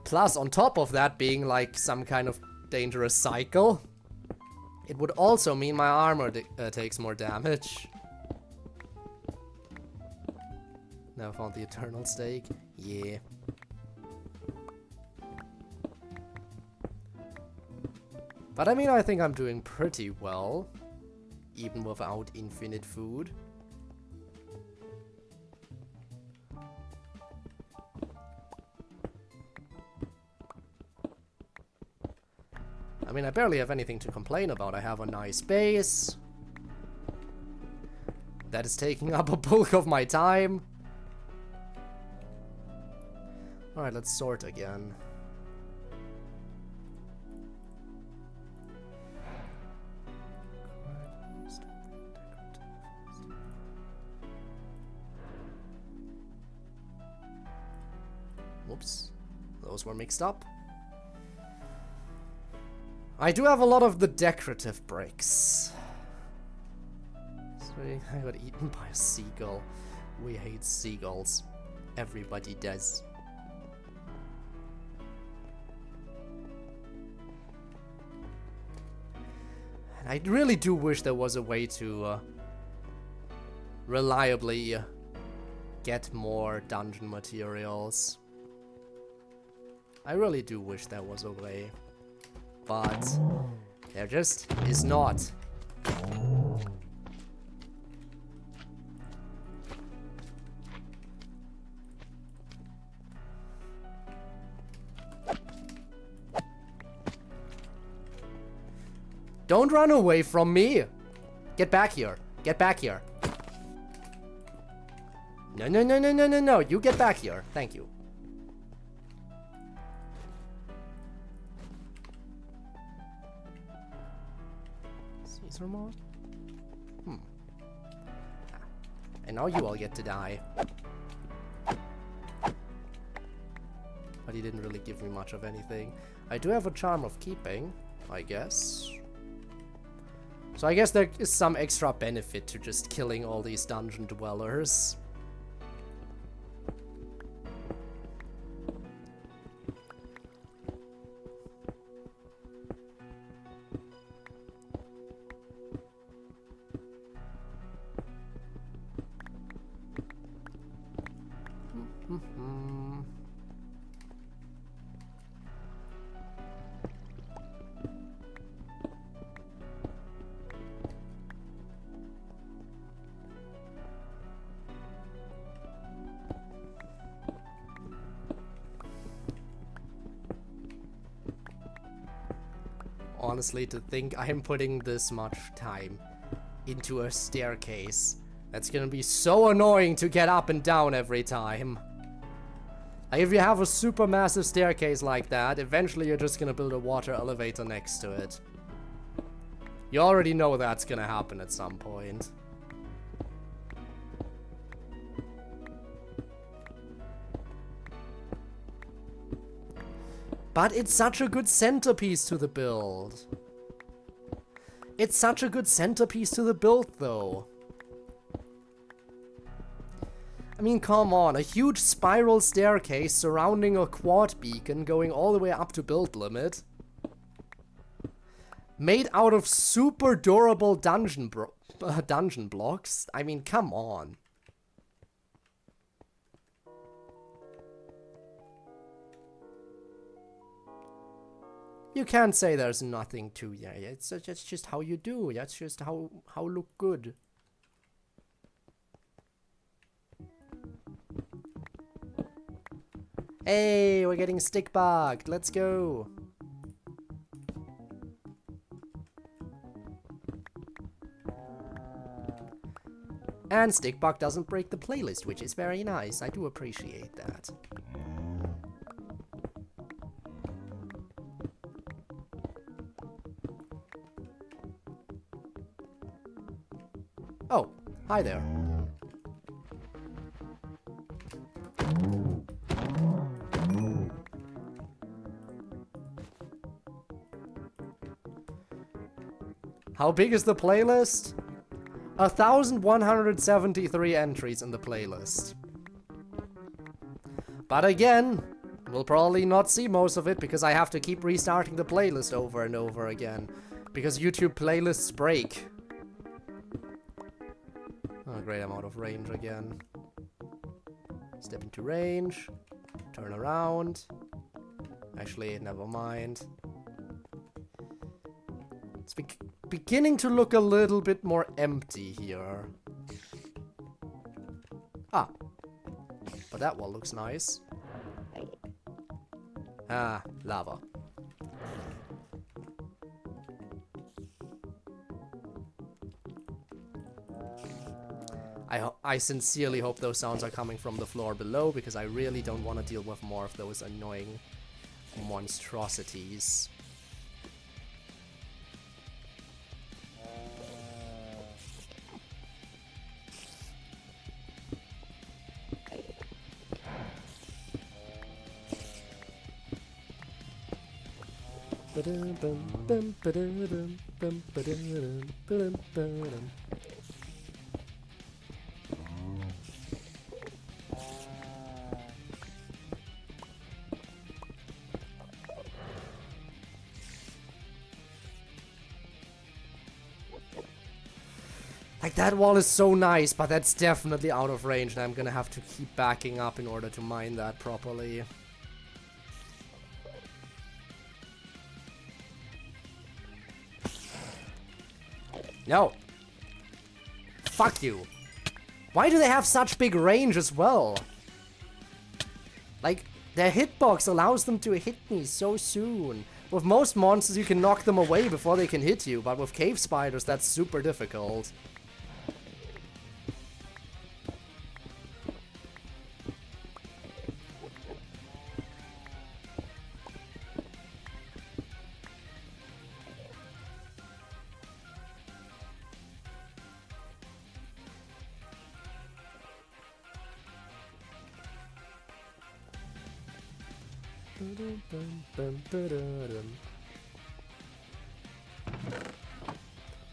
Plus, on top of that being like some kind of dangerous cycle, it would also mean my armor takes more damage. Now found the eternal steak. Yeah. But I mean, I think I'm doing pretty well, even without infinite food. I mean, I barely have anything to complain about. I have a nice base that is taking up a bulk of my time. Alright, let's sort again. Whoops. Those were mixed up. I do have a lot of the decorative bricks. Sorry, I got eaten by a seagull. We hate seagulls. Everybody does. And I really do wish there was a way to reliably get more dungeon materials. I really do wish there was a way. But there just is not. Don't run away from me! Get back here. Get back here. No, no, no, no, no, no, no. You get back here. Thank you. Caesar mod? And now you all get to die. But he didn't really give me much of anything. I do have a charm of keeping, I guess. So I guess there is some extra benefit to just killing all these dungeon dwellers. Honestly, to think I am putting this much time into a staircase. That's gonna be so annoying to get up and down every time. Like, if you have a super massive staircase like that, eventually you're just gonna build a water elevator next to it. You already know that's gonna happen at some point. But it's such a good centerpiece to the build. It's such a good centerpiece to the build, though. I mean, come on. A huge spiral staircase surrounding a quad beacon going all the way up to build limit. Made out of super durable dungeon blocks. I mean, come on. You can't say there's nothing to yeah. It's just how you do. That's just how look good. Hey, we're getting stick bugged. Let's go. And stick bug doesn't break the playlist, which is very nice. I do appreciate that. Oh, hi there. How big is the playlist? 1,173 entries in the playlist. But again, we'll probably not see most of it because I have to keep restarting the playlist over and over again. Because YouTube playlists break. Oh great, I'm out of range again. Step into range. Turn around. Actually, never mind. It's beginning to look a little bit more empty here. Ah. But that one looks nice. Ah, lava. I sincerely hope those sounds are coming from the floor below, because I really don't want to deal with more of those annoying monstrosities. Like, that wall is so nice, but that's definitely out of range, and I'm gonna have to keep backing up in order to mine that properly. No. Fuck you. Why do they have such big range as well? Like, their hitbox allows them to hit me so soon. With most monsters, you can knock them away before they can hit you, but with cave spiders, that's super difficult.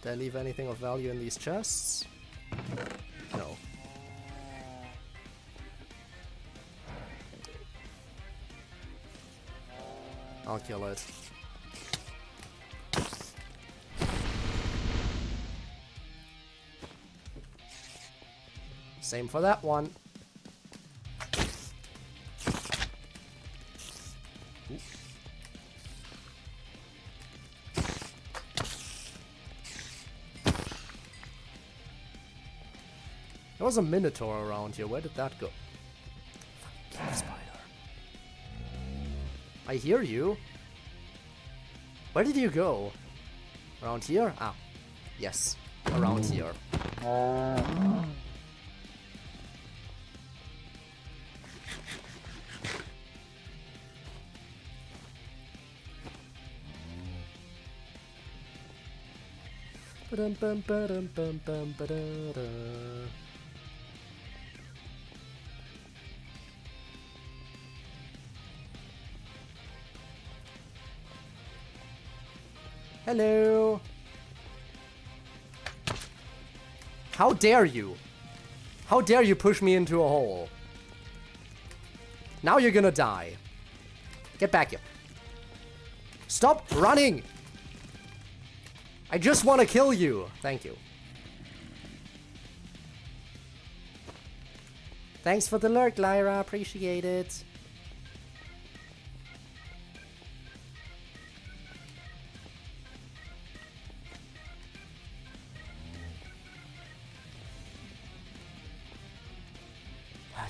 Did I leave anything of value in these chests? No. I'll kill it. Same for that one. There was a minotaur around here. Where did that go? Cave spider. I hear you. Where did you go? Around here? Ah. Yes. Around here. Hello. How dare you? How dare you push me into a hole? Now you're gonna die. Get back here. Stop running! I just want to kill you. Thank you. Thanks for the lurk, Lyra. Appreciate it.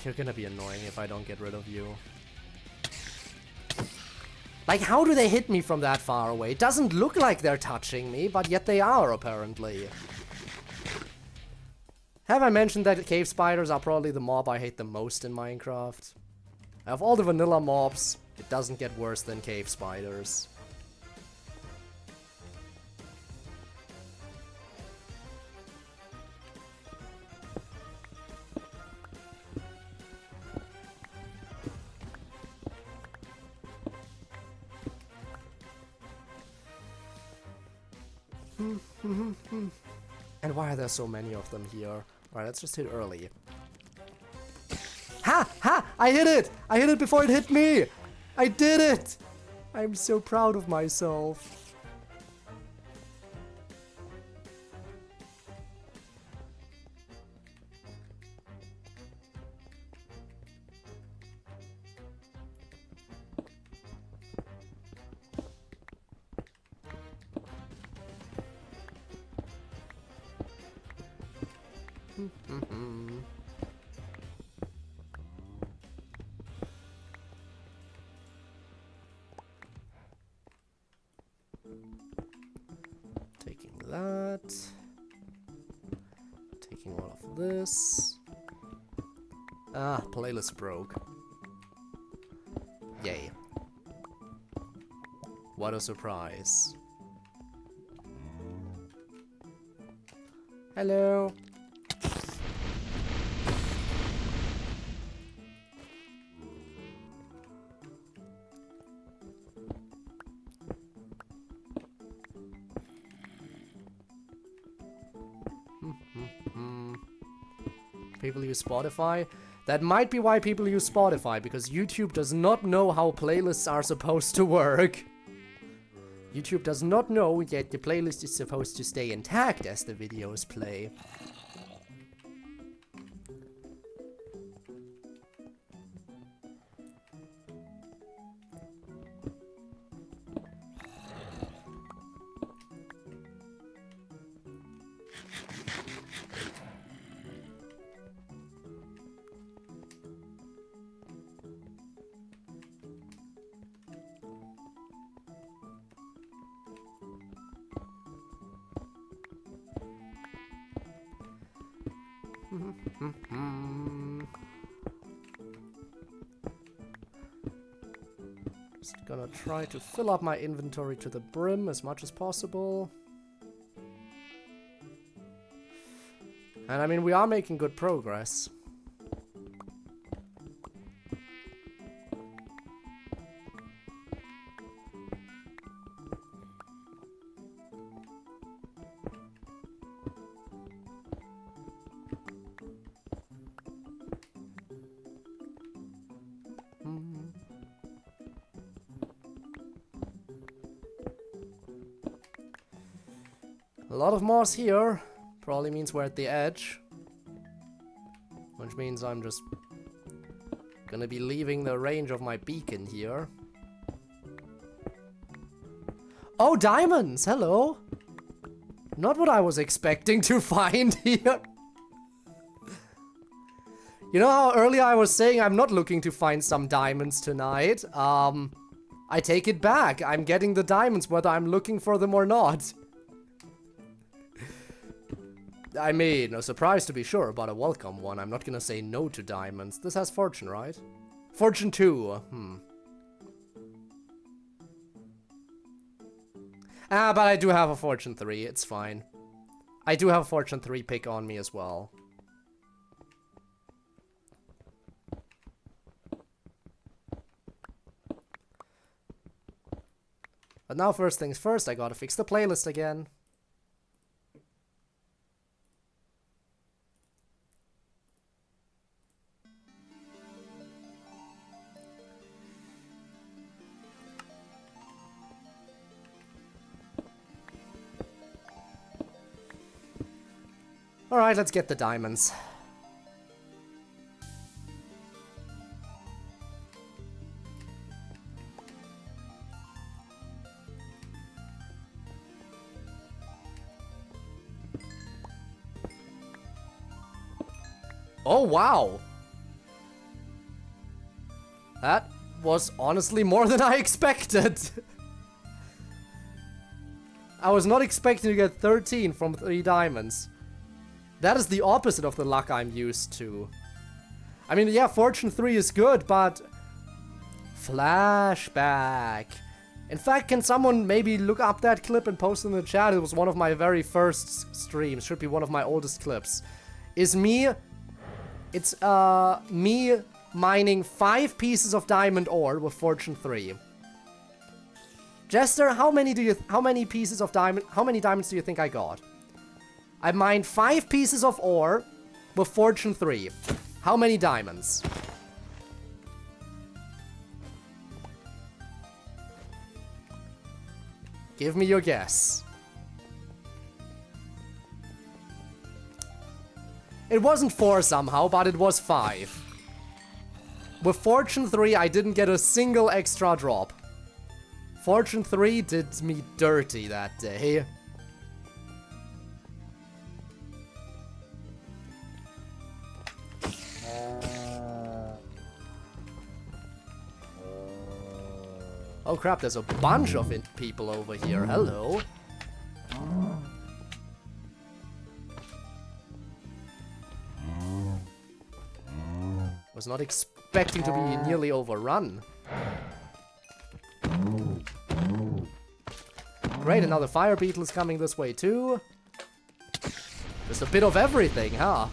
You're gonna be annoying if I don't get rid of you. Like, how do they hit me from that far away? It doesn't look like they're touching me, but yet they are, apparently. Have I mentioned that cave spiders are probably the mob I hate the most in Minecraft? Of all the vanilla mobs, it doesn't get worse than cave spiders. And why are there so many of them here? Alright, let's just hit early. Ha! Ha! I hit it! I hit it before it hit me! I did it! I'm so proud of myself. Taking that. Taking all of this. Ah, playlist broke. Yay. What a surprise. Hello. People use Spotify. That might be why people use Spotify, because YouTube does not know how playlists are supposed to work. YouTube does not know yet the playlist is supposed to stay intact as the videos play. Just gonna try to fill up my inventory to the brim as much as possible. And I mean, we are making good progress. A lot of moss here. Probably means we're at the edge. Which means I'm just gonna be leaving the range of my beacon here. Oh, diamonds! Hello! Not what I was expecting to find here. You know how earlier I was saying I'm not looking to find some diamonds tonight? I take it back. I'm getting the diamonds whether I'm looking for them or not. I mean, a surprise to be sure, but a welcome one. I'm not gonna say no to diamonds. This has fortune, right? Fortune 2. Ah, but I do have a fortune 3. It's fine. I do have a fortune 3 pick on me as well. But now first things first, I gotta fix the playlist again. Alright, let's get the diamonds. Oh, wow! That was honestly more than I expected. I was not expecting to get 13 from 3 diamonds. That is the opposite of the luck I'm used to. I mean, yeah, Fortune 3 is good, but... Flashback. In fact, can someone maybe look up that clip and post it in the chat? It was one of my very first streams. Should be one of my oldest clips. It's me mining 5 pieces of diamond ore with Fortune 3. Jester, how many diamonds do you think I got? I mined 5 pieces of ore with Fortune 3. How many diamonds? Give me your guess. It wasn't 4 somehow, but it was 5. With Fortune 3, I didn't get a single extra drop. Fortune 3 did me dirty that day. Oh crap, there's a bunch of people over here. Hello. Was not expecting to be nearly overrun. Great, another fire beetle is coming this way too. Just a bit of everything, huh?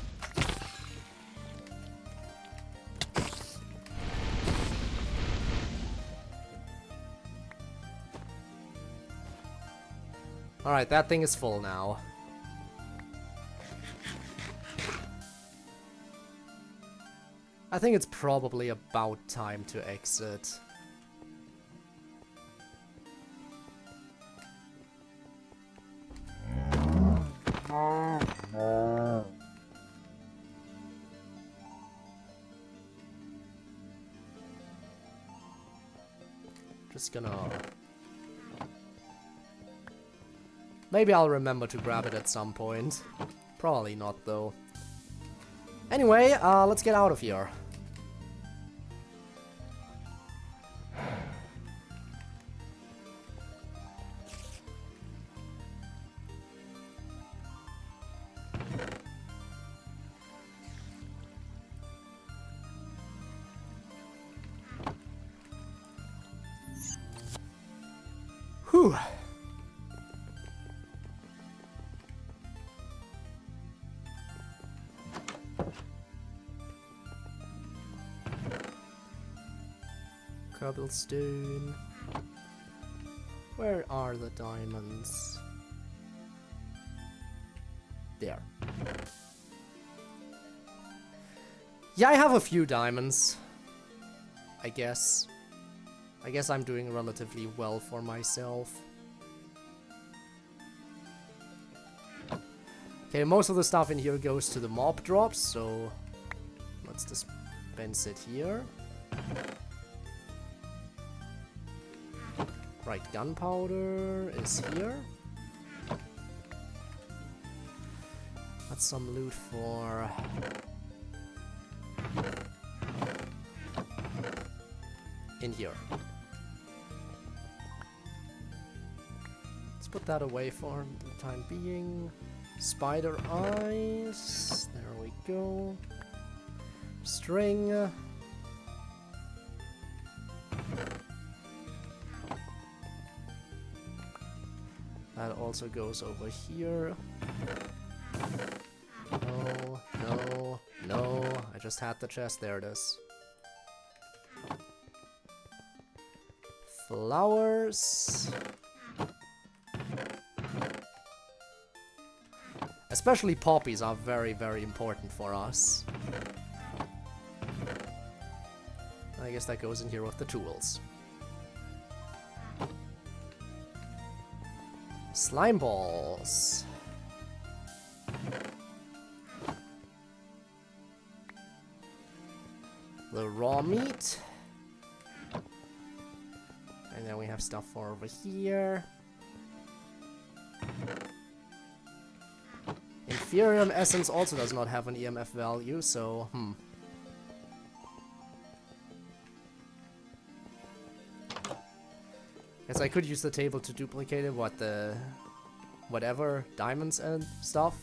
Alright, that thing is full now. I think it's probably about time to exit. Just gonna... Maybe I'll remember to grab it at some point. Probably not, though. Anyway, let's get out of here. Whew. Cobblestone. Where are the diamonds? There. Yeah, I have a few diamonds. I guess I'm doing relatively well for myself. Okay, most of the stuff in here goes to the mob drops, so let's dispense it here. Right, gunpowder is here. That's some loot for... in here. Let's put that away for the time being. Spider eyes. There we go. String. That also goes over here. No, no, no. I just had the chest. There it is. Flowers. Especially poppies are very, very important for us. I guess that goes in here with the tools. Slime balls. The raw meat. And then we have stuff for over here. Inferium essence also does not have an EMF value, so Guess I could use the table to duplicate it, whatever, diamonds and stuff.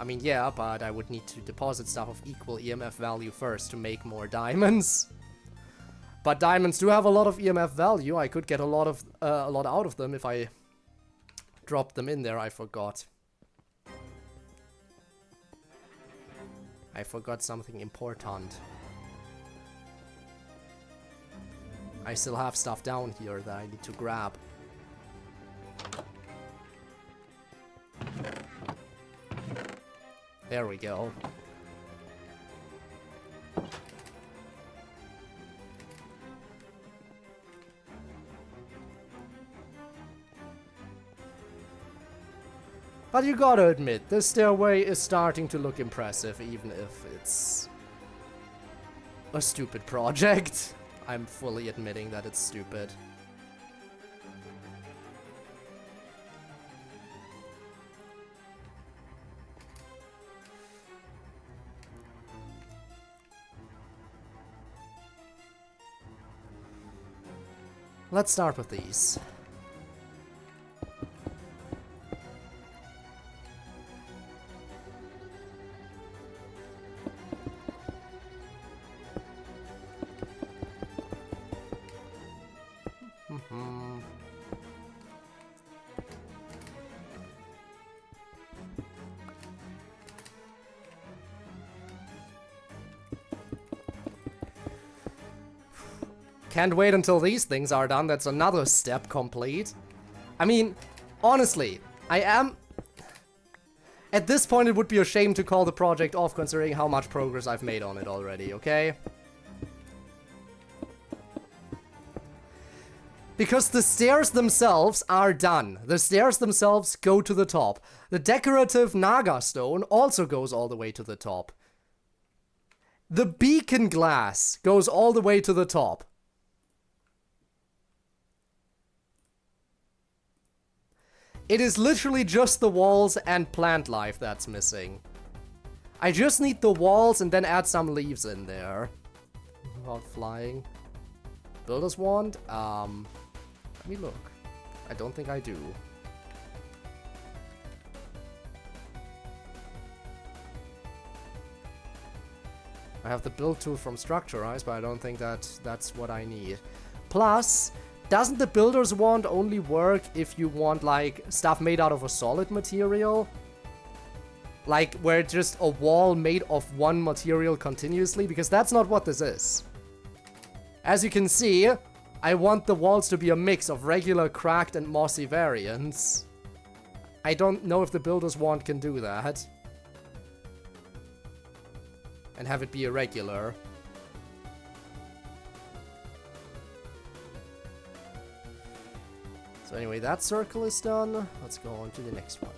I mean, yeah, but I would need to deposit stuff of equal EMF value first to make more diamonds. But diamonds do have a lot of EMF value. I could get a lot out of them if I dropped them in there. I forgot. I forgot something important. I still have stuff down here that I need to grab. There we go. But you gotta admit, this stairway is starting to look impressive, even if it's a stupid project. I'm fully admitting that it's stupid. Let's start with these. Can't wait until these things are done. That's another step complete. I mean, honestly, I am... At this point, it would be a shame to call the project off considering how much progress I've made on it already, okay? Because the stairs themselves are done. The stairs themselves go to the top. The decorative Naga stone also goes all the way to the top. The beacon glass goes all the way to the top. It is literally just the walls and plant life that's missing. I just need the walls and then add some leaves in there. About flying. Builder's wand? Let me look. I don't think I do. I have the build tool from Structurize, but I don't think that's what I need. Plus, doesn't the builder's wand only work if you want, like, stuff made out of a solid material? Like, where it's just a wall made of one material continuously? Because that's not what this is. As you can see, I want the walls to be a mix of regular, cracked, and mossy variants. I don't know if the builder's wand can do that. And have it be irregular. So anyway, that circle is done. Let's go on to the next one.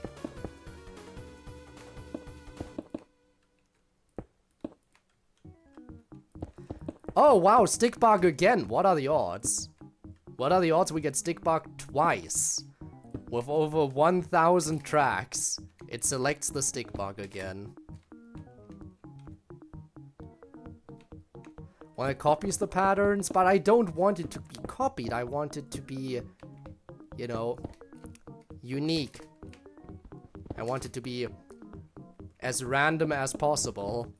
Oh wow, stick bug again. What are the odds? What are the odds we get stick bug twice? With over 1,000 tracks, it selects the stick bug again. Well, it copies the patterns, but I don't want it to be copied. I want it to be, you know, unique. I want it to be as random as possible.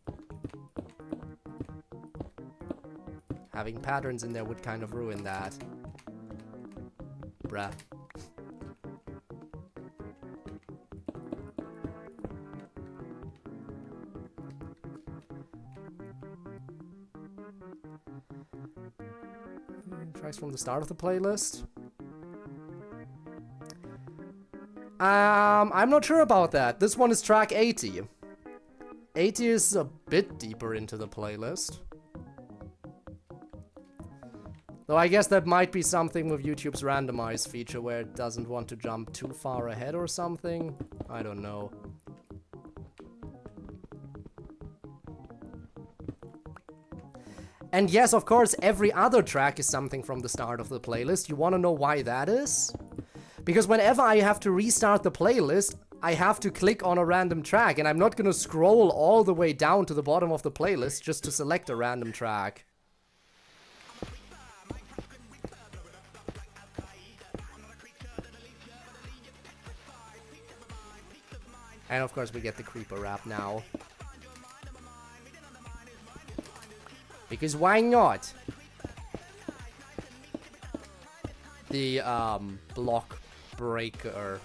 Having patterns in there would kind of ruin that. Bruh. Tracks from the start of the playlist. I'm not sure about that. This one is track 80. 80 is a bit deeper into the playlist. Though I guess that might be something with YouTube's randomize feature where it doesn't want to jump too far ahead or something. I don't know. And yes, of course, every other track is something from the start of the playlist. You want to know why that is? Because whenever I have to restart the playlist, I have to click on a random track, and I'm not gonna scroll all the way down to the bottom of the playlist just to select a random track. And of course we get the creeper rap now. Because why not? The block breaker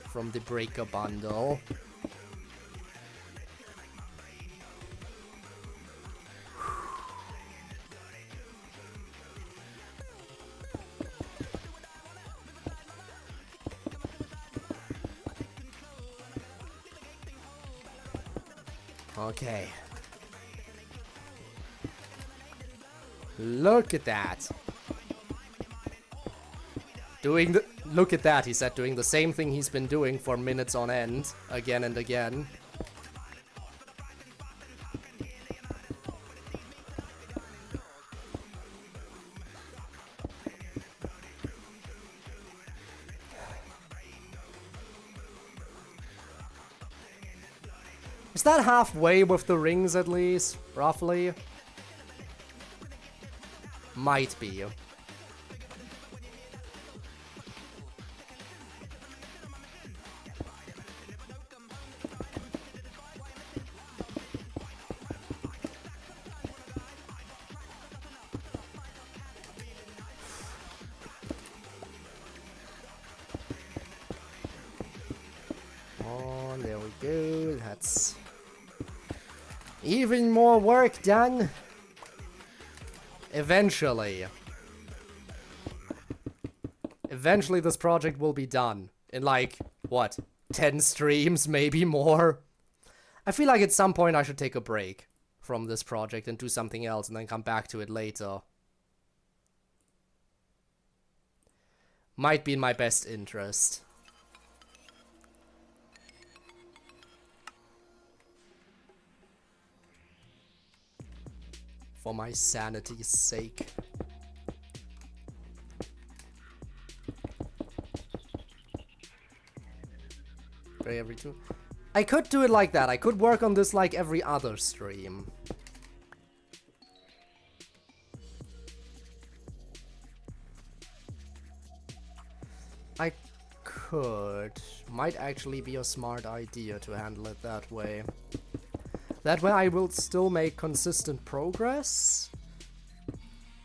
from the breaker bundle. Okay. Look at that. Look at that, he said, doing the same thing he's been doing for minutes on end, again and again. Is that halfway with the rings at least, roughly? Might be. There we go. That's even more work done. Eventually. Eventually this project will be done. In like, what? 10 streams, maybe more? I feel like at some point I should take a break from this project and do something else and then come back to it later. Might be in my best interest. For my sanity's sake. Every two. I could do it like that. I could work on this like every other stream. I could. Might actually be a smart idea to handle it that way. That way I will still make consistent progress,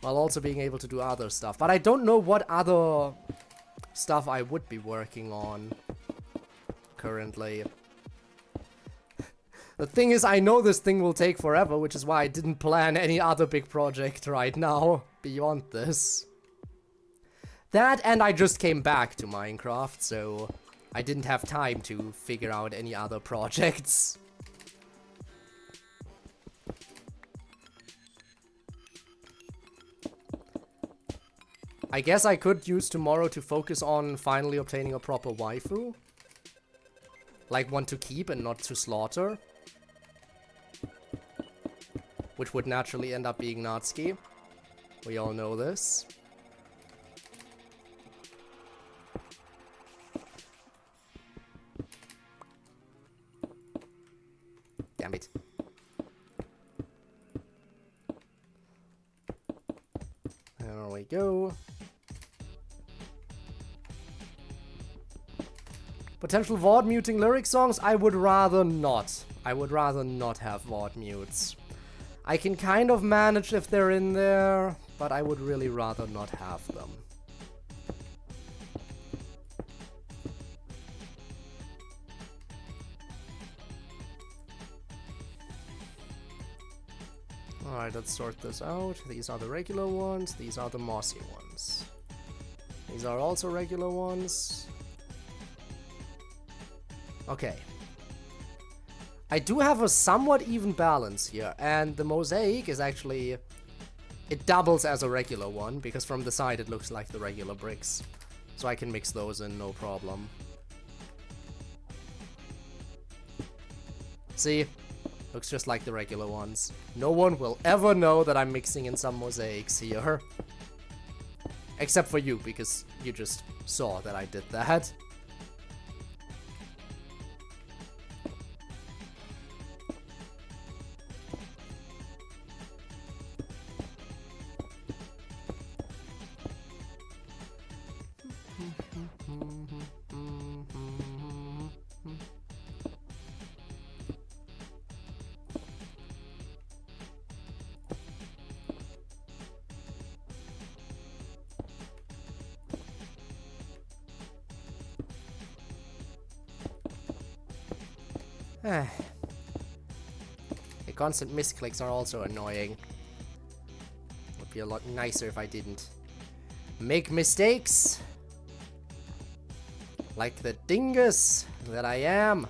while also being able to do other stuff. But I don't know what other stuff I would be working on currently. The thing is, I know this thing will take forever, which is why I didn't plan any other big project right now beyond this. That, and I just came back to Minecraft, so I didn't have time to figure out any other projects. I guess I could use tomorrow to focus on finally obtaining a proper waifu. Like one to keep and not to slaughter. Which would naturally end up being Natsuki. We all know this. Damn it. There we go. Potential VOD muting lyric songs? I would rather not. I would rather not have VOD mutes. I can kind of manage if they're in there, but I would really rather not have them. Alright, let's sort this out. These are the regular ones, these are the mossy ones. These are also regular ones. Okay. I do have a somewhat even balance here, and the mosaic is actually... It doubles as a regular one, because from the side it looks like the regular bricks. So I can mix those in, no problem. See? Looks just like the regular ones. No one will ever know that I'm mixing in some mosaics here. Except for you, because you just saw that I did that. The constant misclicks are also annoying. Would be a lot nicer if I didn't make mistakes. Like the dingus that I am.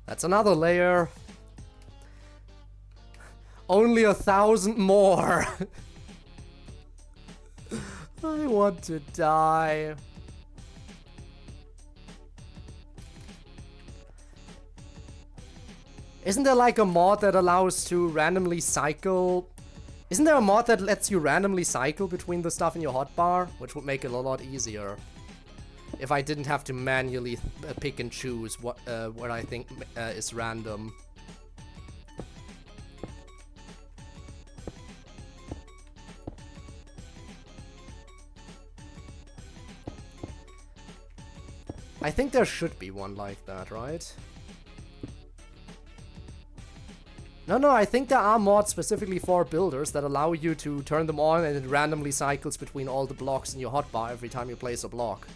That's another layer. Only 1,000 more. I want to die. Isn't there like a mod that allows to randomly cycle? Isn't there a mod that lets you randomly cycle between the stuff in your hotbar? Which would make it a lot easier. If I didn't have to manually pick and choose what I think is random. I think there should be one like that, right? No, I think there are mods specifically for builders that allow you to turn them on and it randomly cycles between all the blocks in your hotbar every time you place a block.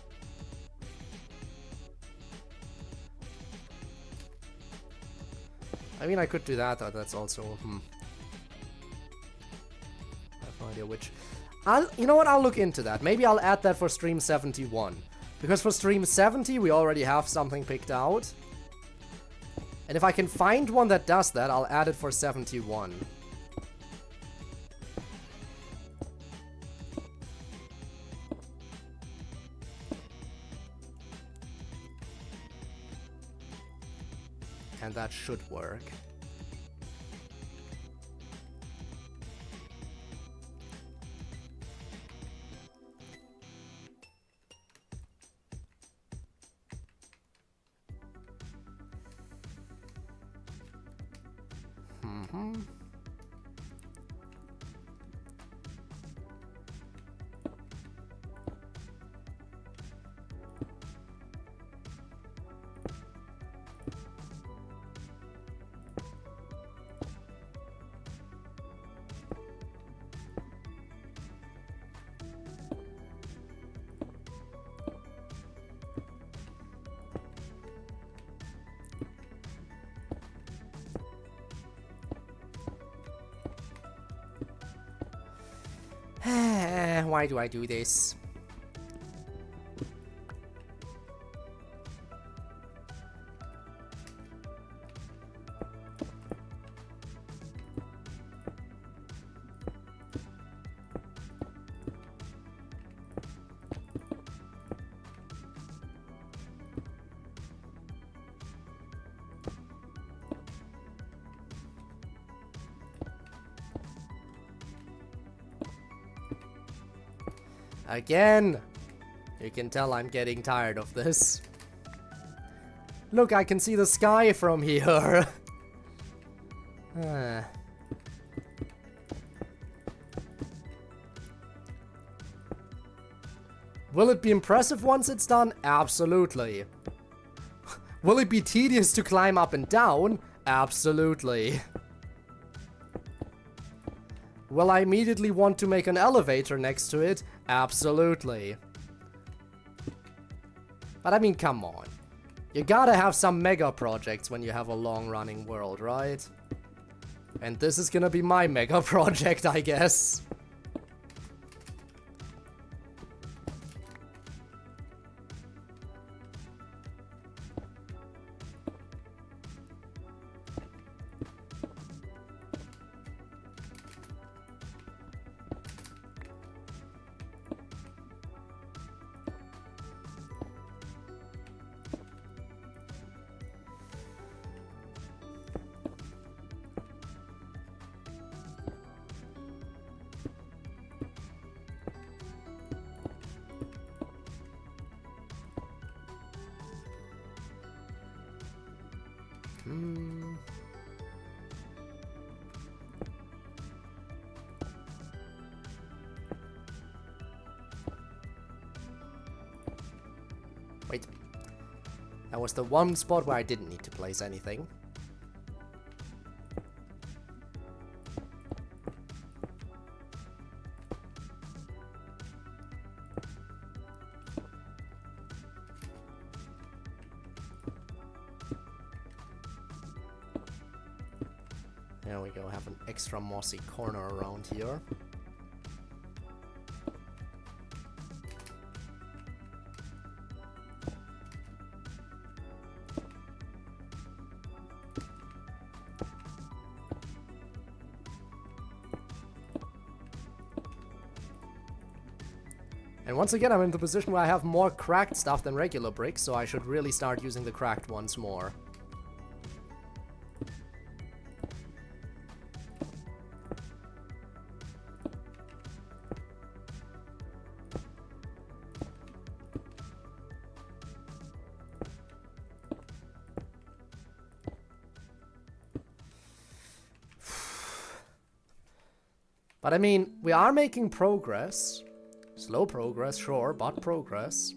I mean, I could do that, but that's also, I have no idea which. You know what, I'll look into that. Maybe I'll add that for stream 71. Because for stream 70, we already have something picked out. And if I can find one that does that, I'll add it for 71. And that should work. Why do I do this? Again! You can tell I'm getting tired of this. Look, I can see the sky from here. Will it be impressive once it's done? Absolutely. Will it be tedious to climb up and down? Absolutely. Will I immediately want to make an elevator next to it? Absolutely. But I mean, come on. You gotta have some mega projects when you have a long-running world, right? And this is gonna be my mega project, I guess. Wait. That was the one spot where I didn't need to place anything. There we go, have an extra mossy corner around here. And once again, I'm in the position where I have more cracked stuff than regular bricks, so I should really start using the cracked ones more. But I mean, we are making progress. Slow progress, sure, but progress.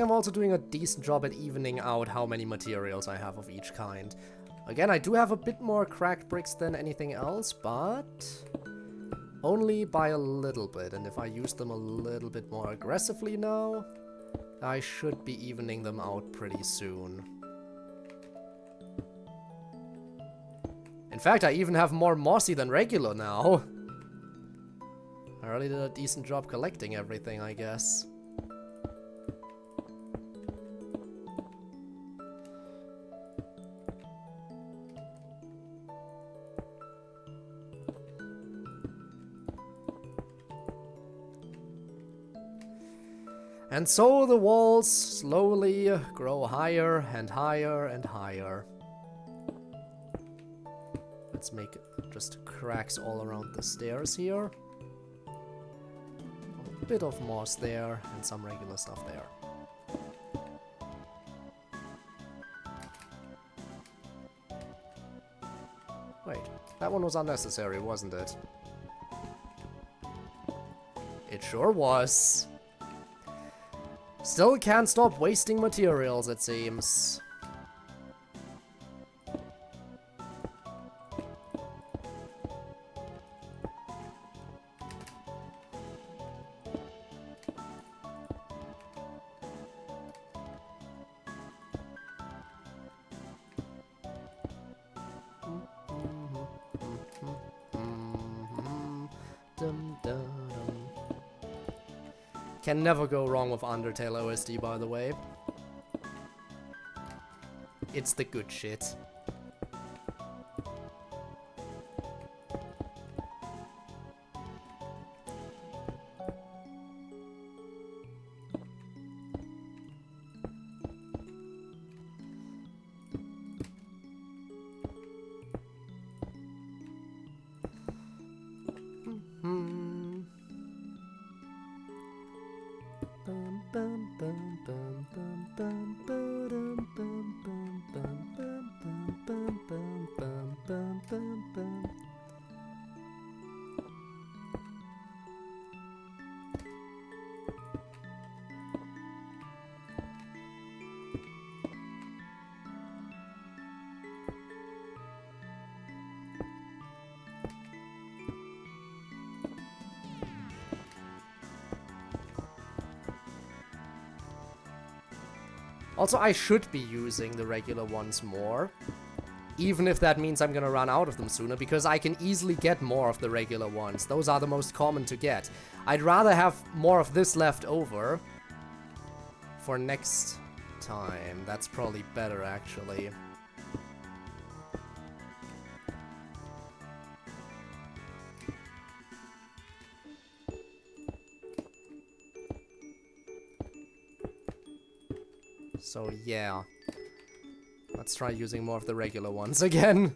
think I'm also doing a decent job at evening out how many materials I have of each kind. Again, I do have a bit more cracked bricks than anything else, but only by a little bit. And if I use them a little bit more aggressively now, I should be evening them out pretty soon. In fact, I even have more mossy than regular now. I really did a decent job collecting everything, I guess. And so the walls slowly grow higher and higher and higher. Let's make just cracks all around the stairs here. A bit of moss there and some regular stuff there. Wait, that one was unnecessary, wasn't it? It sure was. Still can't stop wasting materials, it seems. Can never go wrong with Undertale OST, by the way. It's the good shit. Also, I should be using the regular ones more. Even if that means I'm gonna run out of them sooner, because I can easily get more of the regular ones. Those are the most common to get. I'd rather have more of this left over for next time. That's probably better, actually. So yeah, let's try using more of the regular ones again.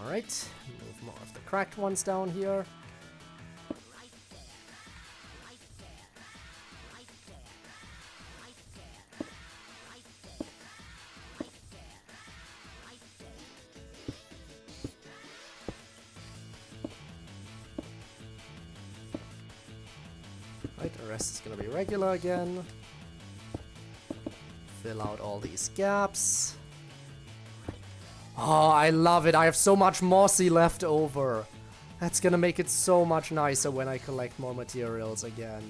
Alright, move more of the cracked ones down here. Right, the rest is gonna be regular again. Fill out all these gaps. Oh, I love it. I have so much mossy left over. That's gonna make it so much nicer when I collect more materials again.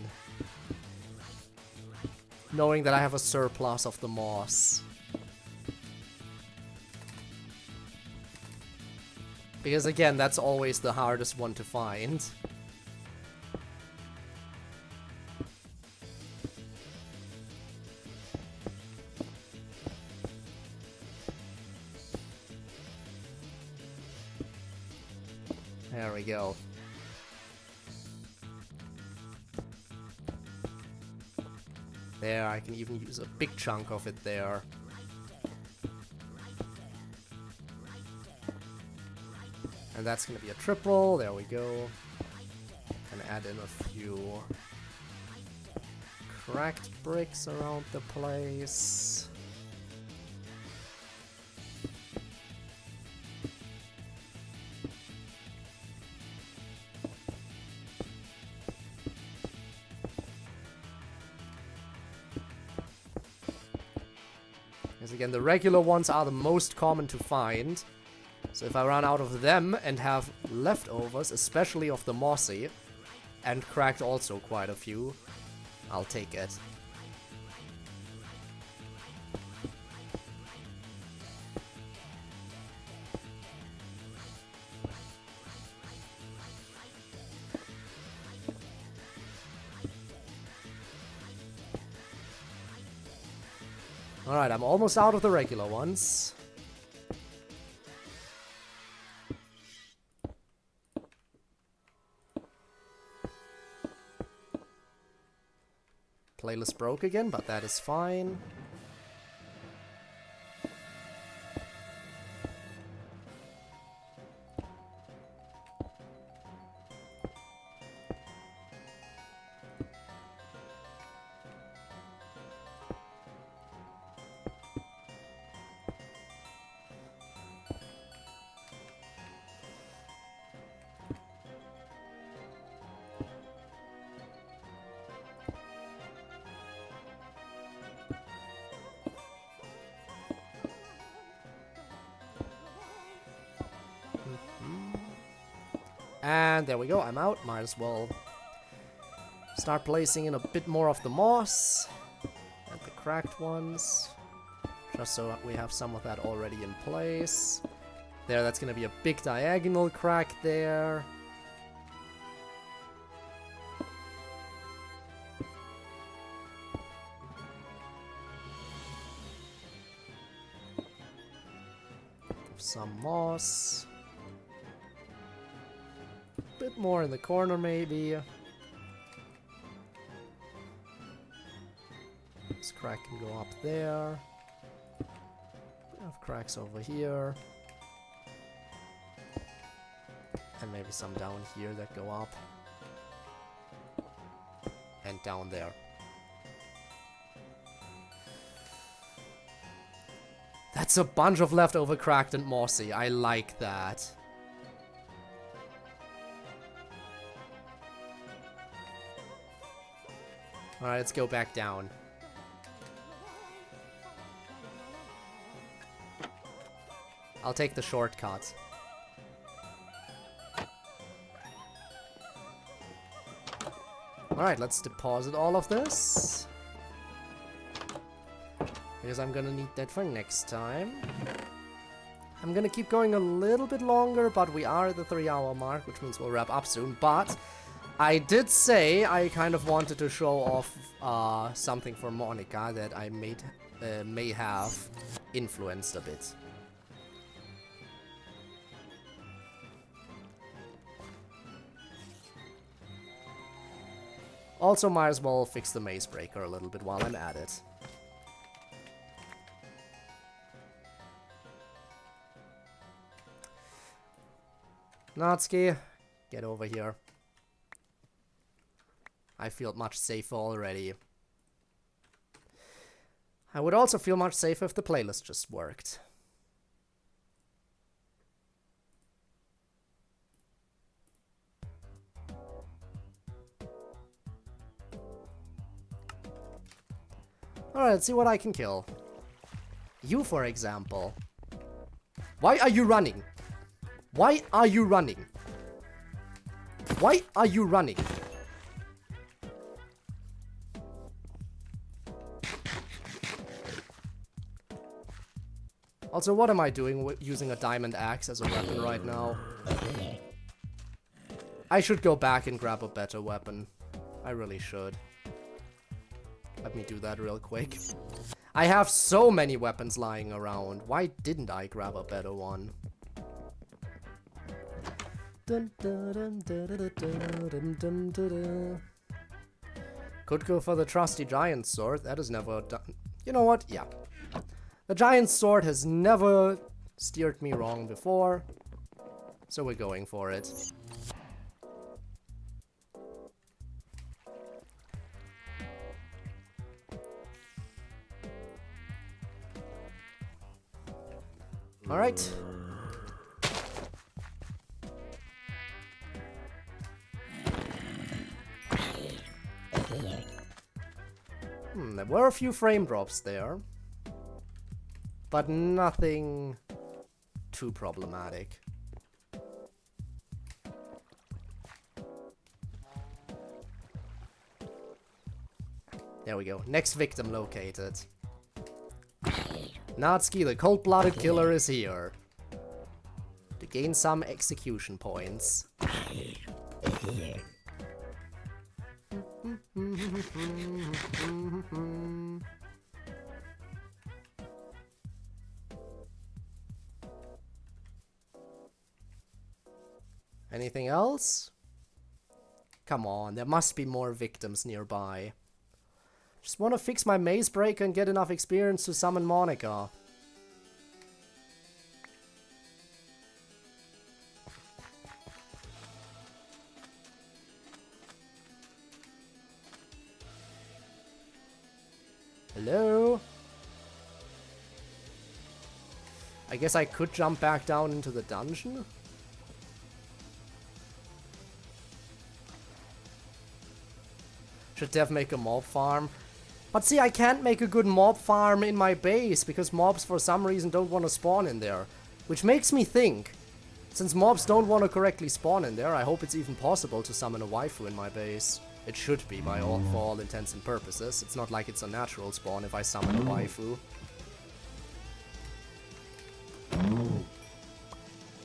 Knowing that I have a surplus of the moss. Because again, that's always the hardest one to find. There we go. There, I can even use a big chunk of it there. And that's gonna be a triple, there we go. And add in a few cracked bricks around the place. Because again, the regular ones are the most common to find. So if I run out of them and have leftovers, especially of the mossy, and cracked also quite a few, I'll take it. Alright, I'm almost out of the regular ones. Playlist broke again, but that is fine. And there we go, I'm out. Might as well start placing in a bit more of the moss and the cracked ones, just so we have some of that already in place. There, that's gonna be a big diagonal crack there. Some moss. Bit more in the corner, maybe. This crack can go up there. We have cracks over here. And maybe some down here that go up. And down there. That's a bunch of leftover cracked and mossy. I like that. Alright, let's go back down. I'll take the shortcut. Alright, let's deposit all of this. Because I'm gonna need that for next time. I'm gonna keep going a little bit longer, but we are at the 3-hour mark, which means we'll wrap up soon. But I did say I kind of wanted to show off something for Monica that I may have influenced a bit. Also, might as well fix the maze breaker a little bit while I'm at it. Natsuki, get over here. I feel much safer already. I would also feel much safer if the playlist just worked. Alright, let's see what I can kill. You, for example. Why are you running? Why are you running? Why are you running? Also, what am I doing using a diamond axe as a weapon right now? I should go back and grab a better weapon. I really should. Let me do that real quick. I have so many weapons lying around. Why didn't I grab a better one? Could go for the trusty giant sword. That is never done. You know what? Yeah. The giant sword has never steered me wrong before. So we're going for it. Alright. There were a few frame drops there. But nothing too problematic. There we go. Next victim located. Natsuki, the cold-blooded killer, is here. To gain some execution points. Anything else? Come on, there must be more victims nearby. Just want to fix my maze breaker and get enough experience to summon Monica. Hello? I guess I could jump back down into the dungeon? Should Dev make a mob farm? But see, I can't make a good mob farm in my base, because mobs for some reason don't want to spawn in there. Which makes me think, since mobs don't want to correctly spawn in there, I hope it's even possible to summon a waifu in my base. It should be, for all intents and purposes. It's not like it's a natural spawn if I summon a waifu.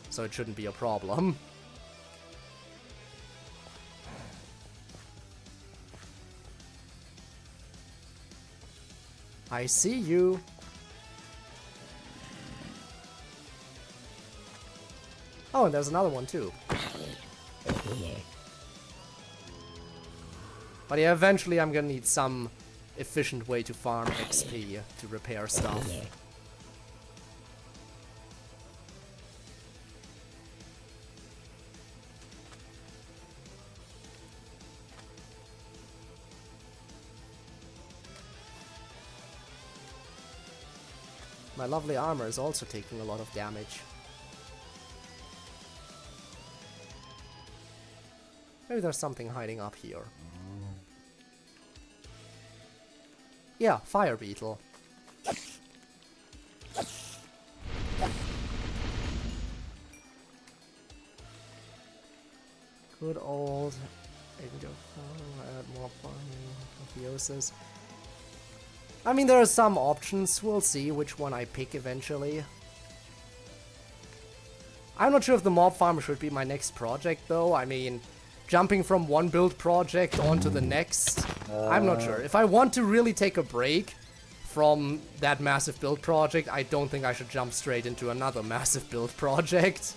So it shouldn't be a problem. I see you. Oh, and there's another one too. But yeah, eventually I'm gonna need some efficient way to farm XP to repair stuff. My lovely armor is also taking a lot of damage. Maybe there's something hiding up here. Yeah, fire beetle. Good old add more apotheosis. I mean, there are some options. We'll see which one I pick eventually. I'm not sure if the mob farm should be my next project, though. I mean, jumping from one build project onto the next, I'm not sure. If I want to really take a break from that massive build project, I don't think I should jump straight into another massive build project.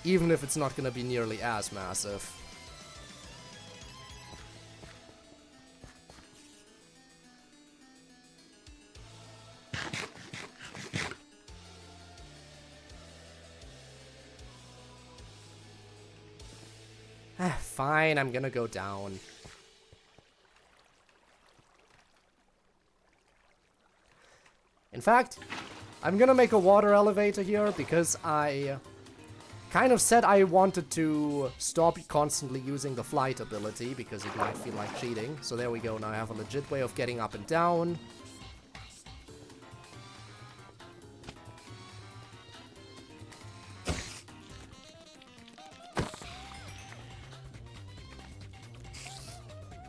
Even if it's not gonna be nearly as massive. Fine, I'm gonna go down. In fact, I'm gonna make a water elevator here because I kind of said I wanted to stop constantly using the flight ability because it might feel like cheating. So there we go, now I have a legit way of getting up and down.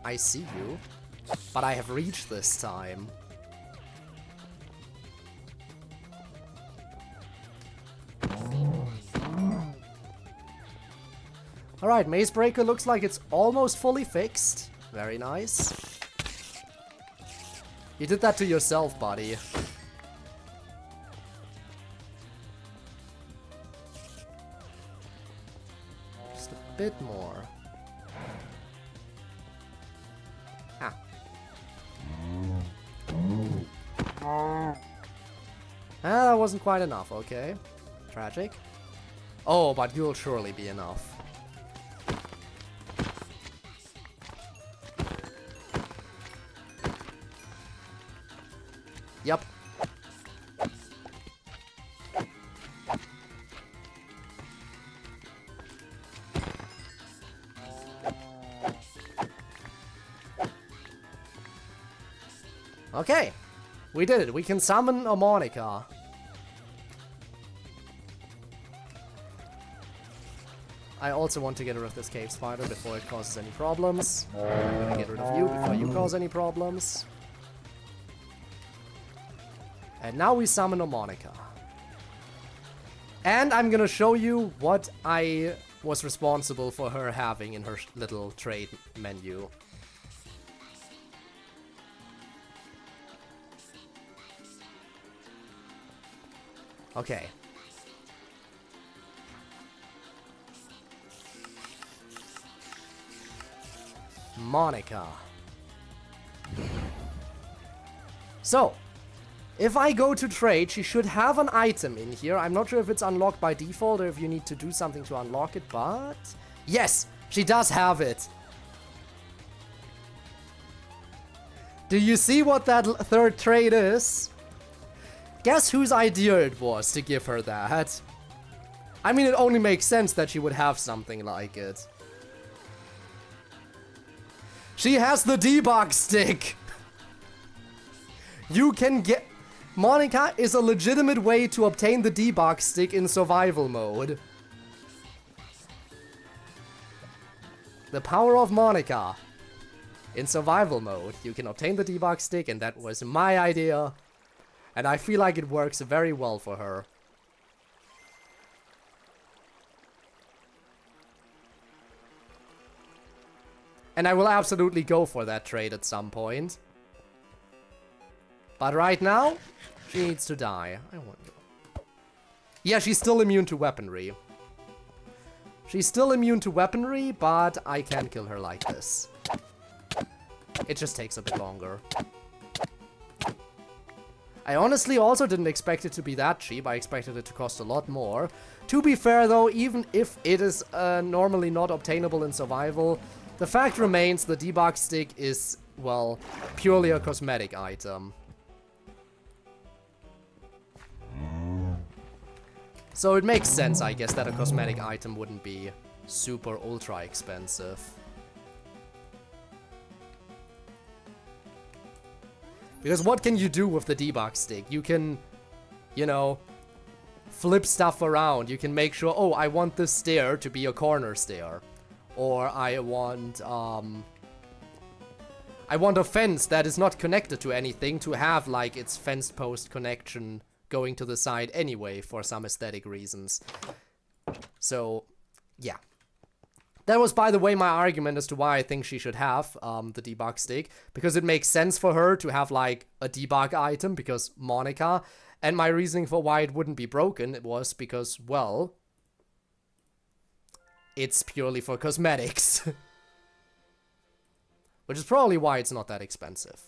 I see you, but I have reached this time. Alright, Maze Breaker looks like it's almost fully fixed. Very nice. You did that to yourself, buddy. Just a bit more. Ah. Ah, that wasn't quite enough, okay. Tragic. Oh, but you'll surely be enough. Yep. Okay. We did it. We can summon a Monica. I also want to get rid of this cave spider before it causes any problems. I'm gonna get rid of you before you cause any problems. And now we summon a Monica. And I'm gonna show you what I was responsible for her having in her little trade menu. Okay. Monica. So, if I go to trade, she should have an item in here. I'm not sure if it's unlocked by default or if you need to do something to unlock it, but... Yes! She does have it! Do you see what that third trade is? Guess whose idea it was to give her that? I mean, it only makes sense that she would have something like it. She has the debug stick! You can get... Monica is a legitimate way to obtain the debug stick in survival mode. The power of Monica. In survival mode, you can obtain the debug stick, and that was my idea. And I feel like it works very well for her. And I will absolutely go for that trade at some point. But right now, she needs to die. I wonder. Yeah, she's still immune to weaponry. She's still immune to weaponry, but I can kill her like this. It just takes a bit longer. I honestly also didn't expect it to be that cheap. I expected it to cost a lot more. To be fair though, even if it is normally not obtainable in survival, the fact remains the debug stick is, well, purely a cosmetic item. So it makes sense, I guess, that a cosmetic item wouldn't be super ultra expensive. Because what can you do with the debug stick? You can, you know, flip stuff around. You can make sure, oh, I want this stair to be a corner stair. Or I want a fence that is not connected to anything to have, like, its fence post connection going to the side anyway for some aesthetic reasons. So, yeah. That was, by the way, my argument as to why I think she should have the debug stick. Because it makes sense for her to have, like, a debug item, because Monica. And my reasoning for why it wouldn't be broken was because, well, it's purely for cosmetics. Which is probably why it's not that expensive.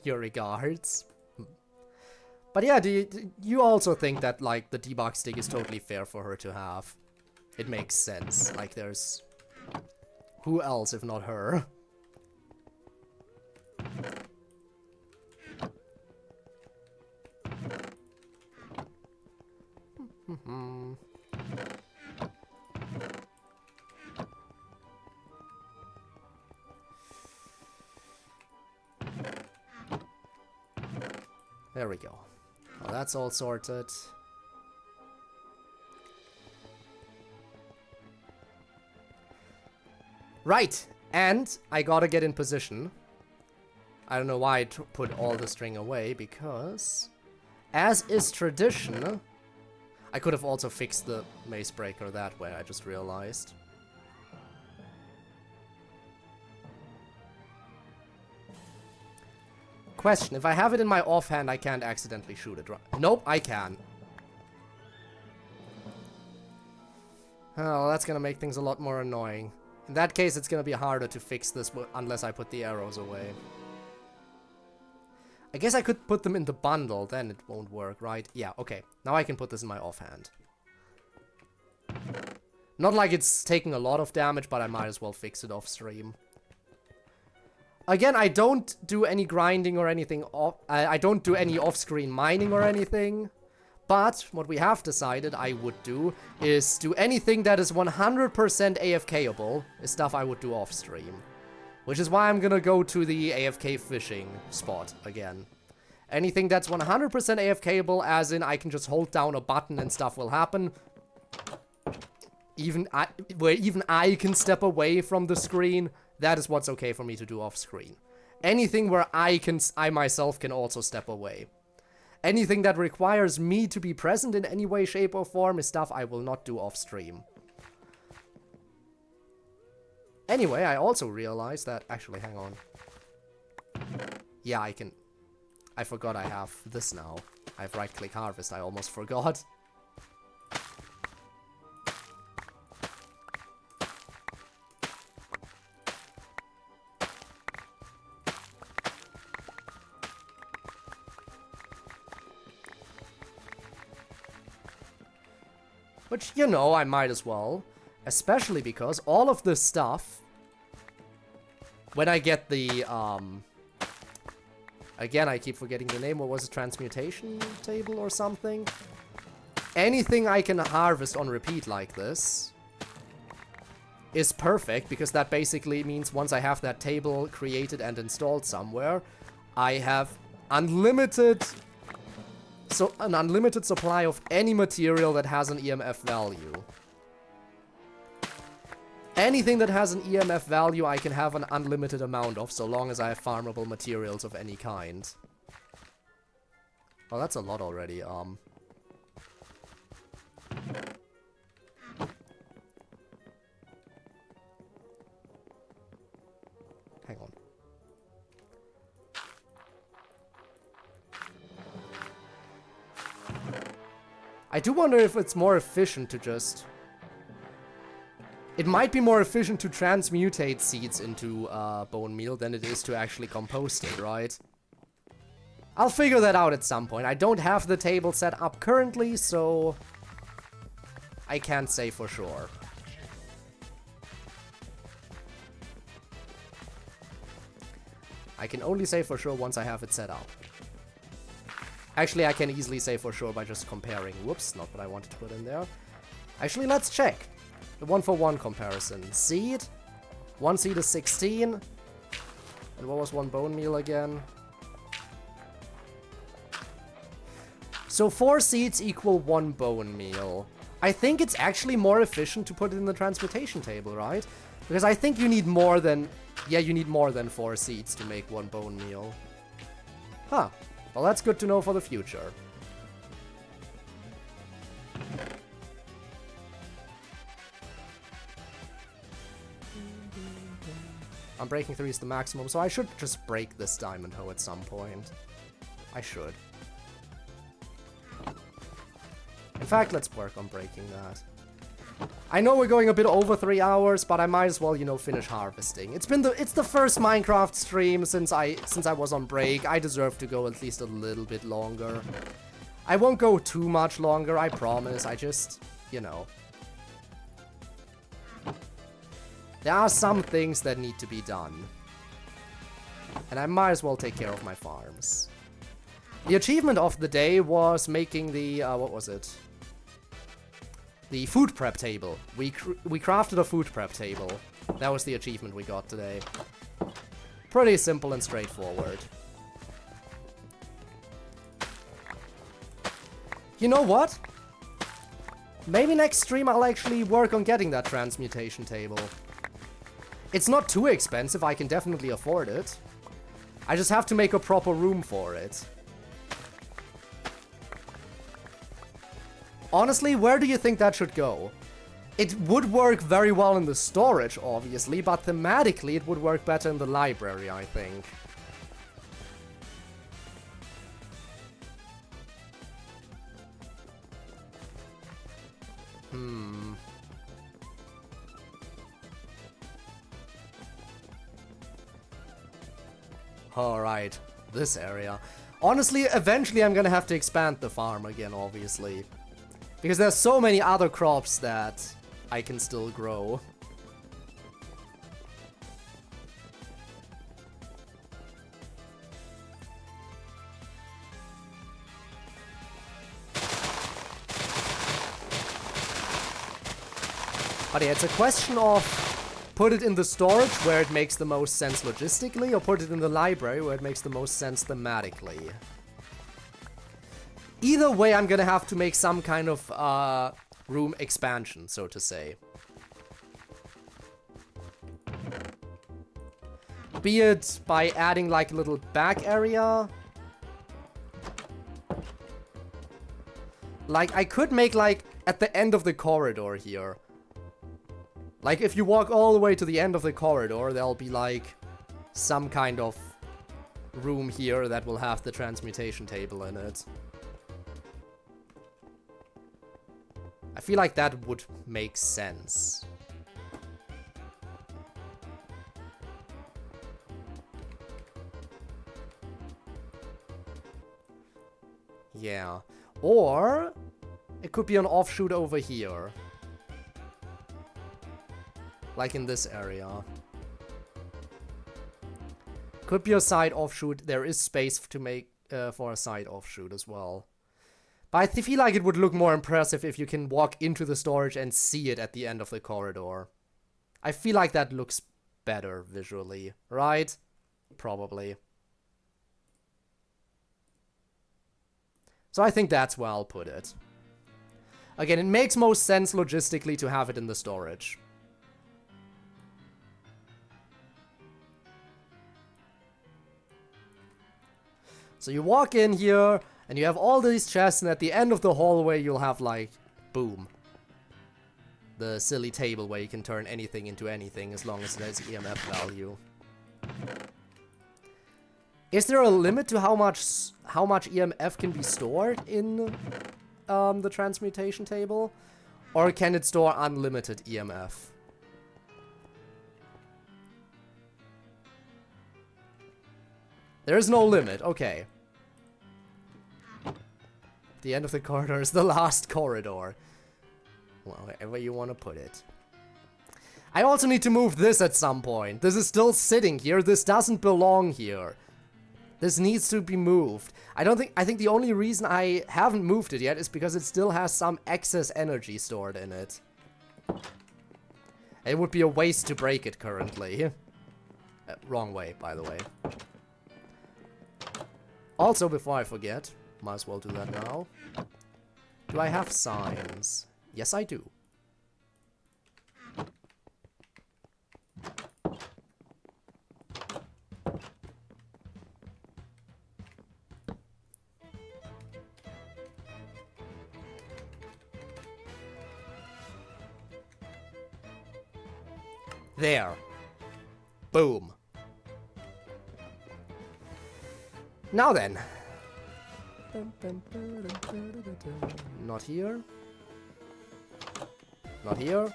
Your regards. But yeah, do you also think that, like, the debug stick is totally fair for her to have? It makes sense. Like, there's... Who else if not her? There we go. Well, that's all sorted. Right, and I gotta get in position. I don't know why I put all the string away, because as is tradition... I could have also fixed the maze breaker that way, I just realized. Question, if I have it in my offhand, I can't accidentally shoot it, right? Nope, I can. Oh, that's gonna make things a lot more annoying. In that case, it's gonna be harder to fix this unless I put the arrows away. I guess I could put them in the bundle, then it won't work, right? Yeah, okay. Now I can put this in my offhand. Not like it's taking a lot of damage, but I might as well fix it off stream. Again, I don't do any grinding or anything I don't do any off-screen mining or anything. But what we have decided I would do is do anything that is 100% AFKable is stuff I would do off-stream. Which is why I'm gonna go to the AFK fishing spot again. Anything that's 100% AFKable, as in I can just hold down a button and stuff will happen. Where even I can step away from the screen, that is what's okay for me to do off-screen. Anything where I myself can also step away. Anything that requires me to be present in any way, shape, or form is stuff I will not do off-stream. Anyway, I also realized that... Actually, hang on. Yeah, I can... I forgot I have this now. I have right-click harvest, I almost forgot. Which, you know, I might as well. Especially because all of this stuff... When I get the, Again, I keep forgetting the name. What was it? Transmutation table or something? Anything I can harvest on repeat like this is perfect, because that basically means once I have that table created and installed somewhere, I have unlimited... So, an unlimited supply of any material that has an EMF value. Anything that has an EMF value I can have an unlimited amount of, so long as I have farmable materials of any kind. Well, that's a lot already, Hang on. I do wonder if it's more efficient to just... It might be more efficient to transmutate seeds into bone meal than it is to actually compost it, right? I'll figure that out at some point. I don't have the table set up currently, so... I can't say for sure. I can only say for sure once I have it set up. Actually, I can easily say for sure by just comparing. Whoops, not what I wanted to put in there. Actually, let's check. The one-for-one comparison. Seed. One seed is 16. And what was one bone meal again? So 4 seeds equal 1 bone meal. I think it's actually more efficient to put it in the transmutation table, right? Because I think you need more than... Yeah, you need more than 4 seeds to make 1 bone meal. Huh. Well, that's good to know for the future. Unbreaking 3 is the maximum, so I should just break this diamond hoe at some point. I should. In fact, let's work on breaking that. I know we're going a bit over 3 hours, but I might as well, you know, finish harvesting. It's the first Minecraft stream since I was on break. I deserve to go at least a little bit longer. I won't go too much longer, I promise. I just, you know. There are some things that need to be done. And I might as well take care of my farms. The achievement of the day was making the, what was it? The food prep table. We crafted a food prep table. That was the achievement we got today. Pretty simple and straightforward. You know what? Maybe next stream I'll actually work on getting that transmutation table. It's not too expensive, I can definitely afford it. I just have to make a proper room for it. Honestly, where do you think that should go? It would work very well in the storage, obviously, but thematically it would work better in the library, I think. Alright, this area. Honestly, eventually I'm gonna have to expand the farm again, obviously. Because there's so many other crops that I can still grow. But yeah, it's a question of put it in the storage where it makes the most sense logistically, or put it in the library where it makes the most sense thematically. Either way, I'm gonna have to make some kind of room expansion, so to say. Be it by adding like a little back area. Like, I could make like at the end of the corridor here. Like, if you walk all the way to the end of the corridor, there'll be, like, some kind of room here that will have the transmutation table in it. I feel like that would make sense. Yeah. Or it could be an offshoot over here. Like in this area. Could be a side offshoot. There is space to make for a side offshoot as well. But I feel like it would look more impressive if you can walk into the storage and see it at the end of the corridor. I feel like that looks better visually, right? Probably. So I think that's where I'll put it. Again, it makes most sense logistically to have it in the storage. So you walk in here, and you have all these chests, and at the end of the hallway you'll have, like, boom. The silly table where you can turn anything into anything as long as it has EMF value. Is there a limit to how much EMF can be stored in the transmutation table? Or can it store unlimited EMF? There is no limit, okay. The end of the corridor is the last corridor. Well, wherever you want to put it. I also need to move this at some point. This is still sitting here. This doesn't belong here. This needs to be moved. I think the only reason I haven't moved it yet is because it still has some excess energy stored in it. It would be a waste to break it currently. Wrong way, by the way. Also, before I forget, might as well do that now. Do I have signs? Yes, I do. There. Boom. Now then. Not here. Not here.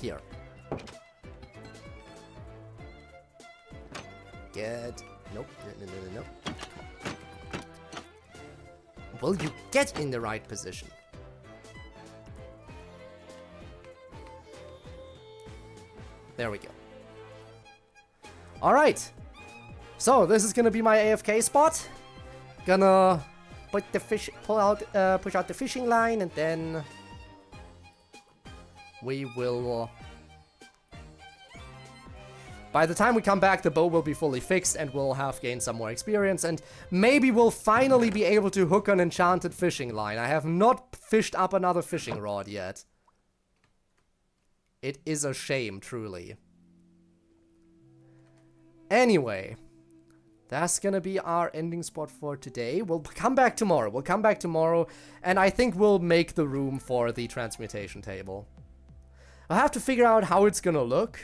Here. Get. Nope. No. Will you get in the right position? There we go. Alright. So, this is gonna be my AFK spot. Gonna put the push out the fishing line, and then we will. By the time we come back, the bow will be fully fixed, and we'll have gained some more experience, and maybe we'll finally be able to hook an enchanted fishing line. I have not fished up another fishing rod yet. It is a shame, truly. Anyway, that's gonna be our ending spot for today. We'll come back tomorrow. And I think we'll make the room for the transmutation table. I'll have to figure out how it's gonna look.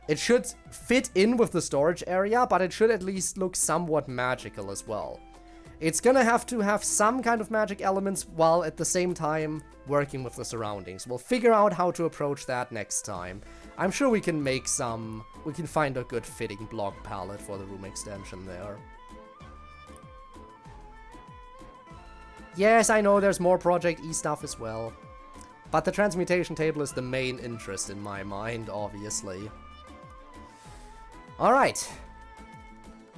It should fit in with the storage area, but it should at least look somewhat magical as well. It's gonna have to have some kind of magic elements while at the same time working with the surroundings. We'll figure out how to approach that next time. I'm sure we can find a good fitting block palette for the room extension there. Yes, I know there's more Project E stuff as well. But the transmutation table is the main interest in my mind, obviously. Alright.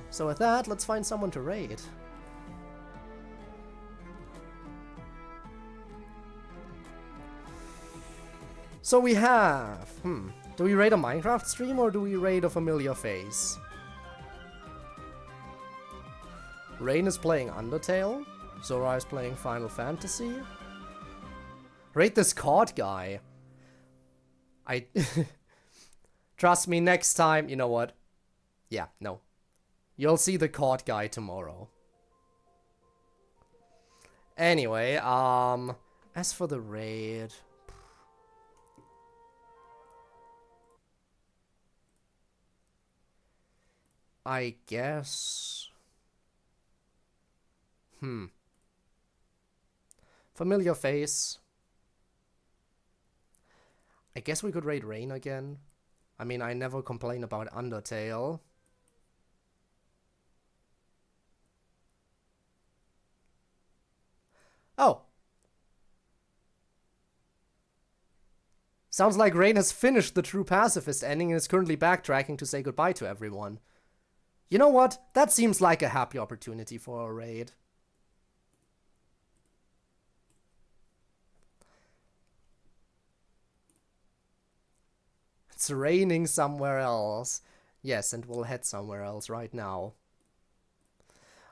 So with that, let's find someone to raid. So we have... do we raid a Minecraft stream or do we raid a familiar face? Rain is playing Undertale. Zora is playing Final Fantasy. Raid this COD guy. Trust me, next time, you know what? Yeah, no. You'll see the COD guy tomorrow. Anyway, as for the raid... I guess... Familiar face. I guess we could raid Rain again. I mean, I never complain about Undertale. Oh! Sounds like Rain has finished the true pacifist ending and is currently backtracking to say goodbye to everyone. You know what? That seems like a happy opportunity for a raid. It's raining somewhere else. Yes, and we'll head somewhere else right now.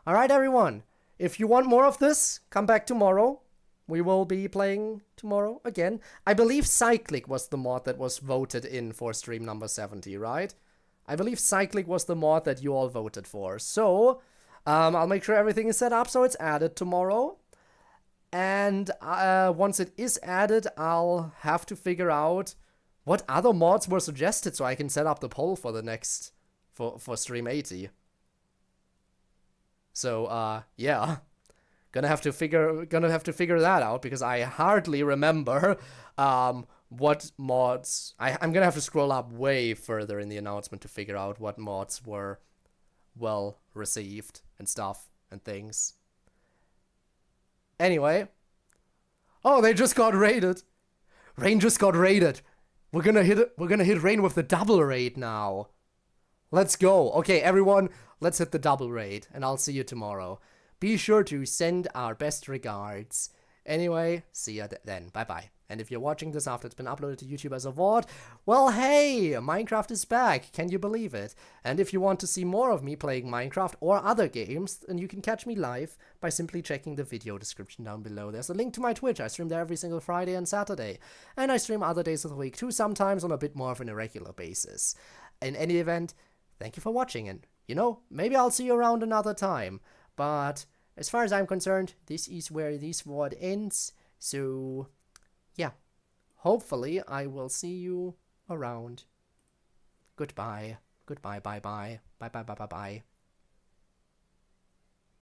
Alright, everyone. If you want more of this, come back tomorrow. We will be playing tomorrow again. I believe Cyclic was the mod that was voted in for stream number 70, right? I believe Cyclic was the mod that you all voted for. So, I'll make sure everything is set up so it's added tomorrow. And once it is added, I'll have to figure out what other mods were suggested so I can set up the poll for the next, for stream 80. So, yeah. Gonna have to figure that out because I hardly remember what mods... I'm gonna have to scroll up way further in the announcement to figure out what mods were well received and stuff and things. Anyway. Oh, they just got raided. Rain just got raided. We're gonna hit Rain with the double raid now. Let's go. Okay, everyone, let's hit the double raid and I'll see you tomorrow. Be sure to send our best regards. Anyway, see ya then. Bye-bye. And if you're watching this after it's been uploaded to YouTube as a VOD, well, hey, Minecraft is back. Can you believe it? And if you want to see more of me playing Minecraft or other games, then you can catch me live by simply checking the video description down below. There's a link to my Twitch. I stream there every single Friday and Saturday. And I stream other days of the week too, sometimes on a bit more of an irregular basis. In any event, thank you for watching, and, you know, maybe I'll see you around another time. But as far as I'm concerned, this is where this VOD ends. So, yeah. Hopefully, I will see you around. Goodbye. Goodbye, bye-bye. Bye-bye, bye-bye, bye.